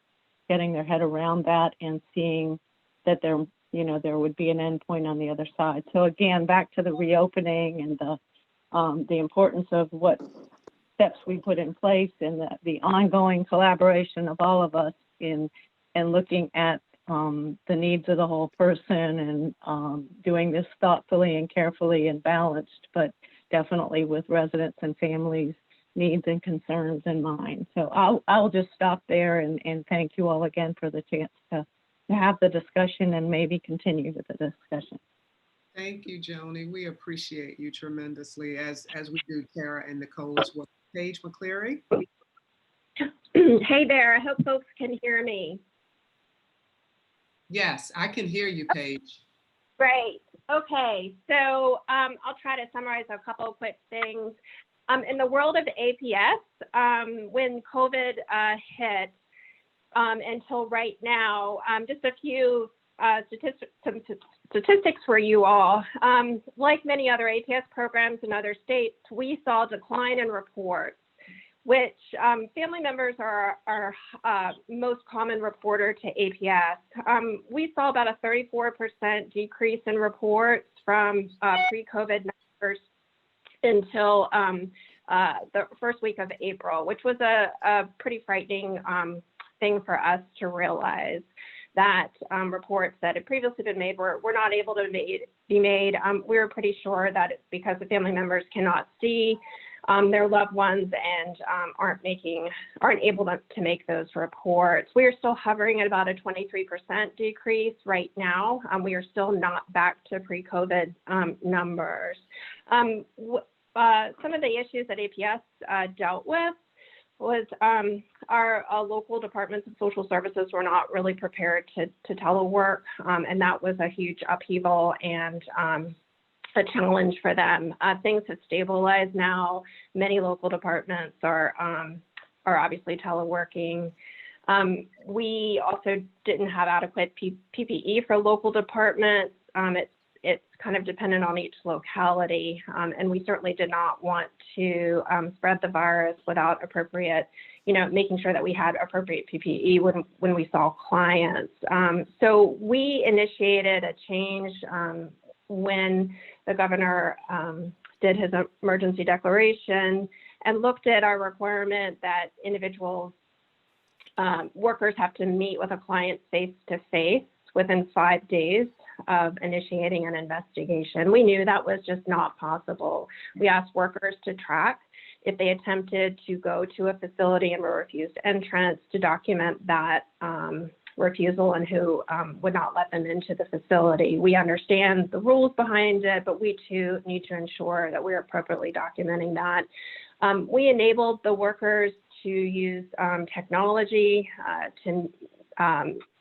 getting their head around that and seeing that there would be an endpoint on the other side. So again, back to the reopening and the importance of what steps we put in place and the ongoing collaboration of all of us in looking at the needs of the whole person and doing this thoughtfully and carefully and balanced, but definitely with residents and families' needs and concerns in mind. So I'll just stop there and thank you all again for the chance to have the discussion and maybe continue with the discussion. Thank you, Joanie. We appreciate you tremendously, as we do Tara and Nicole as well. Paige McCleary. Hey there, I hope folks can hear me. Yes, I can hear you, Paige. Great. Okay, so I'll try to summarize a couple of quick things. In the world of APS, when COVID hit until right now, just a few statistics for you all. Like many other APS programs in other states, we saw a decline in reports, which family members are our most common reporter to APS. We saw about a 34% decrease in reports from pre-COVID numbers until the first week of April, which was a pretty frightening thing for us to realize, that reports that had previously been made were not able to be made. We were pretty sure that it's because the family members cannot see their loved ones and aren't able to make those reports. We are still hovering at about a 23% decrease right now. We are still not back to pre-COVID numbers. Some of the issues that APS dealt with was our local departments of social services were not really prepared to telework, and that was a huge upheaval and a challenge for them. Things have stabilized now. Many local departments are obviously teleworking. We also didn't have adequate PPE for local departments. It's kind of dependent on each locality, and we certainly did not want to spread the virus without appropriate, making sure that we had appropriate PPE when we saw clients. So we initiated a change when the governor did his emergency declaration and looked at our requirement that individuals, workers have to meet with a client face-to-face within 5 days of initiating an investigation. We knew that was just not possible. We asked workers to track if they attempted to go to a facility and were refused entrance, to document that refusal and who would not let them into the facility. We understand the rules behind it, but we too need to ensure that we're appropriately documenting that. We enabled the workers to use technology to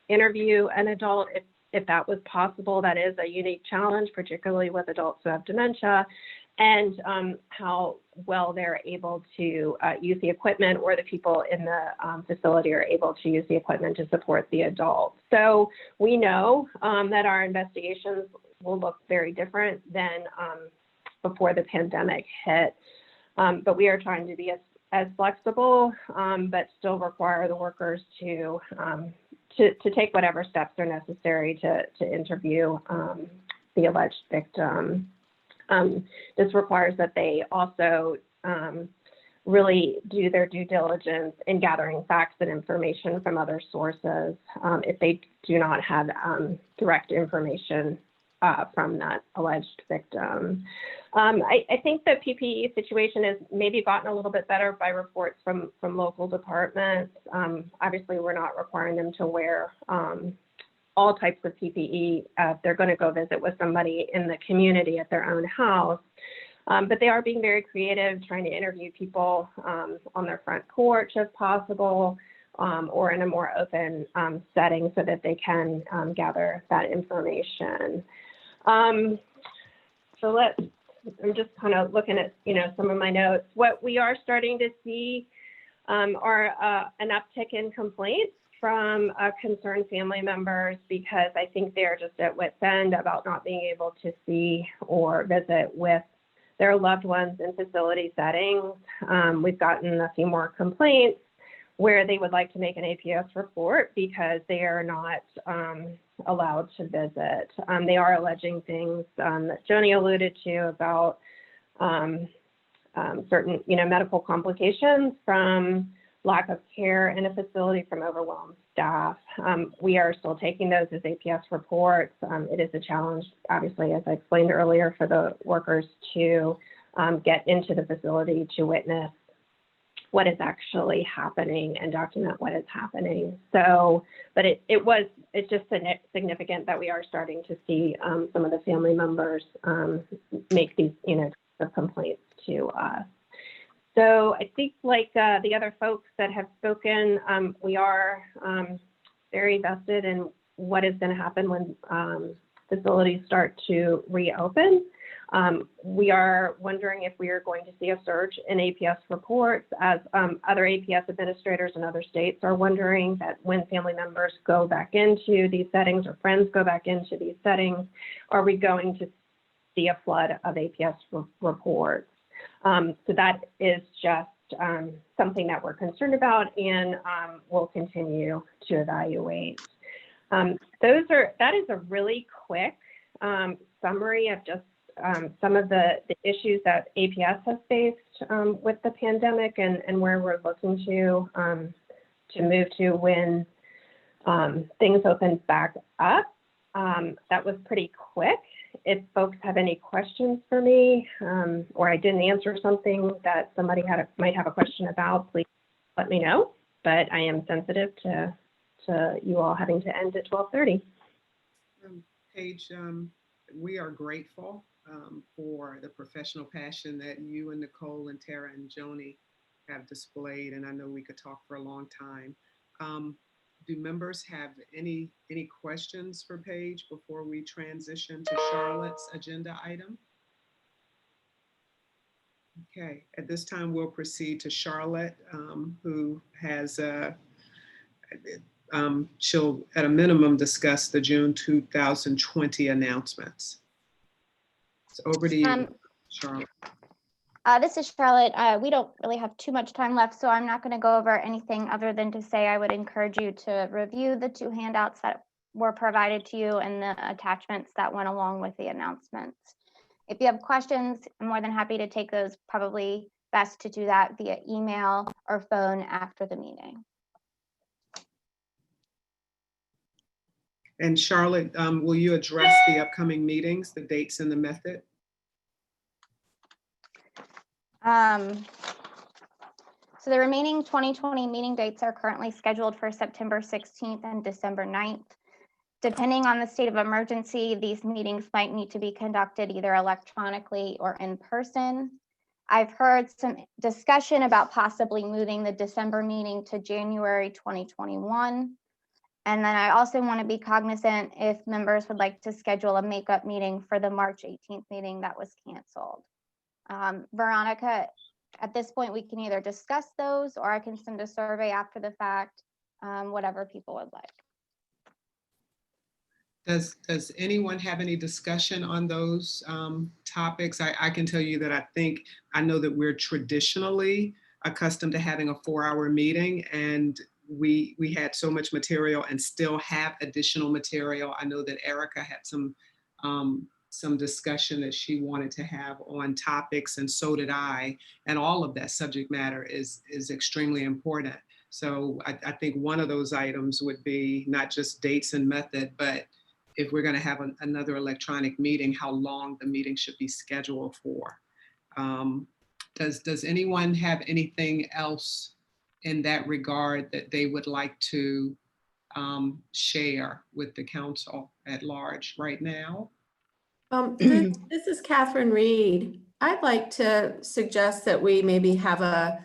interview an adult if that was possible. That is a unique challenge, particularly with adults who have dementia, and how well they're able to use the equipment, or the people in the facility are able to use the equipment to support the adult. So we know that our investigations will look very different than before the pandemic hit, but we are trying to be as flexible, but still require the workers to take whatever steps are necessary to interview the alleged victim. This requires that they also really do their due diligence in gathering facts and information from other sources if they do not have direct information from that alleged victim. I think the PPE situation has maybe gotten a little bit better by reports from local departments. Obviously, we're not requiring them to wear all types of PPE. They're going to go visit with somebody in the community at their own house. But they are being very creative, trying to interview people on their front porch if possible, or in a more open setting so that they can gather that information. So I'm just kind of looking at, some of my notes. What we are starting to see are an uptick in complaints from concerned family members, because I think they're just at wit's end about not being able to see or visit with their loved ones in facility settings. We've gotten a few more complaints where they would like to make an APS report because they are not allowed to visit. They are alleging things that Joanie alluded to about certain, medical complications from lack of care in a facility, from overwhelmed staff. We are still taking those as APS reports. It is a challenge, obviously, as I explained earlier, for the workers to get into the facility to witness what is actually happening and document what is happening. So, but it's just significant that we are starting to see some of the family members make these, complaints to us. So I think, like the other folks that have spoken, we are very vested in what is going to happen when facilities start to reopen. We are wondering if we are going to see a surge in APS reports, as other APS administrators in other states are wondering that when family members go back into these settings or friends go back into these settings, are we going to see a flood of APS reports? So that is just something that we're concerned about, and we'll continue to evaluate. That is a really quick summary of just some of the issues that APS has faced with the pandemic, and where we're looking to move to when things open back up. That was pretty quick. If folks have any questions for me, or I didn't answer something that somebody might have a question about, please let me know. But I am sensitive to you all having to end at 12:30. Paige, we are grateful for the professional passion that you and Nicole and Tara and Joanie have displayed, and I know we could talk for a long time. Do members have any questions for Paige before we transition to Charlotte's agenda item? Okay, at this time, we'll proceed to Charlotte, who has, she'll at a minimum discuss the June 2020 announcements. So over to you, Charlotte. This is Charlotte. We don't really have too much time left, so I'm not going to go over anything other than to say I would encourage you to review the 2 handouts that were provided to you and the attachments that went along with the announcements. If you have questions, I'm more than happy to take those. Probably best to do that via email or phone after the meeting. And Charlotte, will you address the upcoming meetings, the dates and the method? So the remaining 2020 meeting dates are currently scheduled for September 16th and December 9th. Depending on the state of emergency, these meetings might need to be conducted either electronically or in person. I've heard some discussion about possibly moving the December meeting to January 2021. And then I also want to be cognizant if members would like to schedule a makeup meeting for the March 18th meeting that was canceled. Veronica, at this point, we can either discuss those or I can send a survey after the fact, whatever people would like. Does anyone have any discussion on those topics? I can tell you that I know that we're traditionally accustomed to having a 4-hour meeting, and we had so much material and still have additional material. I know that Erica had some discussion that she wanted to have on topics, and so did I, and all of that subject matter is extremely important. So I think one of those items would be not just dates and method, but if we're going to have another electronic meeting, how long the meeting should be scheduled for. Does anyone have anything else in that regard that they would like to share with the council at large right now? This is Catherine Reed. I'd like to suggest that we maybe have a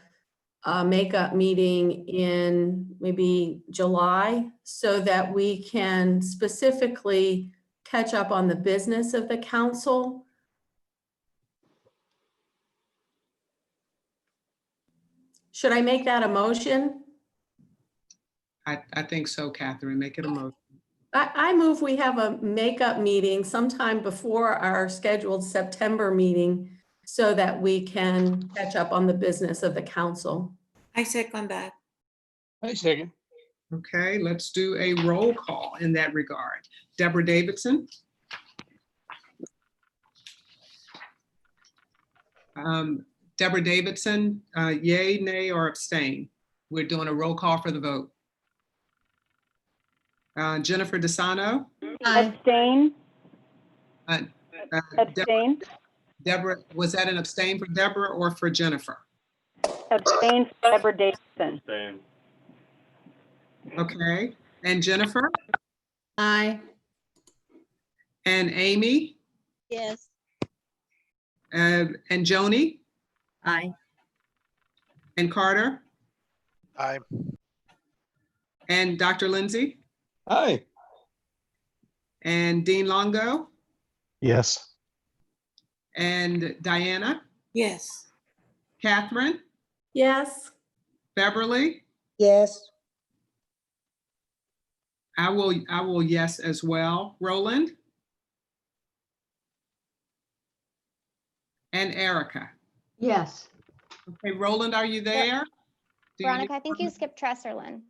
makeup meeting in maybe July so that we can specifically catch up on the business of the council. Should I make that a motion? I think so, Catherine. Make it a motion. I move we have a makeup meeting sometime before our scheduled September meeting so that we can catch up on the business of the council. I second that. I second. Okay, let's do a roll call in that regard. Deborah Davidson. Deborah Davidson, yay, nay, or abstain? We're doing a roll call for the vote. Jennifer DeSano. Abstain. Abstain. Deborah, was that an abstain for Deborah or for Jennifer? Abstain for Deborah Davidson. Abstain. Okay, and Jennifer? Aye. And Amy? Yes. And Joanie? Aye. And Carter? Aye. And Dr. Lindsey? Aye. And Dean Longo? Yes. And Diana? Yes. Katherine? Yes. Beverly? Yes. I will yes as well. Roland? And Erica? Yes. Okay, Roland, are you there? Veronica, I think you skipped Tresserlin.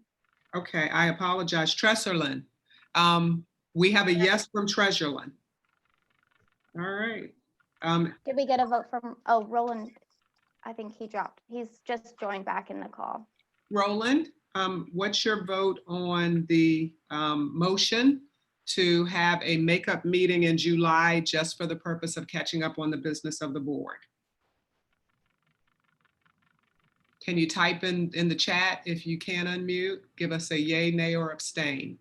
Okay, I apologize. Tresserlin. We have a yes from Tresserlin. All right. Did we get a vote from, oh, Roland? I think he dropped. He's just joined back in the call. Roland, what's your vote on the motion to have a makeup meeting in July just for the purpose of catching up on the business of the board? Can you type in the chat if you can unmute? Give us a yay, nay, or abstain.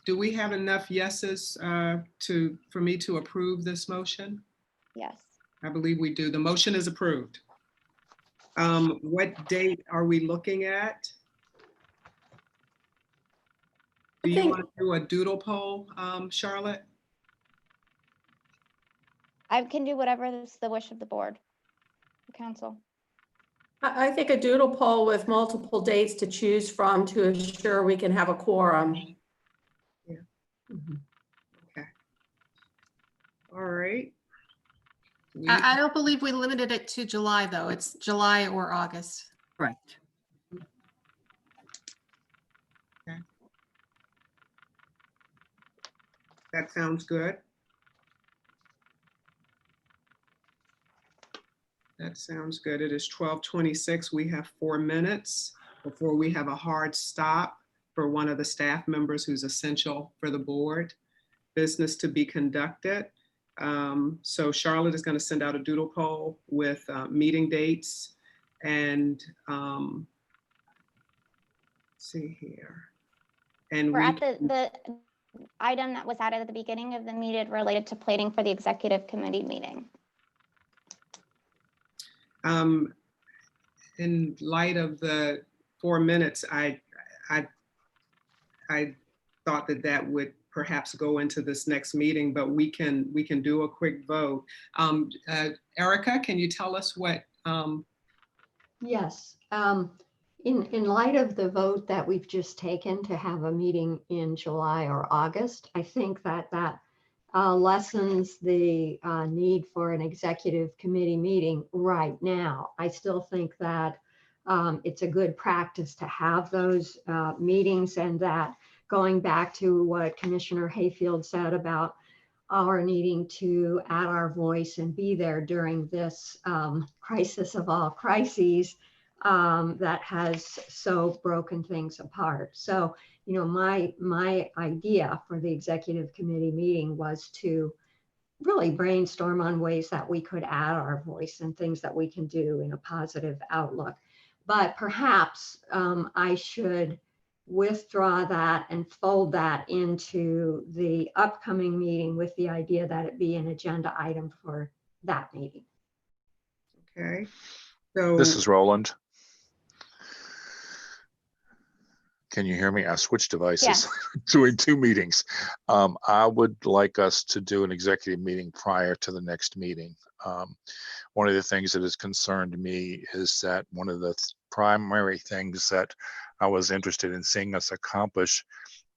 Do we have enough yeses for me to approve this motion? Yes. I believe we do. The motion is approved. What date are we looking at? Do you want to do a doodle poll, Charlotte? I can do whatever is the wish of the board, the council. I think a doodle poll with multiple dates to choose from to ensure we can have a quorum. Yeah. Okay. All right. I don't believe we limited it to July, though. It's July or August. Correct. Okay. That sounds good. That sounds good. It is 12:26. We have 4 minutes before we have a hard stop for one of the staff members who's essential for the board. Business to be conducted. So Charlotte is going to send out a doodle poll with meeting dates and let's see here. And We're at the item that was added at the beginning of the meeting related to plating for the executive committee meeting. In light of the 4 minutes, I thought that would perhaps go into this next meeting, but we can do a quick vote. Erica, can you tell us what? Yes. In light of the vote that we've just taken to have a meeting in July or August, I think that lessens the need for an executive committee meeting right now. I still think that it's a good practice to have those meetings, and that going back to what Commissioner Hayfield said about our needing to add our voice and be there during this crisis of all crises that has so broken things apart. So, you know, my idea for the executive committee meeting was to really brainstorm on ways that we could add our voice and things that we can do in a positive outlook. But perhaps I should withdraw that and fold that into the upcoming meeting with the idea that it be an agenda item for that meeting. Okay. So This is Roland. Can you hear me? I switched devices doing 2 meetings. I would like us to do an executive meeting prior to the next meeting. One of the things that has concerned me is that one of the primary things that I was interested in seeing us accomplish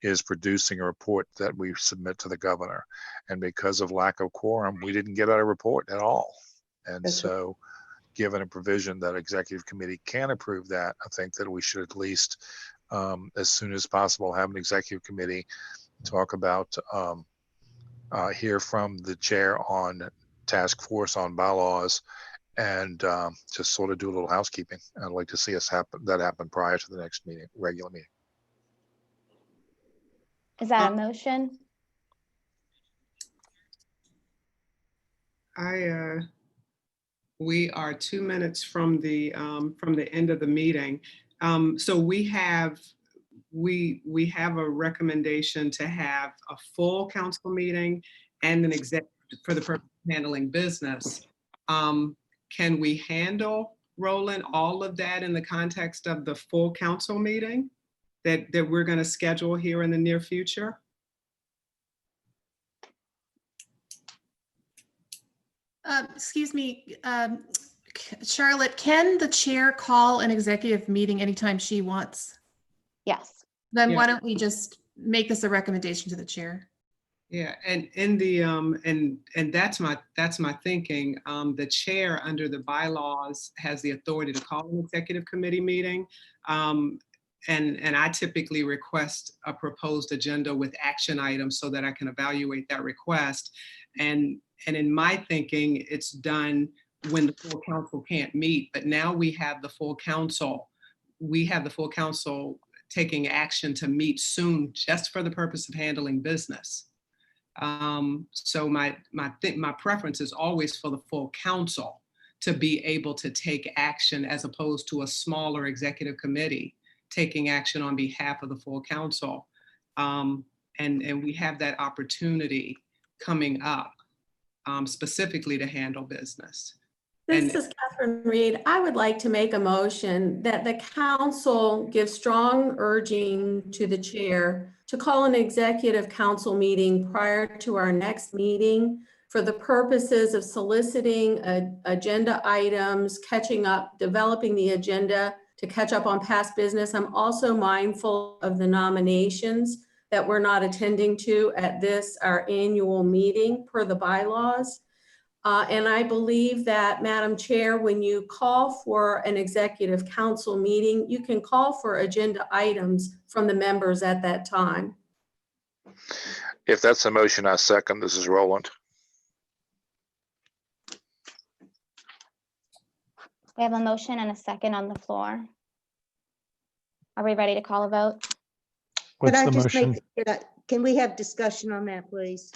is producing a report that we submit to the governor. And because of lack of quorum, we didn't get out a report at all. And so given a provision that executive committee can approve that, I think that we should at least as soon as possible have an executive committee talk about hear from the chair on task force on bylaws and just sort of do a little housekeeping. I'd like to see us happen prior to the next meeting, regular meeting. Is that a motion? We are 2 minutes from the end of the meeting. So we have a recommendation to have a full council meeting and an exec for the purpose of handling business. Can we handle, Roland, all of that in the context of the full council meeting that we're going to schedule here in the near future? Excuse me, Charlotte, can the chair call an executive meeting anytime she wants? Yes. Then why don't we just make this a recommendation to the chair? Yeah, and in the and that's my thinking. The chair under the bylaws has the authority to call an executive committee meeting. And I typically request a proposed agenda with action items so that I can evaluate that request. And in my thinking, it's done when the full council can't meet, but now we have the full council. We have the full council taking action to meet soon just for the purpose of handling business. So my preference is always for the full council to be able to take action as opposed to a smaller executive committee taking action on behalf of the full council. And we have that opportunity coming up. specifically to handle business. This is Catherine Reed. I would like to make a motion that the council give strong urging to the chair to call an executive council meeting prior to our next meeting for the purposes of soliciting agenda items, catching up, developing the agenda to catch up on past business. I'm also mindful of the nominations that we're not attending to at our annual meeting per the bylaws. And I believe that, Madam Chair, when you call for an executive council meeting, you can call for agenda items from the members at that time. If that's the motion, I second. This is Roland. We have a motion and a second on the floor. Are we ready to call a vote? Could I just make, can we have discussion on that, please?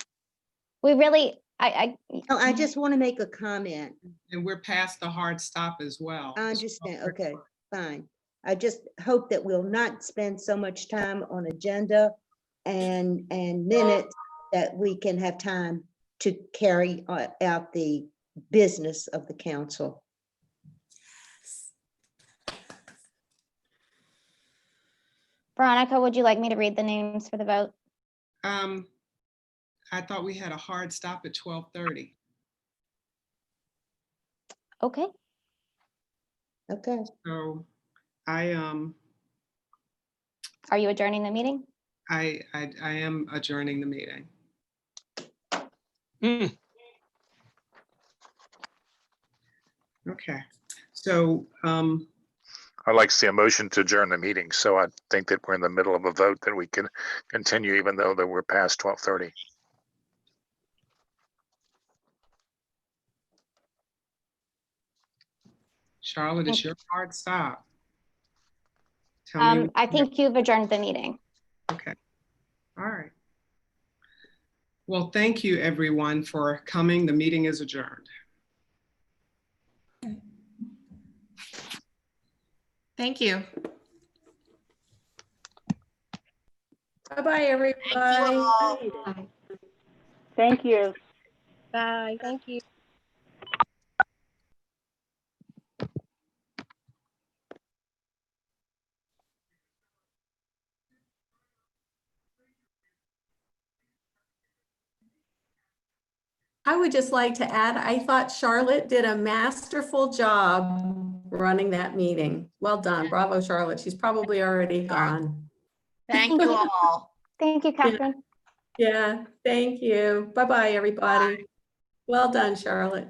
We really, No, I just want to make a comment. And we're past the hard stop as well. I understand. Okay, fine. I just hope that we'll not spend so much time on agenda and minutes that we can have time to carry out the business of the council. Veronica, would you like me to read the names for the vote? I thought we had a hard stop at 12:30. Okay. Okay. So I Are you adjourning the meeting? I am adjourning the meeting. Okay. So I'd like to see a motion to adjourn the meeting. So I think that we're in the middle of a vote that we can continue even though that we're past 12:30. Charlotte, it's your hard stop. Tell me. I think you've adjourned the meeting. Okay. All right. Well, thank you everyone for coming. The meeting is adjourned. Thank you. Bye-bye, everybody. Thank you. Bye. Thank you. I would just like to add, I thought Charlotte did a masterful job running that meeting. Well done. Bravo, Charlotte. She's probably already gone. Thank you all. Thank you, Catherine. Yeah, thank you. Bye-bye, everybody. Well done, Charlotte.